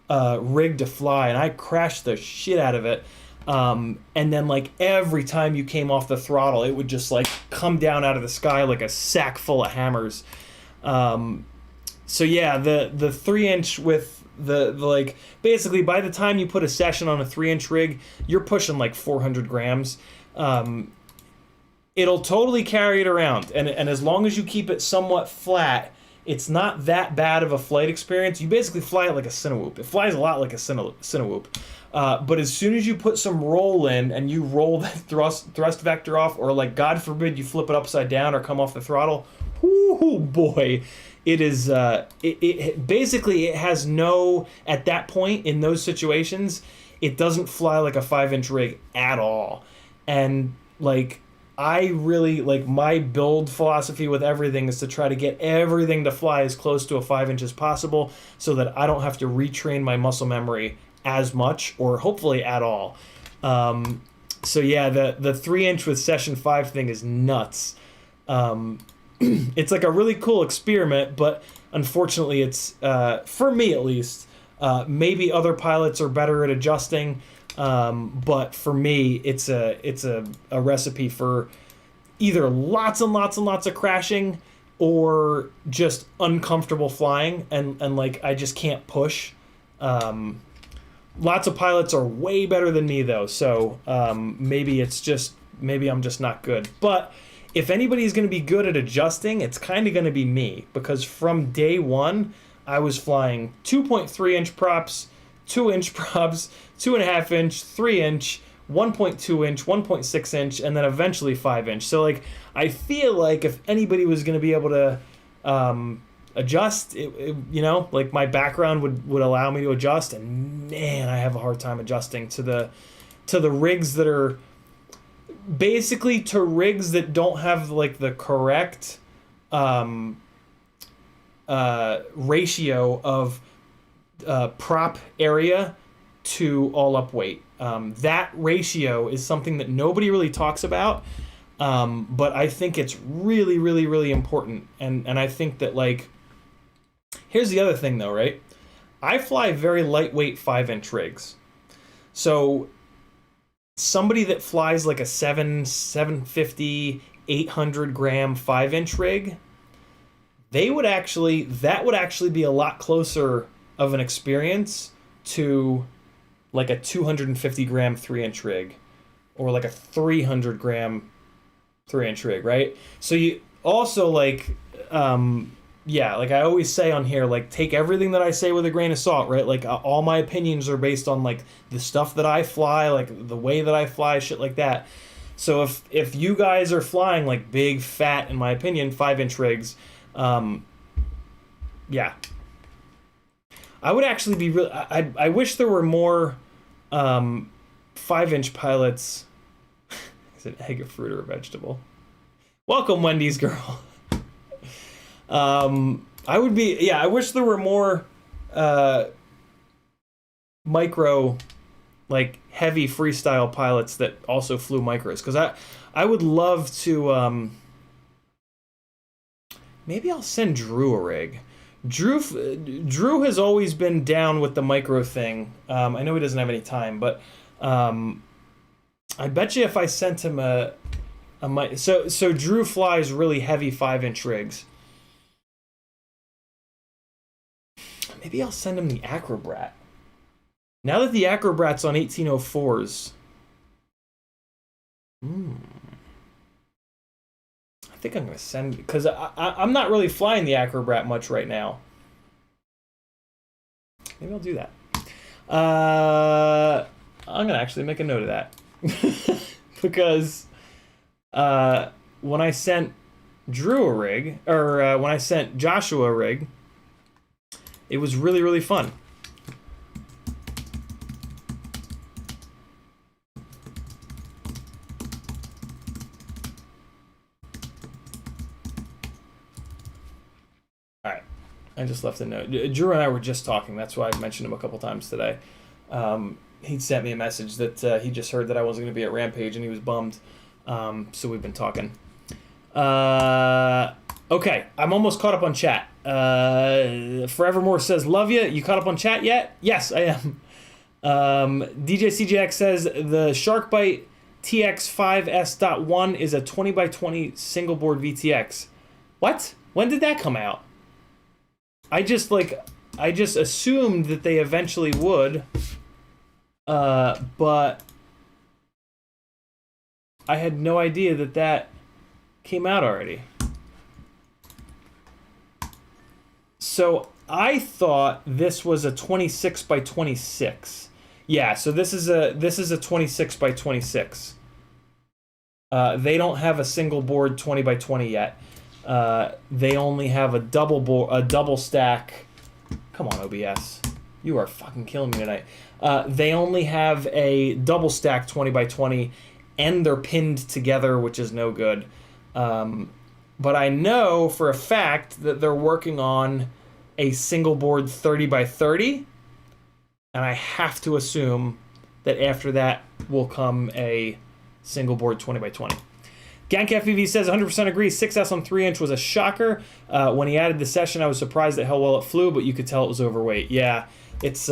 rig to fly, and I crashed the shit out of it. And then like every time you came off the throttle, it would just like come down out of the sky like a sack full of hammers. So yeah, the 3-inch with the like, basically by the time you put a session on a 3-inch rig, you're pushing like 400 grams. It'll totally carry it around, and as long as you keep it somewhat flat, it's not that bad of a flight experience. You basically fly it like a Cinewhoop. It flies a lot like a Cinewhoop. But as soon as you put some roll in and you roll that thrust vector off, or like God forbid you flip it upside down or come off the throttle, whoo boy, it is it basically, it has no, at that point in those situations, it doesn't fly like a 5-inch rig at all. And like, I really, like, my build philosophy with everything is to try to get everything to fly as close to a 5-inch as possible, so that I don't have to retrain my muscle memory as much, or hopefully at all. So yeah, the 3-inch with Session 5 thing is nuts. It's like a really cool experiment, but unfortunately it's, for me at least, maybe other pilots are better at adjusting. But for me, it's a recipe for either lots and lots and lots of crashing, or just uncomfortable flying, and like I just can't push. Lots of pilots are way better than me though, so maybe I'm just not good. But if anybody's going to be good at adjusting, it's kind of going to be me, because from day one I was flying 2.3-inch props, 2-inch props, 2.5-inch, 3-inch, 1.2-inch, 1.6-inch, and then eventually 5-inch. So like, I feel like if anybody was going to be able to adjust, you know, like my background would allow me to adjust, and man, I have a hard time adjusting to the rigs that are basically, to rigs that don't have like the correct ratio of prop area to all up weight. That ratio is something that nobody really talks about, but I think it's really, really, really important. And I think that, like, here's the other thing though, right? I fly very lightweight 5-inch rigs. So somebody that flies like a 750, 800 gram 5-inch rig, that would actually be a lot closer of an experience to like a 250 gram 3-inch rig, or like a 300 gram 3-inch rig, right? So you also, like, yeah, like I always say on here, like, take everything that I say with a grain of salt, right? Like, all my opinions are based on like the stuff that I fly, like the way that I fly, shit like that. So if you guys are flying like big, fat, in my opinion, 5-inch rigs, yeah, I would actually be really. I wish there were more 5-inch pilots. Is it egg, a fruit, or a vegetable? Welcome, Wendy's girl. I would be. Yeah, I wish there were more micro, like heavy freestyle pilots that also flew micros, because I would love to. Maybe I'll send Drew a rig. Drew has always been down with the micro thing. I know he doesn't have any time, but I bet you if I sent him a mic, so Drew flies really heavy 5-inch rigs. Maybe I'll send him the Acrobrat. Now that the Acrobrat's on 1804s. I think I'm going to send... Because I'm not really flying the Acrobrat much right now. Maybe I'll do that. I'm going to actually make a note of that. Because when I sent Drew a rig, or when I sent Joshua a rig, it was really, really fun. Alright, I just left a note. Drew and I were just talking, that's why I mentioned him a couple times today. He'd sent me a message that he just heard that I wasn't going to be at Rampage and he was bummed. So we've been talking. Okay, I'm almost caught up on chat. Forevermore says, love you. You caught up on chat yet? Yes, I am. DJ CJX says, the Sharkbite TX5S.1 is a 20x20 single board VTX. What? When did that come out? I just assumed that they eventually would. But I had no idea that came out already. So I thought this was a 26x26. Yeah, so this is a 26x26. They don't have a single board 20x20 yet. They only have a double stack. Come on, OBS. You are fucking killing me tonight. They only have a double stack 20x20, and they're pinned together, which is no good. But I know for a fact that they're working on a single board 30x30, and I have to assume that after that will come a single board 20x20. GankFPV says 100% agrees. 6S on 3-inch was a shocker. When he added the session, I was surprised at how well it flew, but you could tell it was overweight. Yeah, it's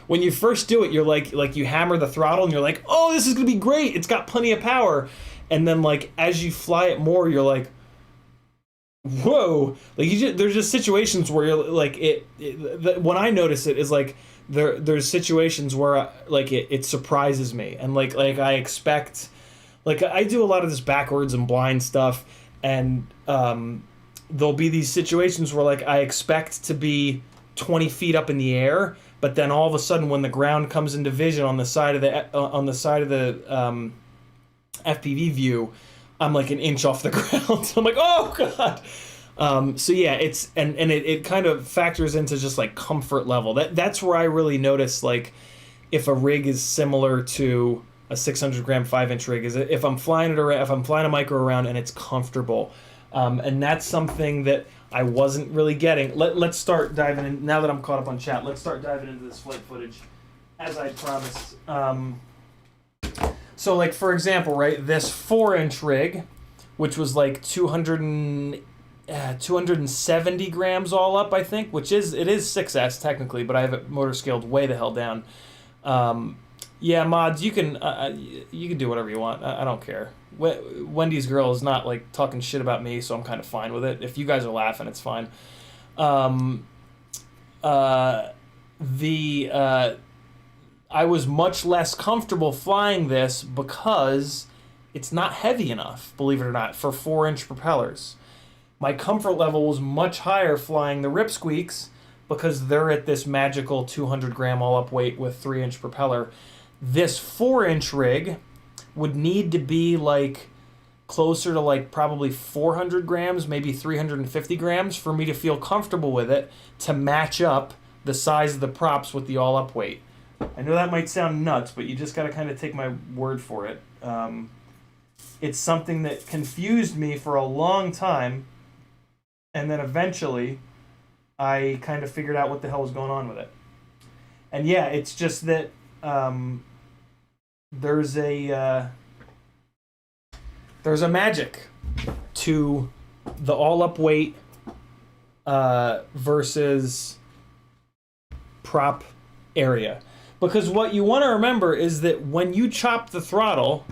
when you first do it, you're like you hammer the throttle and you're like, oh, this is gonna be great. It's got plenty of power. And then like as you fly it more, you're like, whoa. Like there's just situations where you're like when I notice it is like there's situations where like it surprises me, and like I expect. Like, I do a lot of this backwards and blind stuff, and there'll be these situations where, like, I expect to be 20 feet up in the air, but then all of a sudden when the ground comes into vision on the side of the FPV view, I'm like an inch off the ground. So I'm like, oh, God! So, yeah, it's and it kind of factors into just, like, comfort level. That's where I really notice, like, if a rig is similar to a 600-gram 5-inch rig, is if I'm flying it around, if I'm flying a micro around and it's comfortable, and that's something that I wasn't really getting. Let's start diving in now that I'm caught up on chat. Let's start diving into this flight footage, as I promised. So, like for example, right, this 4-inch rig, which was like 270 grams all up, I think, it is 6S technically, but I have it motor scaled way the hell down. Yeah, mods, you can do whatever you want. I don't care. Wendy's girl is not like talking shit about me, so I'm kind of fine with it. If you guys are laughing, it's fine. I was much less comfortable flying this because it's not heavy enough, believe it or not, for 4-inch propellers. My comfort level was much higher flying the Ripsqueaks because they're at this magical 200-gram all-up weight with 3-inch propeller. This 4-inch rig would need to be like closer to like probably 400 grams, maybe 350 grams for me to feel comfortable with it to match up the size of the props with the all-up weight. I know that might sound nuts, but you just got to kind of take my word for it. It's something that confused me for a long time, and then eventually I kind of figured out what the hell was going on with it. And yeah, it's just that there's a magic to the all-up weight versus prop area. Because what you want to remember is that when you chop the throttle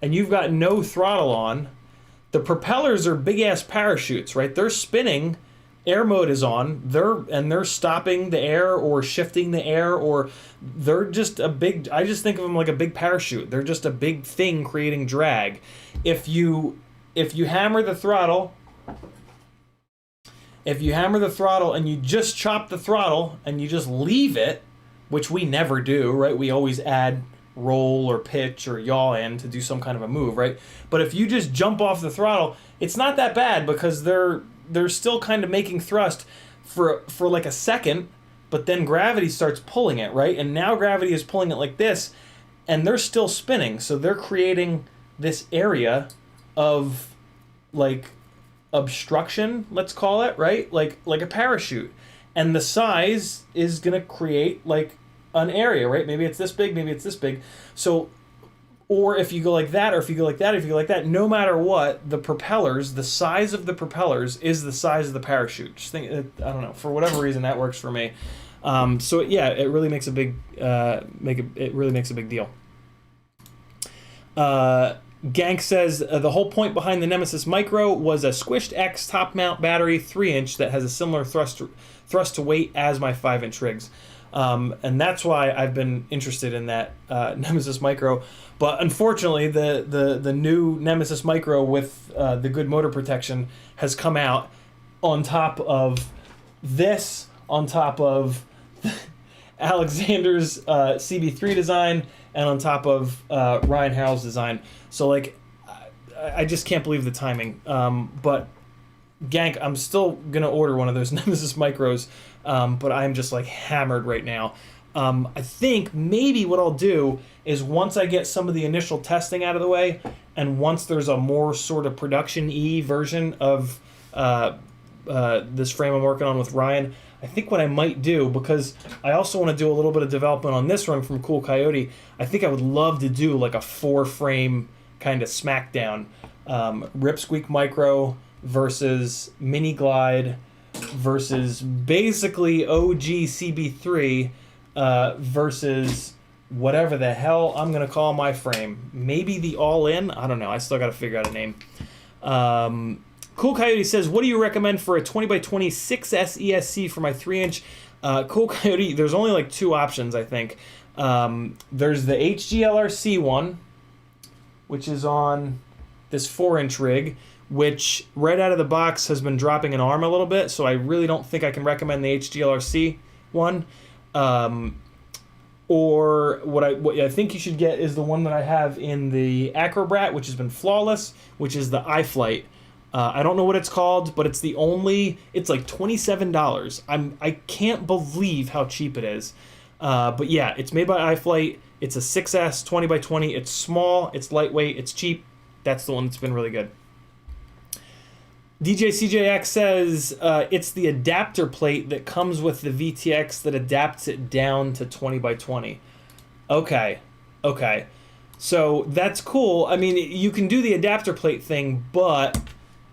and you've got no throttle on, the propellers are big-ass parachutes, right? They're spinning, air mode is on, they're stopping the air or shifting the air, or they're just a big, I just think of them like a big parachute. They're just a big thing creating drag. If you hammer the throttle, and you just chop the throttle and you just leave it, which we never do, right? We always add roll or pitch or yaw in to do some kind of a move, right? But if you just jump off the throttle, it's not that bad because they're still kind of making thrust for like a second, but then gravity starts pulling it, right? And now gravity is pulling it like this, and they're still spinning, so they're creating this area of like obstruction, let's call it, right? Like a parachute. And the size is gonna create like an area, right? Maybe it's this big, maybe it's this big. So, or if you go like that, or if you go like that, if you go like that, no matter what, the propellers, the size of the propellers is the size of the parachute. Just think, I don't know, for whatever reason that works for me. So yeah, it really makes a big, it really makes a big deal. Gank says the whole point behind the Nemesis Micro was a Squished X top mount battery 3-inch that has a similar thrust to weight as my 5-inch rigs. And that's why I've been interested in that Nemesis Micro. But unfortunately, the new Nemesis Micro with the good motor protection has come out on top of this, on top of Alexander's CB3 design, and on top of Ryan Harrell's design. So, like, I just can't believe the timing. But Gank, I'm still gonna order one of those Nemesis Micros, but I'm just like hammered right now. I think maybe what I'll do is once I get some of the initial testing out of the way, and once there's a more sort of production-y version of this frame I'm working on with Ryan, I think what I might do, because I also want to do a little bit of development on this one from Cool Coyote, I think I would love to do like a 4-frame kind of smackdown. Ripsqueak Micro versus Mini Glide versus basically OG CB3 versus whatever the hell I'm going to call my frame. Maybe the All-In? I don't know. I still got to figure out a name. Cool Coyote says, what do you recommend for a 20x20 6S ESC for my 3-inch? Cool Coyote, there's only like 2 options, I think. There's the HGLRC one, which is on this 4-inch rig, which right out of the box has been dropping an arm a little bit, so I really don't think I can recommend the HGLRC one. Or what I think you should get is the one that I have in the Acrobrat, which has been flawless, which is the iFlight. I don't know what it's called, but it's like $27. I can't believe how cheap it is. But yeah, it's made by iFlight. It's a 6S 20x20. It's small, it's lightweight, it's cheap. That's the one that's been really good. DJ CJX says it's the adapter plate that comes with the VTX that adapts it down to 20x20. Okay. So that's cool. I mean, you can do the adapter plate thing, but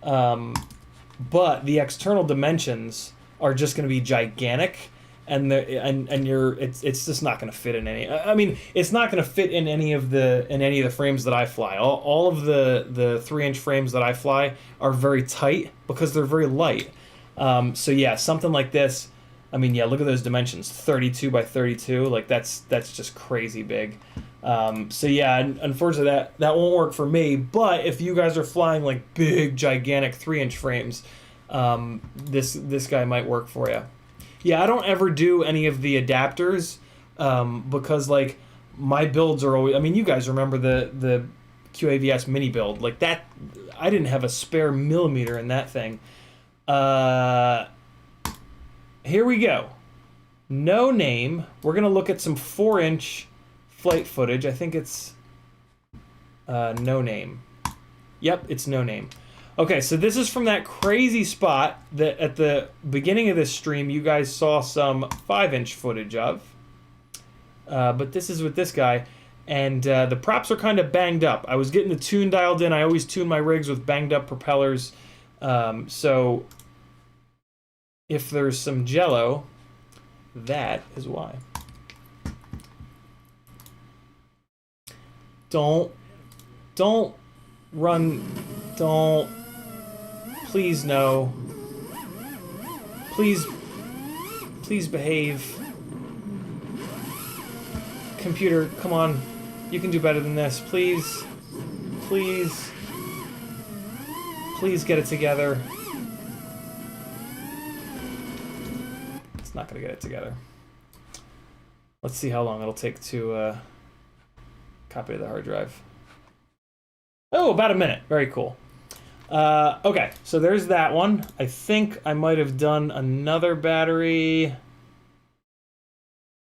the external dimensions are just going to be gigantic, and it's just not going to fit in any. I mean, it's not going to fit in any of the frames that I fly. All of the 3-inch frames that I fly are very tight because they're very light. So yeah, something like this. I mean, yeah, look at those dimensions, 32 by 32. Like that's just crazy big. So yeah, unfortunately that won't work for me. But if you guys are flying like big, gigantic 3-inch frames, this guy might work for you. Yeah, I don't ever do any of the adapters because like my builds are always. I mean, you guys remember the QAVS mini build like that? I didn't have a spare millimeter in that thing. Here we go. No Name. We're gonna look at some 4-inch flight footage. I think it's No Name. Yep, it's No Name. Okay, so this is from that crazy spot that at the beginning of this stream you guys saw some 5-inch footage of. but this is with this guy. And the props are kind of banged up. I was getting the tune dialed in. I always tune my rigs with banged up propellers. So if there's some jello, that is why. Don't run, please no. Please behave. Computer, come on. You can do better than this. Please get it together. It's not gonna get it together. Let's see how long it'll take to copy to the hard drive. Oh, about a minute. Very cool. Okay, so there's that one. I think I might have done another battery.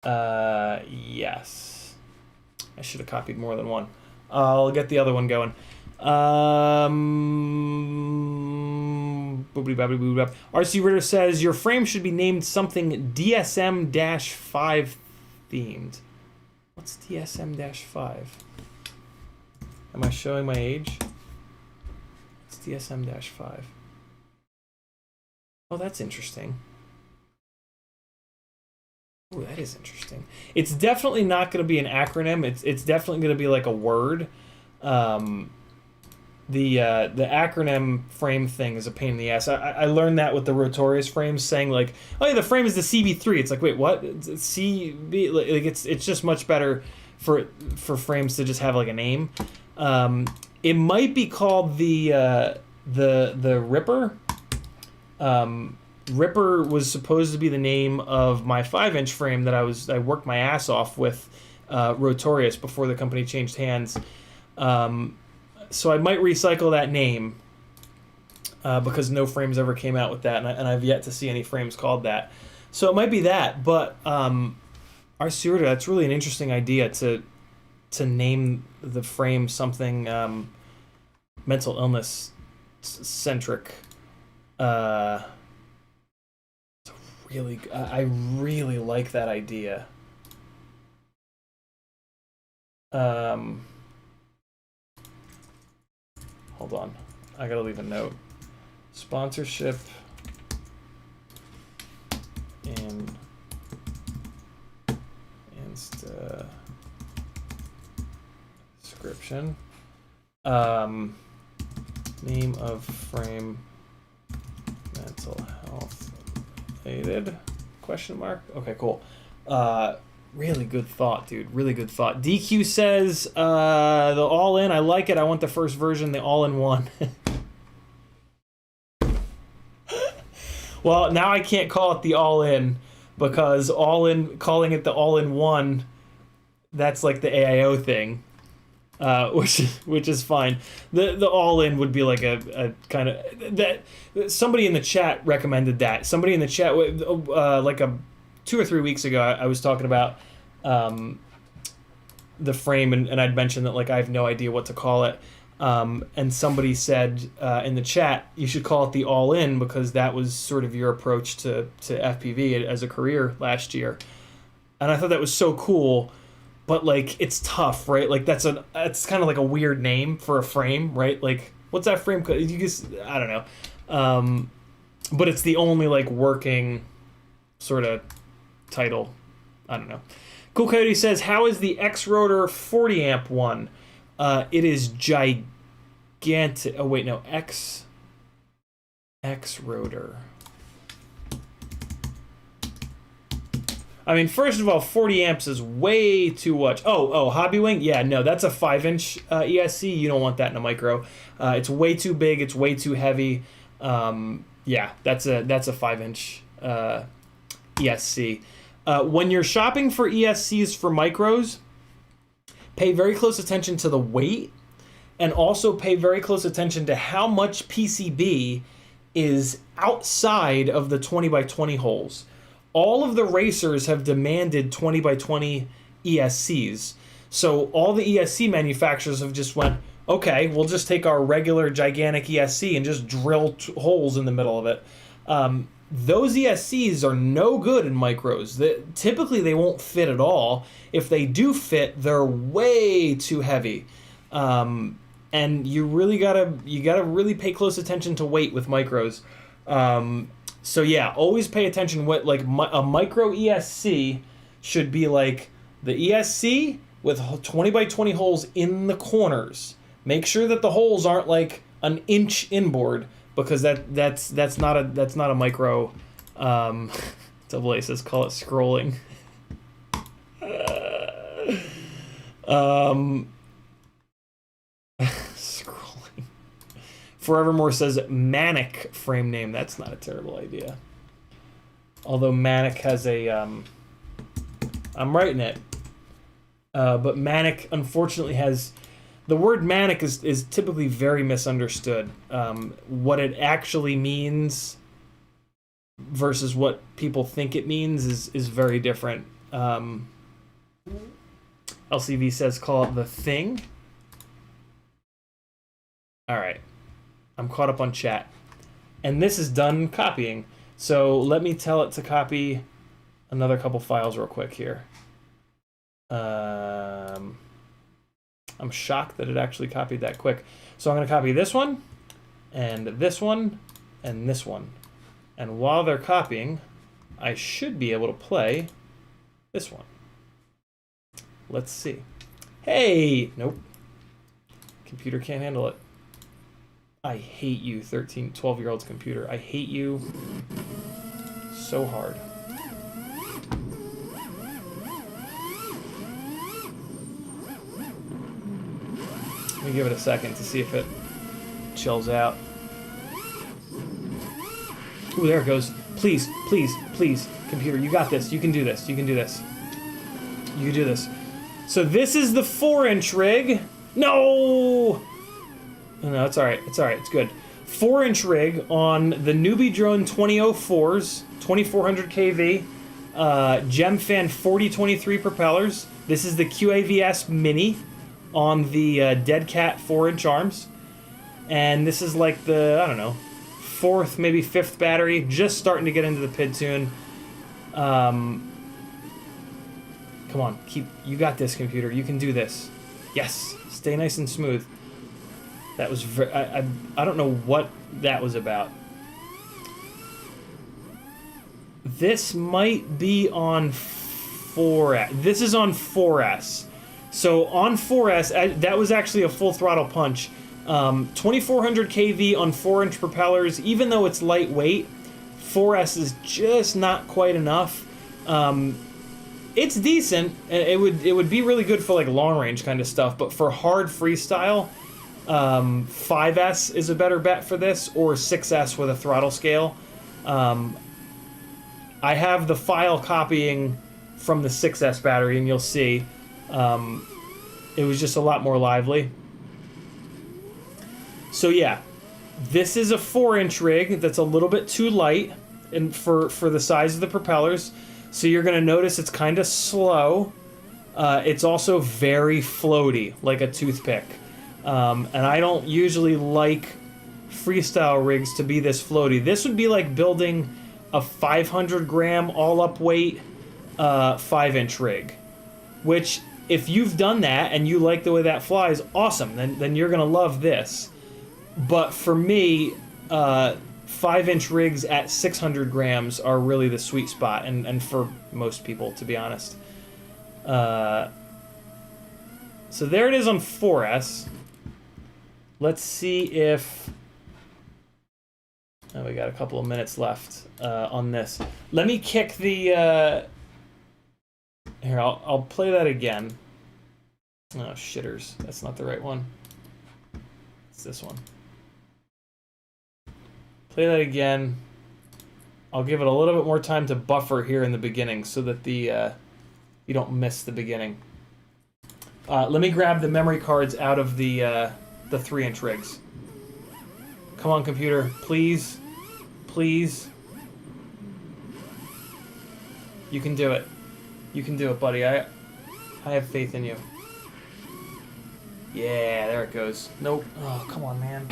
Yes. I should have copied more than one. I'll get the other one going. RC Ritter says, your frame should be named something DSM-5 themed. What's DSM-5? Am I showing my age? It's DSM-5. Oh, that's interesting. Oh, that is interesting. It's definitely not going to be an acronym. It's definitely going to be like a word. The acronym frame thing is a pain in the ass. I learned that with the Rotorius frames, saying like, oh yeah, the frame is the CB3. It's like, wait, what? It's CB? Like it's just much better for frames to just have like a name. It might be called the Ripper. Ripper was supposed to be the name of my 5-inch frame that I worked my ass off with Rotorius before the company changed hands. So I might recycle that name because no frames ever came out with that, and I've yet to see any frames called that. So it might be that, but Arsurda, that's really an interesting idea to name the frame something mental illness centric. I really like that idea. Hold on, I gotta leave a note. Sponsorship and description. Name of frame, mental health related, question mark. Okay, cool. Really good thought, dude. Really good thought. DQ says the all-in, I like it. I want the first version, the all-in-one. Well, now I can't call it the all-in because calling it the all-in-one, that's like the AIO thing, which is fine. The all-in would be like a kind of that. Somebody in the chat recommended that. Somebody in the chat like 2 or 3 weeks ago, I was talking about the frame, and I'd mentioned that like I have no idea what to call it. And somebody said in the chat, you should call it the all-in because that was sort of your approach to FPV as a career last year. And I thought that was so cool, but like it's tough, right? Like it's kind of like a weird name for a frame, right? Like what's that frame? You just, I don't know. But it's the only like working sort of title. I don't know. Cool Coyote says, how is the X-Rotor 40 amp one? It is gigantic. Oh wait, no, X-Rotor. I mean, first of all, 40 amps is way too much. Oh, Hobby Wing? Yeah, no, that's a 5-inch ESC. You don't want that in a micro. It's way too big. It's way too heavy. Yeah, that's a 5-inch ESC. When you're shopping for ESCs for micros, pay very close attention to the weight, and also pay very close attention to how much PCB is outside of the 20x20 holes. All of the racers have demanded 20x20 ESCs. So all the ESC manufacturers have just went, okay, we'll just take our regular gigantic ESC and just drill holes in the middle of it. those ESCs are no good in micros. Typically, they won't fit at all. If they do fit, they're way too heavy. And you gotta really pay close attention to weight with micros. So yeah, always pay attention. What like a micro ESC should be like the ESC with 20 by 20 holes in the corners. Make sure that the holes aren't like an inch inboard, because that's not a micro. Double says call it scrolling. Scrolling. Forevermore says Manic frame name. That's not a terrible idea. Although Manic has a I'm writing it. But Manic unfortunately has the word manic is typically very misunderstood. What it actually means versus what people think it means is very different. LCV says call it the thing. All right. I'm caught up on chat. And this is done copying. So let me tell it to copy another couple files real quick here. I'm shocked that it actually copied that quick. So I'm going to copy this one, and this one, and this one. And while they're copying, I should be able to play this one. Let's see. Hey! Nope. Computer can't handle it. I hate you, 12-year-old's computer. I hate you so hard. Let me give it a second to see if it chills out. Ooh, there it goes. Please, please, please, computer, you got this. You can do this. You can do this. You can do this. So this is the 4-inch rig. No! No, it's alright. It's alright. It's good. 4-inch rig on the Newbie Drone 2004s, 2400 kV, Gemfan 4023 propellers. This is the QAVS Mini on the Dead Cat 4-inch arms. And this is like the, I don't know, 4th, maybe 5th battery, just starting to get into the PID tune. Come on, you got this, computer. You can do this. Yes, stay nice and smooth. That was I don't know what that was about. This might be on 4S. This is on 4S. So on 4S, that was actually a full throttle punch. 2400 kV on 4-inch propellers. Even though it's lightweight, 4S is just not quite enough. It's decent. It would be really good for like long range kind of stuff. But for hard freestyle, 5S is a better bet for this, or 6S with a throttle scale. I have the file copying from the 6S battery, and you'll see it was just a lot more lively. So yeah, this is a 4-inch rig that's a little bit too light and for the size of the propellers. So you're going to notice it's kind of slow. It's also very floaty, like a toothpick. And I don't usually like freestyle rigs to be this floaty. This would be like building a 500 gram all-up weight 5-inch rig, which if you've done that and you like the way that flies, awesome. Then you're gonna love this. But for me, 5-inch rigs at 600 grams are really the sweet spot, and for most people, to be honest. So there it is on 4S. Let's see if... Oh, we got a couple of minutes left on this. Let me kick the... Here, I'll play that again. Oh, shitters. That's not the right one. It's this one. Play that again. I'll give it a little bit more time to buffer here in the beginning so that the you don't miss the beginning. Let me grab the memory cards out of the 3-inch rigs. Come on, computer. Please. Please. You can do it. You can do it, buddy. I have faith in you. Yeah, there it goes. Nope. Oh, come on, man.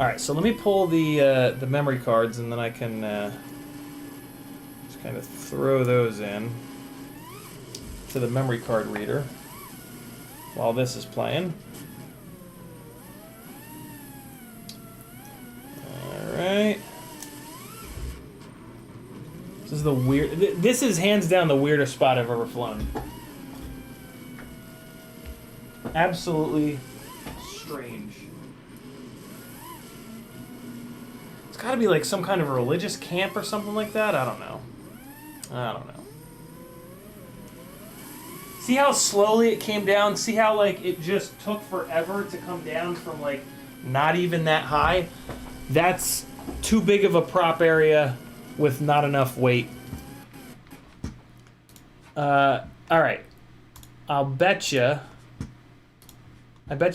All right, so let me pull the memory cards, and then I can just kind of throw those in to the memory card reader while this is playing. All right. This is the weird. This is hands down the weirdest spot I've ever flown. Absolutely strange. It's got to be like some kind of a religious camp or something like that. I don't know. See how slowly it came down? See how like it just took forever to come down from like not even that high? That's too big of a prop area with not enough weight. All right. I bet you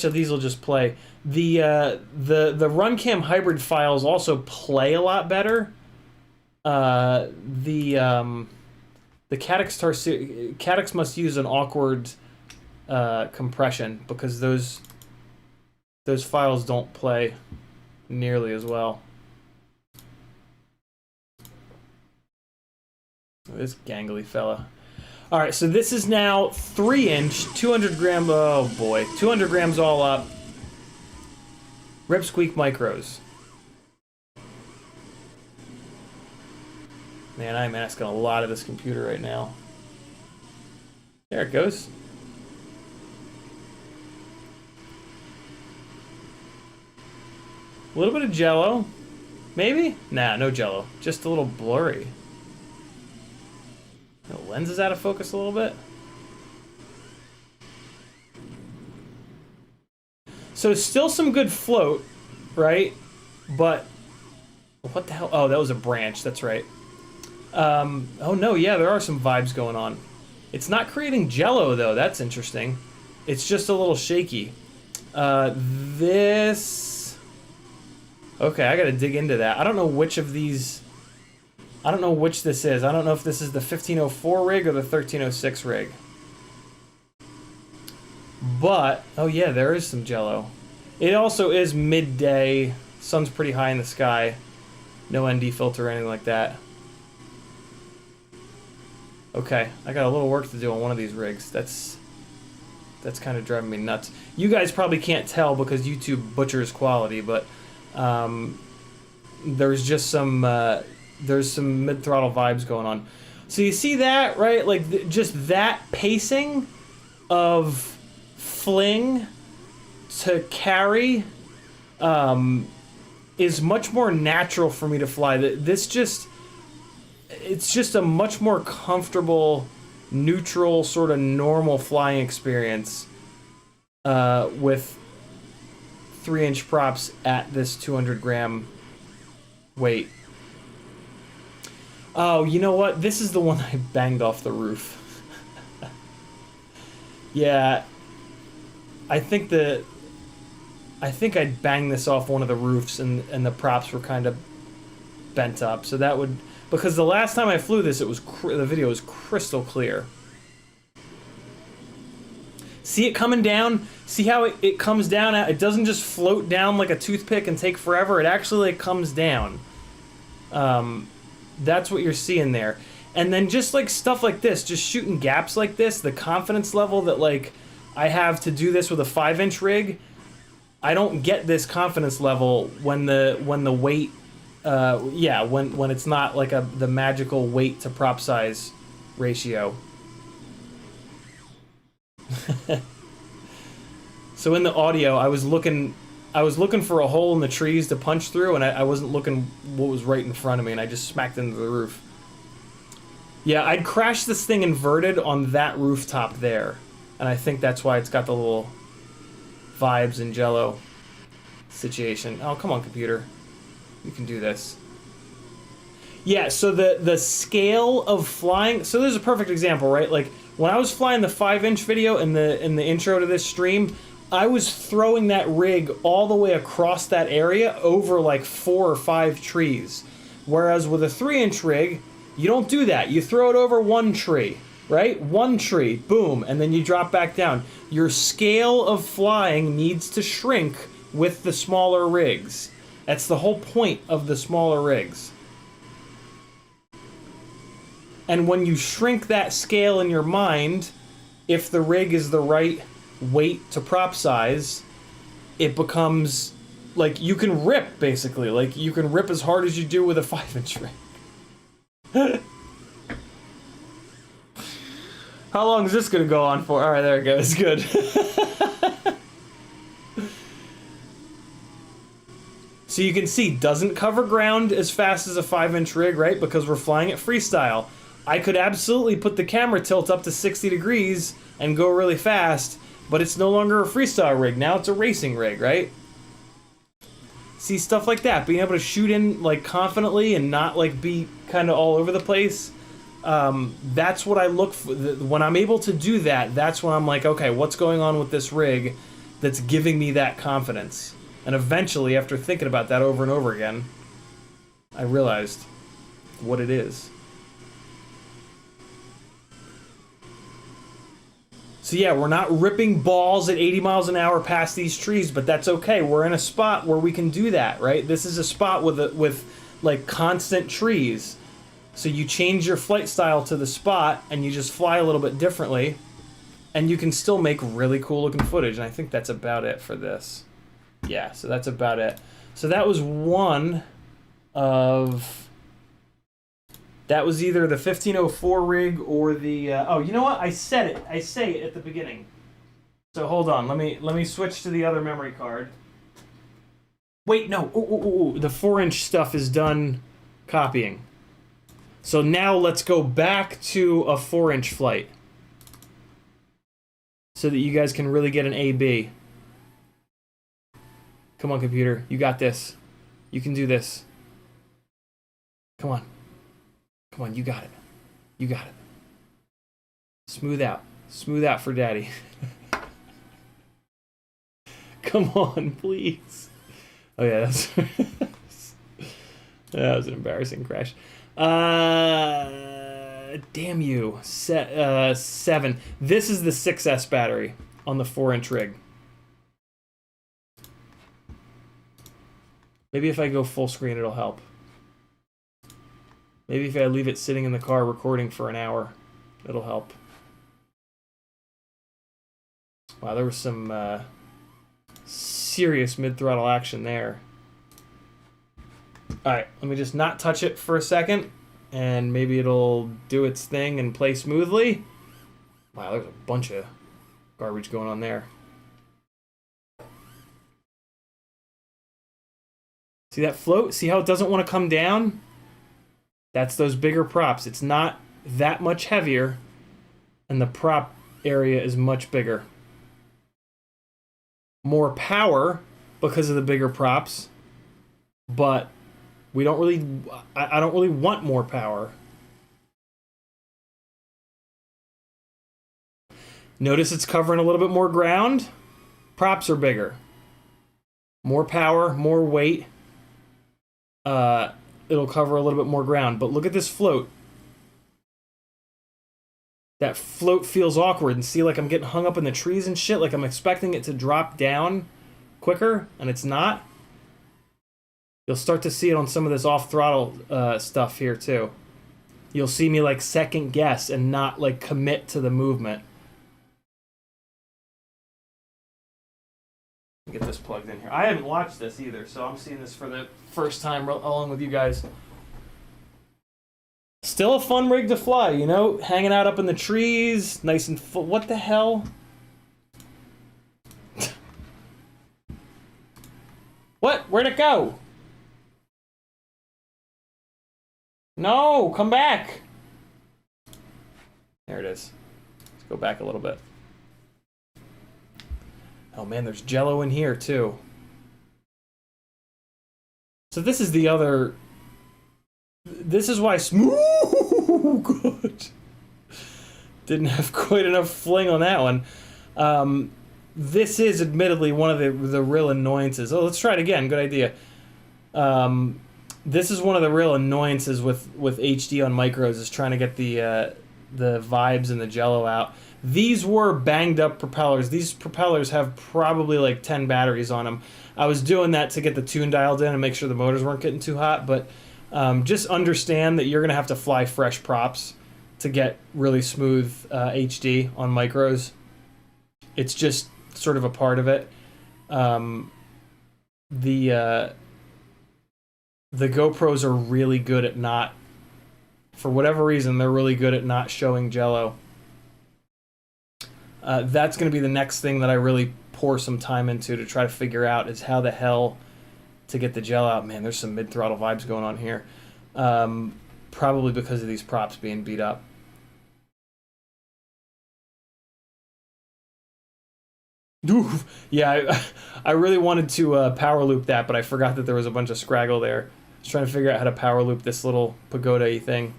these will just play. The RunCam hybrid files also play a lot better. The Caddx must use an awkward compression because those files don't play nearly as well. This gangly fella. All right, so this is now 3-inch, 200 gram. Oh boy, 200 grams all up. Rip Squeak micros. Man, I'm asking a lot of this computer right now. There it goes. A little bit of jello. Maybe? Nah, no jello. Just a little blurry. The lens is out of focus a little bit. So still some good float, right? But what the hell? Oh, that was a branch. That's right. Oh no, yeah, there are some vibes going on. It's not creating jello though. That's interesting. It's just a little shaky. This. Okay, I gotta dig into that. I don't know which of these. I don't know which this is. I don't know if this is the 1504 rig or the 1306 rig. But, oh yeah, there is some jello. It also is midday. Sun's pretty high in the sky. No ND filter or anything like that. Okay, I got a little work to do on one of these rigs. That's kind of driving me nuts. You guys probably can't tell because YouTube butchers quality, but there's just some there's some mid-throttle vibes going on. So you see that, right? Like just that pacing of fling to carry is much more natural for me to fly. It's just a much more comfortable, neutral, sort of normal flying experience with 3-inch props at this 200 gram weight. Oh, you know what? This is the one I banged off the roof. Yeah, I think I banged this off one of the roofs and the props were kind of bent up. So that would, because the last time I flew this, it was the video was crystal clear. See it coming down? See how it comes down? It doesn't just float down like a toothpick and take forever. It actually like, comes down. That's what you're seeing there. And then just like stuff like this, just shooting gaps like this, the confidence level that like I have to do this with a 5-inch rig, I don't get this confidence level when the weight, when it's not like the magical weight to prop size ratio. So in the audio, I was looking for a hole in the trees to punch through, and I wasn't looking what was right in front of me, and I just smacked into the roof. Yeah, I'd crashed this thing inverted on that rooftop there, and I think that's why it's got the little vibes and jello situation. Oh, come on, computer. You can do this. Yeah, so the scale of flying... So there's a perfect example, right? Like, when I was flying the 5-inch video in the intro to this stream, I was throwing that rig all the way across that area over like 4 or 5 trees. Whereas with a 3-inch rig, you don't do that. You throw it over 1 tree, right? 1 tree, boom, and then you drop back down. Your scale of flying needs to shrink with the smaller rigs. That's the whole point of the smaller rigs. And when you shrink that scale in your mind, if the rig is the right weight to prop size, it becomes like you can rip, basically. Like you can rip as hard as you do with a 5-inch rig. How long is this gonna go on for? Alright, there it goes. Good. So you can see, doesn't cover ground as fast as a 5-inch rig, right? Because we're flying it freestyle. I could absolutely put the camera tilt up to 60 degrees and go really fast, but it's no longer a freestyle rig. Now it's a racing rig, right? See, stuff like that. Being able to shoot in, like, confidently and not, like, be kind of all over the place. That's what I look for. When I'm able to do that, that's when I'm like, okay, what's going on with this rig that's giving me that confidence? And eventually, after thinking about that over and over again, I realized what it is. So yeah, we're not ripping balls at 80 miles an hour past these trees, but that's okay. We're in a spot where we can do that, right? This is a spot with like constant trees. So you change your flight style to the spot and you just fly a little bit differently, and you can still make really cool looking footage. And I think that's about it for this. Yeah, so that's about it. So that was one of... That was either the 1504 rig or the... oh, you know what? I said it. I say it at the beginning. So hold on. Let me switch to the other memory card. Wait, no. Ooh. The 4-inch stuff is done copying. So now let's go back to a 4-inch flight. So that you guys can really get an A-B. Come on, computer. You got this. You can do this. Come on. Come on, you got it. You got it. Smooth out. Smooth out for daddy. Come on, please. Oh yeah, that's... that was an embarrassing crash. Damn you. 7. This is the 6S battery on the 4-inch rig. Maybe if I go full screen, it'll help. Maybe if I leave it sitting in the car recording for an hour, it'll help. Wow, there was some serious mid-throttle action there. Alright, let me just not touch it for a second, and maybe it'll do its thing and play smoothly. Wow, there's a bunch of garbage going on there. See that float? See how it doesn't want to come down? That's those bigger props. It's not that much heavier, and the prop area is much bigger. More power because of the bigger props, but we don't really... I don't really want more power. Notice it's covering a little bit more ground. Props are bigger. More power, more weight. It'll cover a little bit more ground. But look at this float. That float feels awkward. And see, like, I'm getting hung up in the trees and shit. Like, I'm expecting it to drop down quicker, and it's not. You'll start to see it on some of this off-throttle stuff here, too. You'll see me, like, second guess and not, like, commit to the movement. Get this plugged in here. I haven't watched this either, so I'm seeing this for the first time along with you guys. Still a fun rig to fly, you know? Hanging out up in the trees, nice and full. What the hell? What? Where'd it go? No, come back. There it is. Let's go back a little bit. Oh man, there's jello in here too. So this is the other... This is why smooth good. Didn't have quite enough fling on that one. This is admittedly one of the real annoyances. Oh, let's try it again. Good idea. This is one of the real annoyances with HD on micros, is trying to get the vibes and the jello out. These were banged up propellers. These propellers have probably like 10 batteries on them. I was doing that to get the tune dialed in and make sure the motors weren't getting too hot, but just understand that you're going to have to fly fresh props to get really smooth HD on micros. It's just sort of a part of it. The GoPros are really good at not, for whatever reason, they're really good at not showing jello. That's going to be the next thing that I really pour some time into to try to figure out is how the hell to get the jello out. Man, there's some mid-throttle vibes going on here. Probably because of these props being beat up. Oof. Yeah, I really wanted to power loop that, but I forgot that there was a bunch of scraggle there. I was trying to figure out how to power loop this little pagoda-y thing.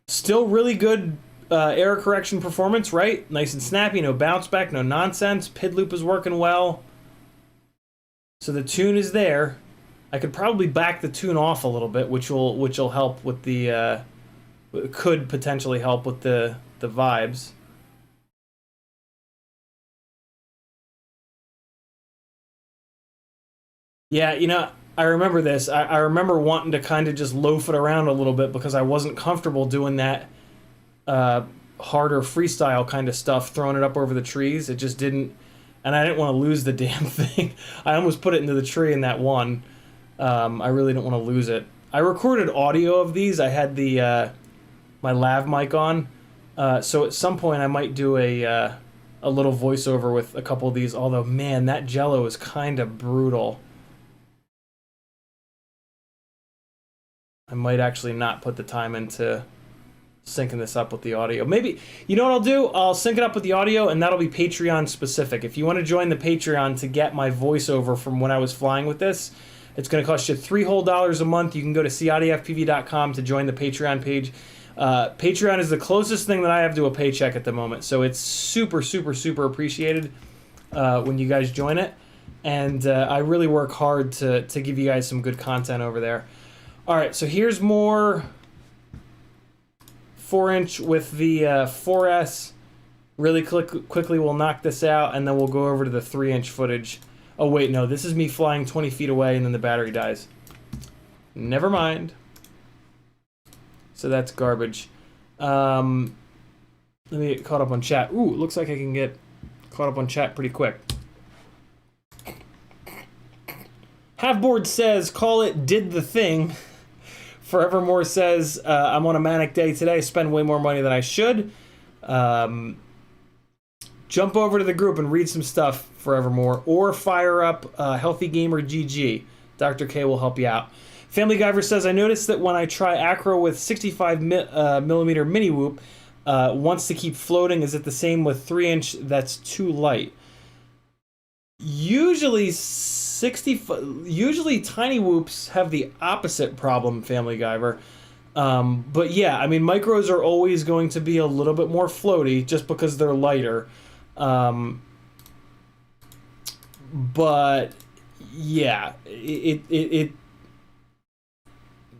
Still really good error correction performance, right? Nice and snappy, no bounce back, no nonsense. PID loop is working well. So the tune is there. I could probably back the tune off a little bit, which will help with the could potentially help with the vibes. Yeah, you know, I remember this. I remember wanting to kind of just loaf it around a little bit because I wasn't comfortable doing that harder freestyle kind of stuff, throwing it up over the trees. It just didn't, and I didn't want to lose the damn thing. I almost put it into the tree in that one. I really didn't want to lose it. I recorded audio of these. I had the my lav mic on, so at some point I might do a little voiceover with a couple of these. Although, man, that jello is kind of brutal. I might actually not put the time into syncing this up with the audio. Maybe, you know what I'll do? I'll sync it up with the audio, and that'll be Patreon specific. If you want to join the Patreon to get my voiceover from when I was flying with this, it's going to cost you $3 whole a month. You can go to CiottiFPV.com to join the Patreon page. Patreon is the closest thing that I have to a paycheck at the moment, so it's super, super, super appreciated when you guys join it. And I really work hard to give you guys some good content over there. All right, so here's more 4-inch with the 4S. Really quickly, we'll knock this out, and then we'll go over to the 3-inch footage. Oh, wait, no, this is me flying 20 feet away, and then the battery dies. Never mind. So that's garbage. Let me get caught up on chat. Ooh, looks like I can get caught up on chat pretty quick. Halfboard says, call it did the thing. Forevermore says, I'm on a manic day today, spend way more money than I should. Jump over to the group and read some stuff, Forevermore, or fire up Healthy Gamer GG. Dr. K will help you out. Family Guyver says, I noticed that when I try acro with 65 millimeter mini whoop, wants to keep floating. Is it the same with 3-inch that's too light? Usually tiny whoops have the opposite problem, Family Guyver. But yeah, I mean, micros are always going to be a little bit more floaty just because they're lighter. But yeah,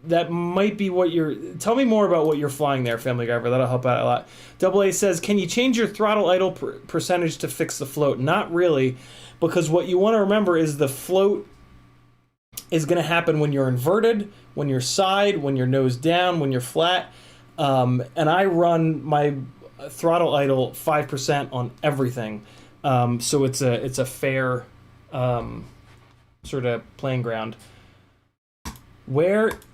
that might be what you're... Tell me more about what you're flying there, Family Guyver. That'll help out a lot. Double A says, can you change your throttle idle percentage to fix the float? Not really, because what you want to remember is the float is going to happen when you're inverted, when you're side, when you're nose down, when you're flat. And I run my throttle idle 5% on everything. So it's a fair sort of playing ground.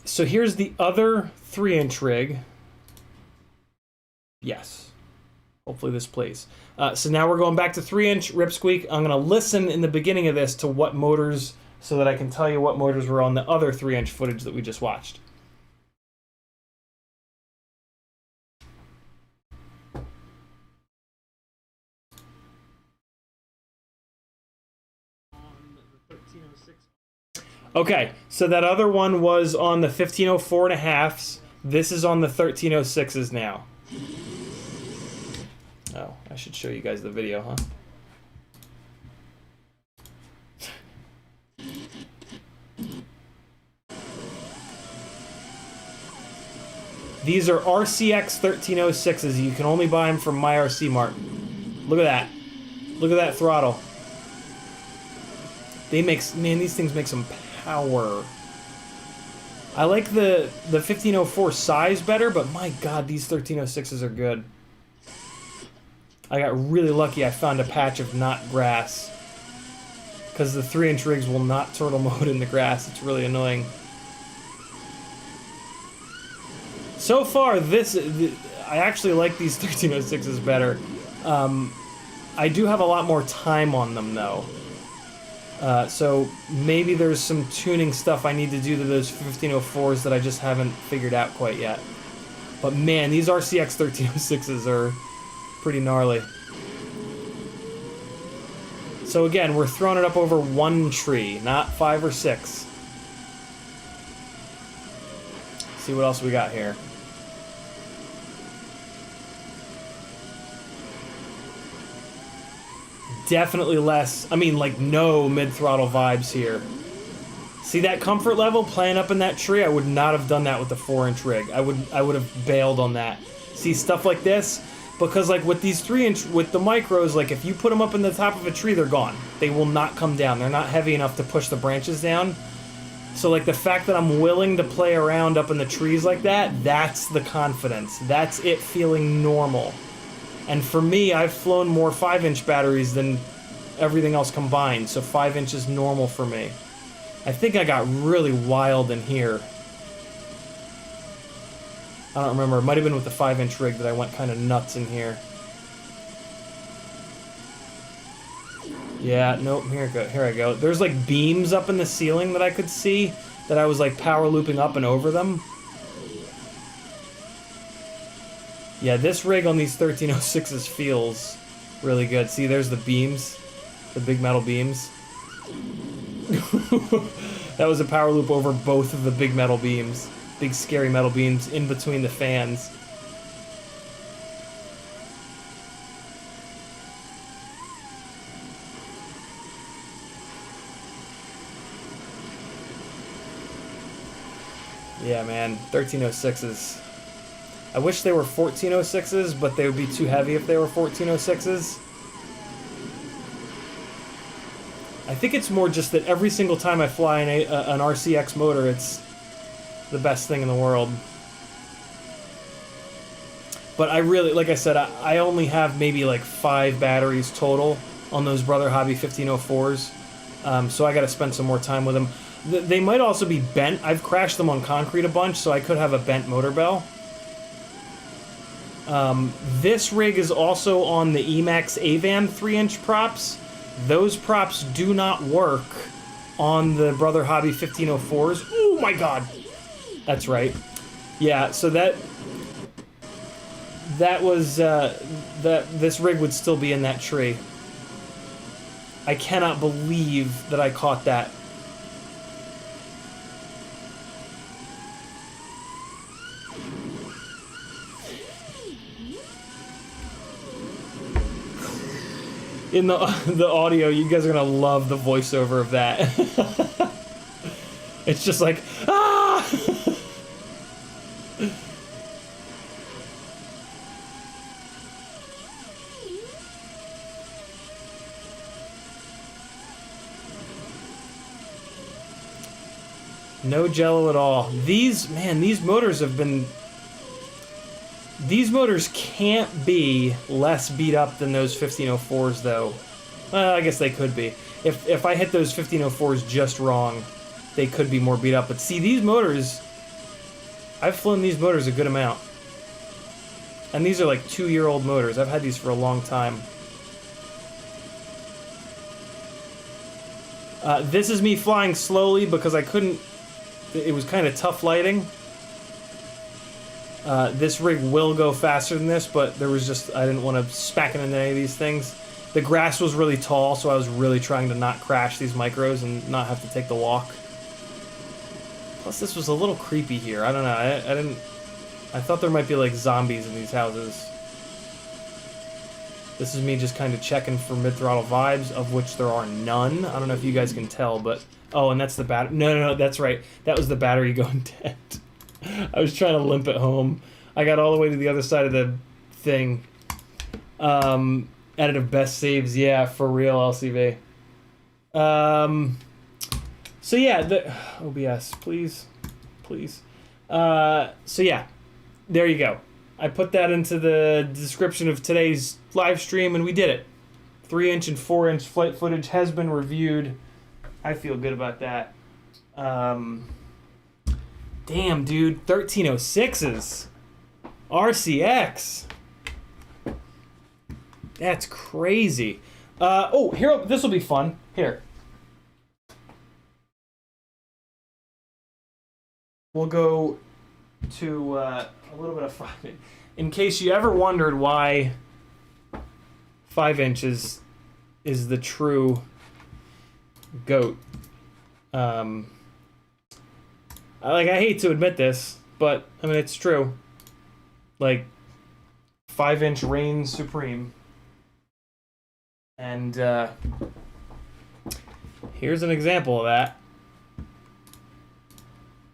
So here's the other 3-inch rig. Yes. Hopefully this plays. So now we're going back to 3-inch Ripsqueak. I'm going to listen in the beginning of this to what motors, so that I can tell you what motors were on the other 3-inch footage that we just watched. Okay, so that other one was on the 1504.5s. This is on the 1306s now. Oh, I should show you guys the video, huh? These are RCX 1306s. You can only buy them from MyRC Mart. Look at that. Look at that throttle. Man, these things make some power. I like the 1504 size better, but my god, these 1306s are good. I got really lucky I found a patch of not grass. Because the 3-inch rigs will not turtle mode in the grass. It's really annoying. So far, I actually like these 1306s better. I do have a lot more time on them, though. So maybe there's some tuning stuff I need to do to those 1504s that I just haven't figured out quite yet. But man, these RCX 1306s are pretty gnarly. So again, we're throwing it up over one tree, not 5 or 6. See what else we got here. Definitely less, I mean, like, no mid-throttle vibes here. See that comfort level playing up in that tree? I would not have done that with the 4-inch rig. I would have bailed on that. See, stuff like this, because like with these 3-inch, with the micros, like if you put them up in the top of a tree, they're gone. They will not come down. They're not heavy enough to push the branches down. So like the fact that I'm willing to play around up in the trees like that, that's the confidence. That's it feeling normal. And for me, I've flown more 5-inch batteries than everything else combined, so 5 inch is normal for me. I think I got really wild in here. I don't remember. It might have been with the 5-inch rig that I went kind of nuts in here. Yeah, nope, here I go. There's like beams up in the ceiling that I could see that I was like power looping up and over them. Yeah, this rig on these 1306s feels really good. See, there's the beams. The big metal beams. That was a power loop over both of the big metal beams. Big scary metal beams in between the fans. Yeah, man, 1306s. I wish they were 1406s, but they would be too heavy if they were 1406s. I think it's more just that every single time I fly an RCX motor, it's the best thing in the world. But I really, like I said, I only have maybe like 5 batteries total on those Brother Hobby 1504s. So I gotta spend some more time with them. They might also be bent. I've crashed them on concrete a bunch, so I could have a bent motor bell. This rig is also on the Emax Avan 3-inch props. Those props do not work on the Brother Hobby 1504s. Oh my god! That's right. Yeah, so that was, this rig would still be in that tree. I cannot believe that I caught that. In the audio, you guys are gonna love the voiceover of that. It's just like, ah! No jello at all. These motors have been... These motors can't be less beat up than those 1504s, though. Well, I guess they could be. If I hit those 1504s just wrong, they could be more beat up. But see, these motors... I've flown these motors a good amount. And these are like 2-year-old motors. I've had these for a long time. This is me flying slowly because I couldn't... It was kind of tough lighting. This rig will go faster than this, but there was just... I didn't want to spack it into any of these things. The grass was really tall, so I was really trying to not crash these micros and not have to take the walk. Plus, this was a little creepy here. I don't know. I thought there might be, like, zombies in these houses. This is me just kind of checking for mid-throttle vibes, of which there are none. I don't know if you guys can tell, but... Oh, and that's the battery. No, that's right. That was the battery going dead. I was trying to limp it home. I got all the way to the other side of the thing. Edit of best saves, yeah, for real, LCV. So yeah, the OBS, please. So yeah, there you go. I put that into the description of today's live stream, and we did it. 3-inch and 4-inch flight footage has been reviewed. I feel good about that. Damn, dude, 1306s. RCX. That's crazy. Oh, here, this will be fun. Here. We'll go to a little bit of 5. In case you ever wondered why 5 inches is the true GOAT. I hate to admit this, but I mean it's true. Like 5-inch reigns supreme. And here's an example of that.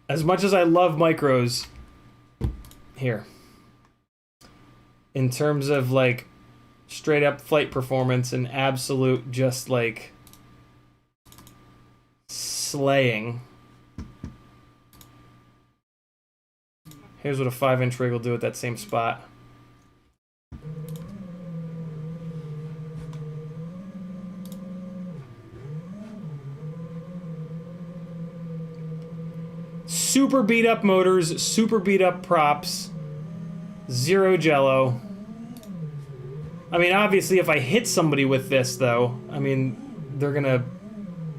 As much as I love micros, here, in terms of like straight up flight performance and absolute just like slaying, here's what a 5-inch rig will do at that same spot. Super beat up motors, super beat up props, zero jello. I mean, obviously, if I hit somebody with this, though, I mean, they're gonna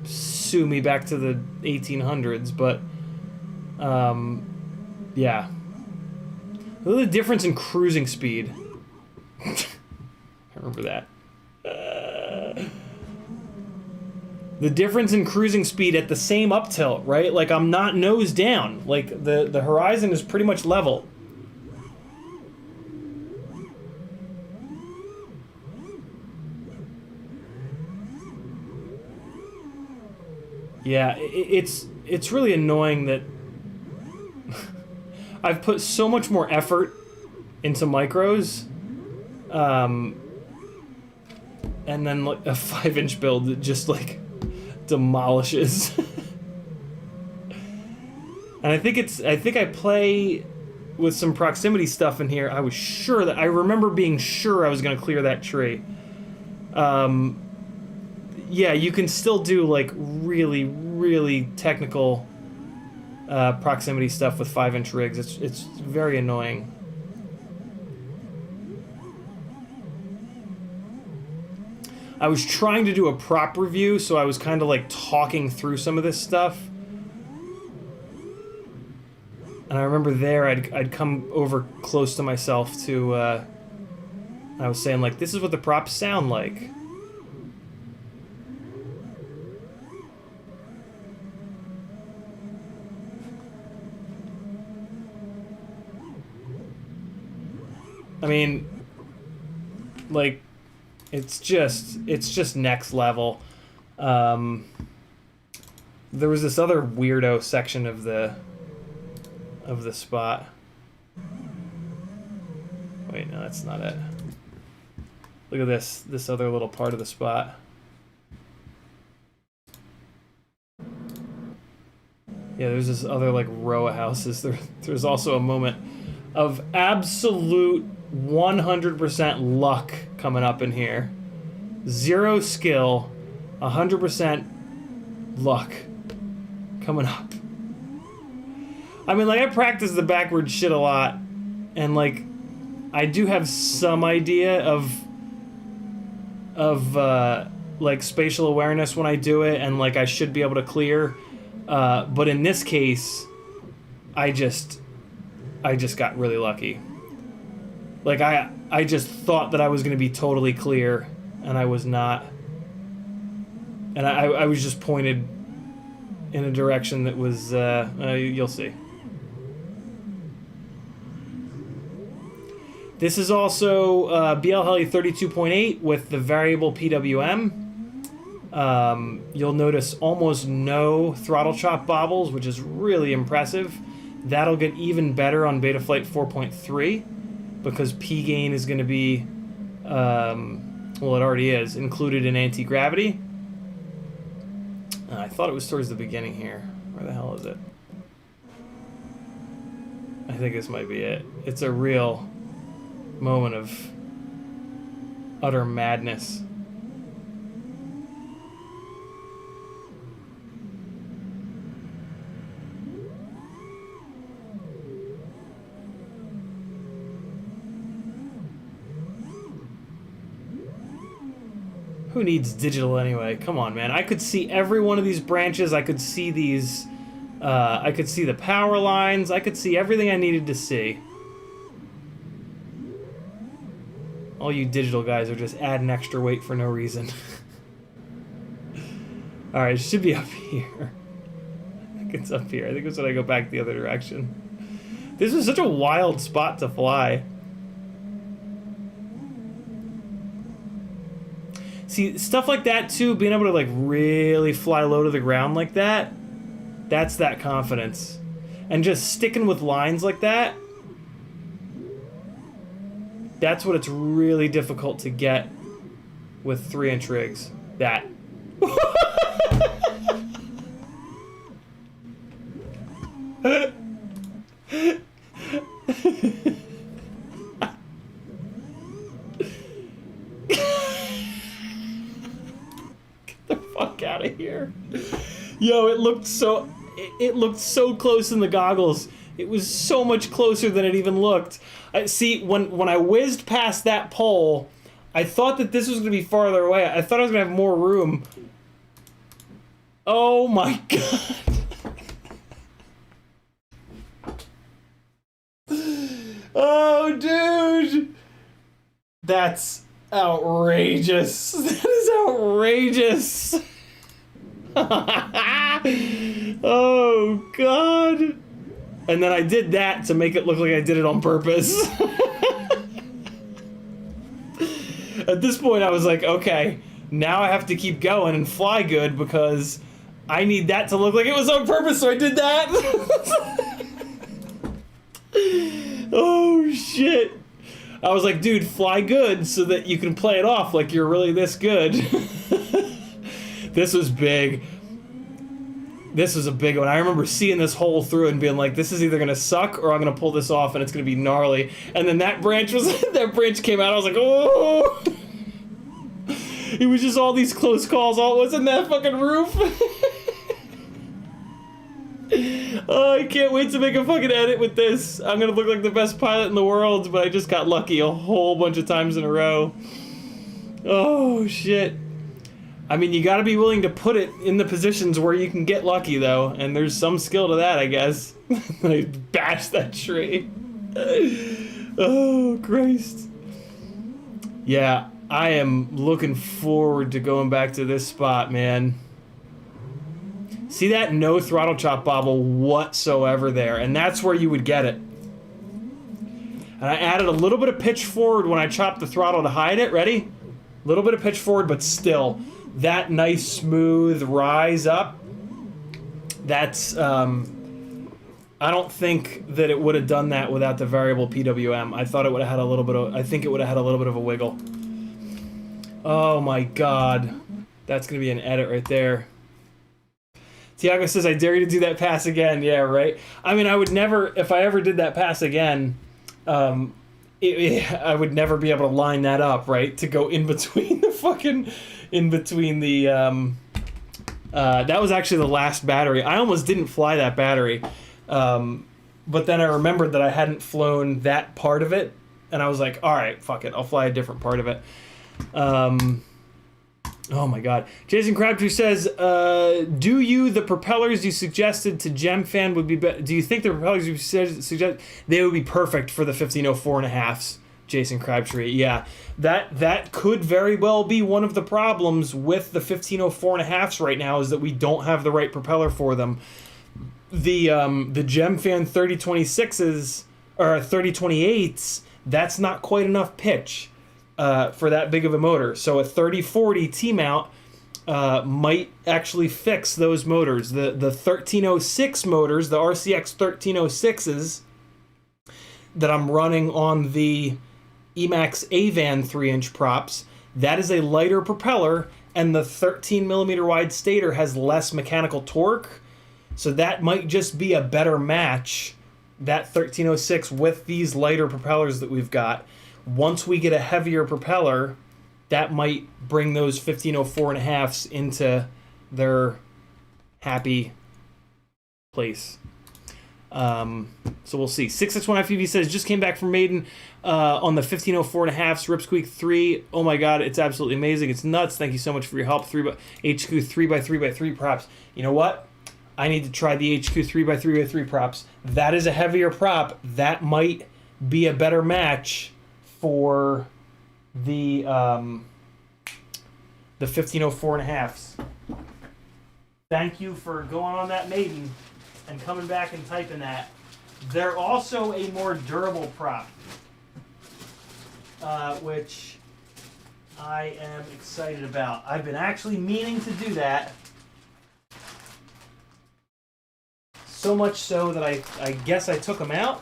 sue me back to the 1800s, but, yeah. Look at the difference in cruising speed. I remember that. The difference in cruising speed at the same up tilt, right? Like, I'm not nose down. Like, the horizon is pretty much level. Yeah, it's really annoying that I've put so much more effort into micros, and then like a 5-inch build that just like demolishes. And I think I play with some proximity stuff in here. I remember being sure I was gonna clear that tree. Yeah, you can still do like really, really technical proximity stuff with 5-inch rigs. It's very annoying. I was trying to do a prop review, so I was kind of like talking through some of this stuff. And I remember there I'd come over close to myself to I was saying like, this is what the props sound like. I mean, like, it's just next level. There was this other weirdo section of the spot. Wait, no, that's not it. Look at this other little part of the spot. Yeah, there's this other like row of houses. There's also a moment of absolute 100% luck coming up in here. 0 skill, 100% luck coming up. I mean, like, I practice the backward shit a lot, and like, I do have some idea of like spatial awareness when I do it, and like I should be able to clear. But in this case, I just got really lucky. Like, I just thought that I was going to be totally clear, and I was not. And I was just pointed in a direction that was, you'll see. This is also BL Heli 32.8 with the variable PWM. You'll notice almost no throttle chop bobbles, which is really impressive. That'll get even better on Betaflight 4.3 because P gain is going to be, well, it already is, included in anti-gravity. I thought it was towards the beginning here. Where the hell is it? I think this might be it. It's a real moment of utter madness. Who needs digital anyway? Come on, man. I could see every one of these branches. I could see these... I could see the power lines. I could see everything I needed to see. All you digital guys are just adding extra weight for no reason. Alright, it should be up here. I think it's up here. I think it's when I go back the other direction. This is such a wild spot to fly. See, stuff like that, too, being able to, like, really fly low to the ground like that, that's that confidence. And just sticking with lines like that, that's what it's really difficult to get with 3-inch rigs. That. Out of here. Yo, it looked so close in the goggles. It was so much closer than it even looked. See, when I whizzed past that pole, I thought that this was going to be farther away. I thought I was going to have more room. Oh my god. Oh, dude. That's outrageous. That is outrageous. Oh god. And then I did that to make it look like I did it on purpose. At this point I was like, okay, now I have to keep going and fly good because I need that to look like it was on purpose, so I did that. Oh shit. I was like, dude, fly good so that you can play it off like you're really this good. This was big. This was a big one. I remember seeing this hole through and being like, this is either gonna suck or I'm gonna pull this off and it's gonna be gnarly. And then that branch came out, I was like, oh! It was just all these close calls. All it was in that fucking roof. Oh, I can't wait to make a fucking edit with this. I'm gonna look like the best pilot in the world, but I just got lucky a whole bunch of times in a row. Oh, shit. I mean, you gotta be willing to put it in the positions where you can get lucky, though, and there's some skill to that, I guess. I bashed that tree. Oh, Christ. Yeah, I am looking forward to going back to this spot, man. See that? No throttle chop bobble whatsoever there, and that's where you would get it. And I added a little bit of pitch forward when I chopped the throttle to hide it. Ready? A little bit of pitch forward, but still, that nice smooth rise up. That's, I don't think that it would have done that without the variable PWM. I thought it would have had a little bit of, I think it would have had a little bit of a wiggle. Oh my god. That's going to be an edit right there. Tiago says, I dare you to do that pass again. Yeah, right? I mean, I would never, if I ever did that pass again, I would never be able to line that up, right? To go in between the fucking, that was actually the last battery. I almost didn't fly that battery. But then I remembered that I hadn't flown that part of it. And I was like, all right, fuck it. I'll fly a different part of it. Oh my god. Jason Crabtree says, the propellers you suggested to GemFan would be better? Do you think the propellers you suggest they would be perfect for the 1504.5s? Jason Crabtree. Yeah. That could very well be one of the problems with the 1504.5s right now, is that we don't have the right propeller for them. The GemFan 3026s or 3028s, that's not quite enough pitch. For that big of a motor. So a 3040 T-mount might actually fix those motors. The 1306 motors, the RCX 1306s that I'm running on the Emax A-Van 3-inch props, that is a lighter propeller, and the 13mm wide stator has less mechanical torque. So that might just be a better match, that 1306 with these lighter propellers that we've got. Once we get a heavier propeller, that might bring those 1504.5s into their happy place. So we'll see. 661FPV says, just came back from Maiden on the 1504.5s, Ripsqueak 3. Oh my god, it's absolutely amazing. It's nuts. Thank you so much for your help. HQ 3x3x3 props. You know what? I need to try the HQ 3x3x3 props. That is a heavier prop. That might be a better match for the 1504.5s. Thank you for going on that Maiden and coming back and typing that. They're also a more durable prop, which I am excited about. I've been actually meaning to do that. So much so that I guess I took them out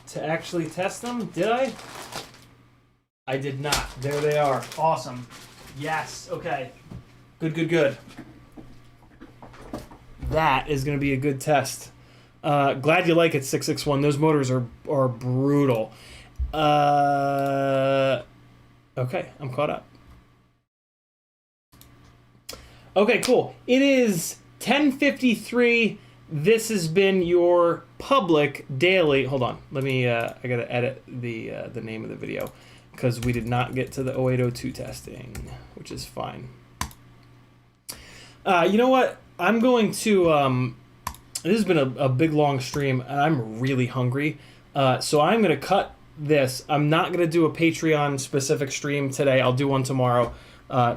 to actually test them. Did I? I did not. There they are. Awesome. Yes. Okay. Good. That is going to be a good test. Glad you like it, 661. Those motors are brutal. Okay, I'm caught up. Okay, cool. It is 10:53. This has been your public daily. Hold on. Let me. I gotta edit the name of the video because we did not get to the 0802 testing, which is fine. You know what? I'm going to. This has been a big long stream, and I'm really hungry. So I'm gonna cut this. I'm not gonna do a Patreon specific stream today. I'll do one tomorrow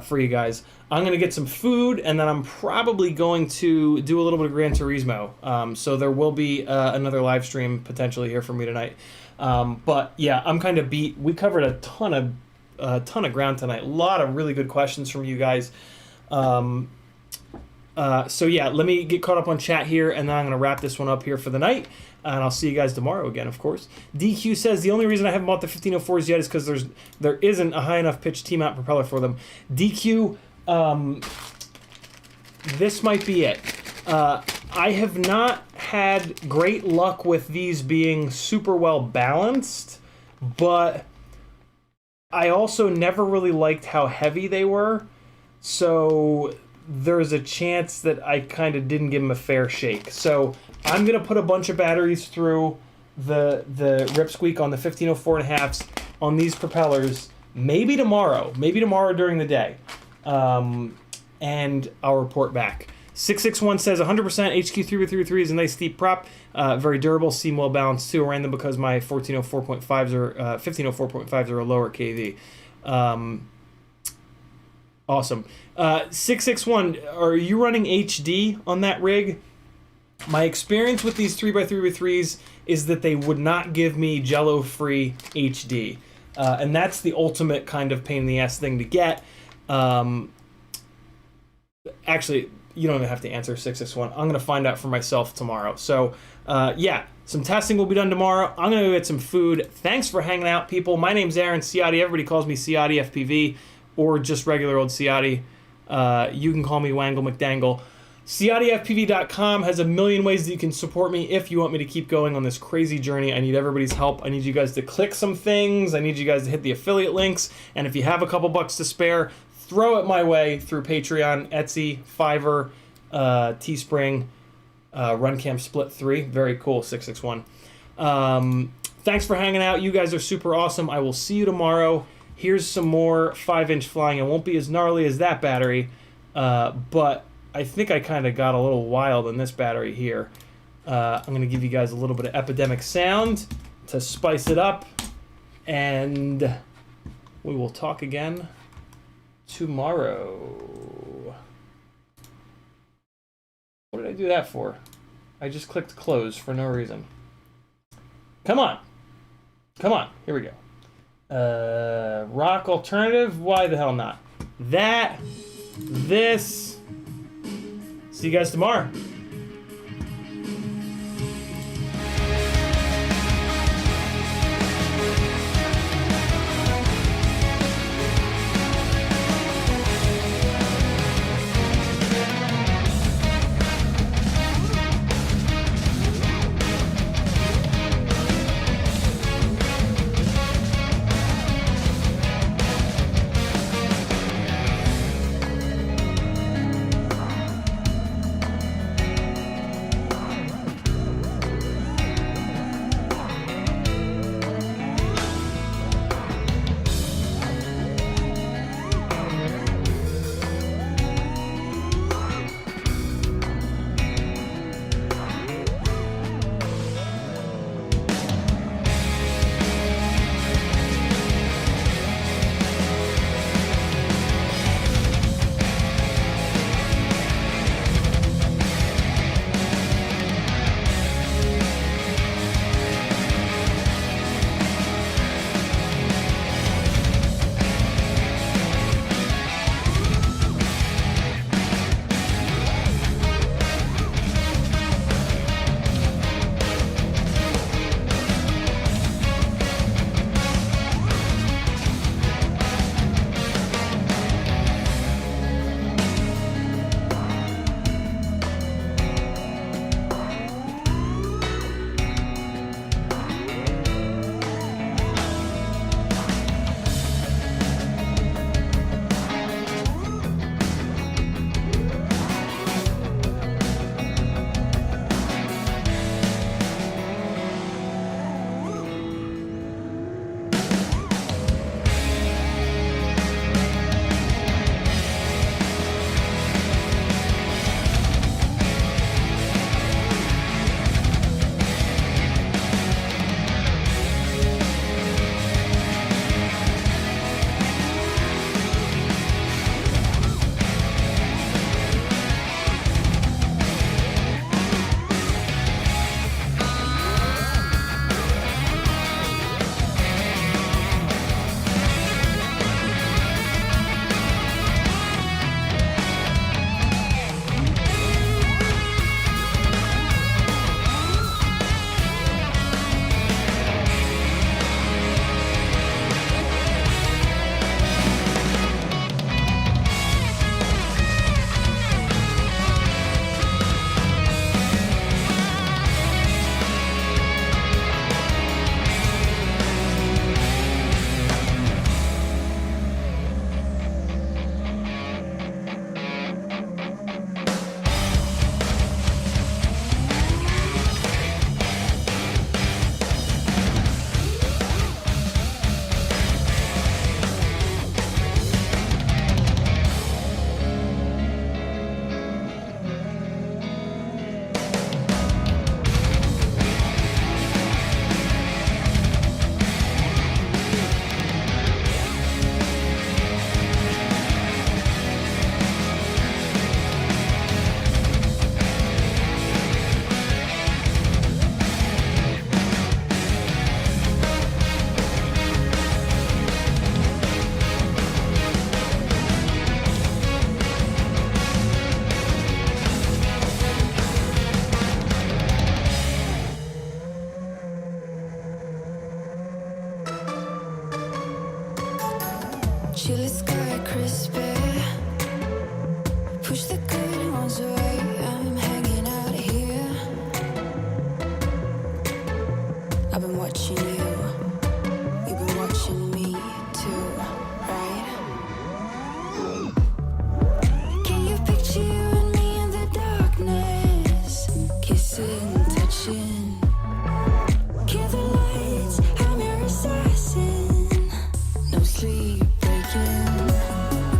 for you guys. I'm going to get some food, and then I'm probably going to do a little bit of Gran Turismo. So there will be another live stream potentially here for me tonight. But yeah, I'm kind of beat. We covered a ton of ground tonight. A lot of really good questions from you guys. So yeah, let me get caught up on chat here, and then I'm going to wrap this one up here for the night. And I'll see you guys tomorrow again, of course. DQ says, the only reason I haven't bought the 1504s yet is because there isn't a high enough pitch T-mount propeller for them. DQ, this might be it. I have not had great luck with these being super well balanced, but I also never really liked how heavy they were. So there's a chance that I kind of didn't give them a fair shake. So I'm going to put a bunch of batteries through the Ripsqueak on the 1504.5s on these propellers, maybe tomorrow during the day, and I'll report back. 661 says 100% HQ 3x3x3 is a nice steep prop, very durable, seem well balanced too. I ran them because my 1404.5s or 1504.5s are a lower KV. Awesome. 661, are you running HD on that rig? My experience with these 3x3x3s is that they would not give me jello-free HD. And that's the ultimate kind of pain in the ass thing to get. Actually, you don't even have to answer 661. I'm going to find out for myself tomorrow. So, yeah, some testing will be done tomorrow. I'm going to go get some food. Thanks for hanging out, people. My name's Aaron Ciotti. Everybody calls me CiottiFPV or just regular old Ciotti. You can call me Wangle McDangle. CiottiFPV.com has a million ways that you can support me if you want me to keep going on this crazy journey. I need everybody's help. I need you guys to click some things. I need you guys to hit the affiliate links. And if you have a couple bucks to spare, throw it my way through Patreon, Etsy, Fiverr, Teespring, RunCam Split 3. Very cool, 661. Thanks for hanging out. You guys are super awesome. I will see you tomorrow. Here's some more 5-inch flying. It won't be as gnarly as that battery, but I think I kind of got a little wild in this battery here. I'm going to give you guys a little bit of epidemic sound to spice it up, and we will talk again tomorrow. What did I do that for? I just clicked close for no reason. Come on. Here we go. Rock alternative? Why the hell not? That, this. See you guys tomorrow. Chilly sky, crispy. Push the good ones away. I'm hanging out here. I've been watching you. You've been watching me too, right?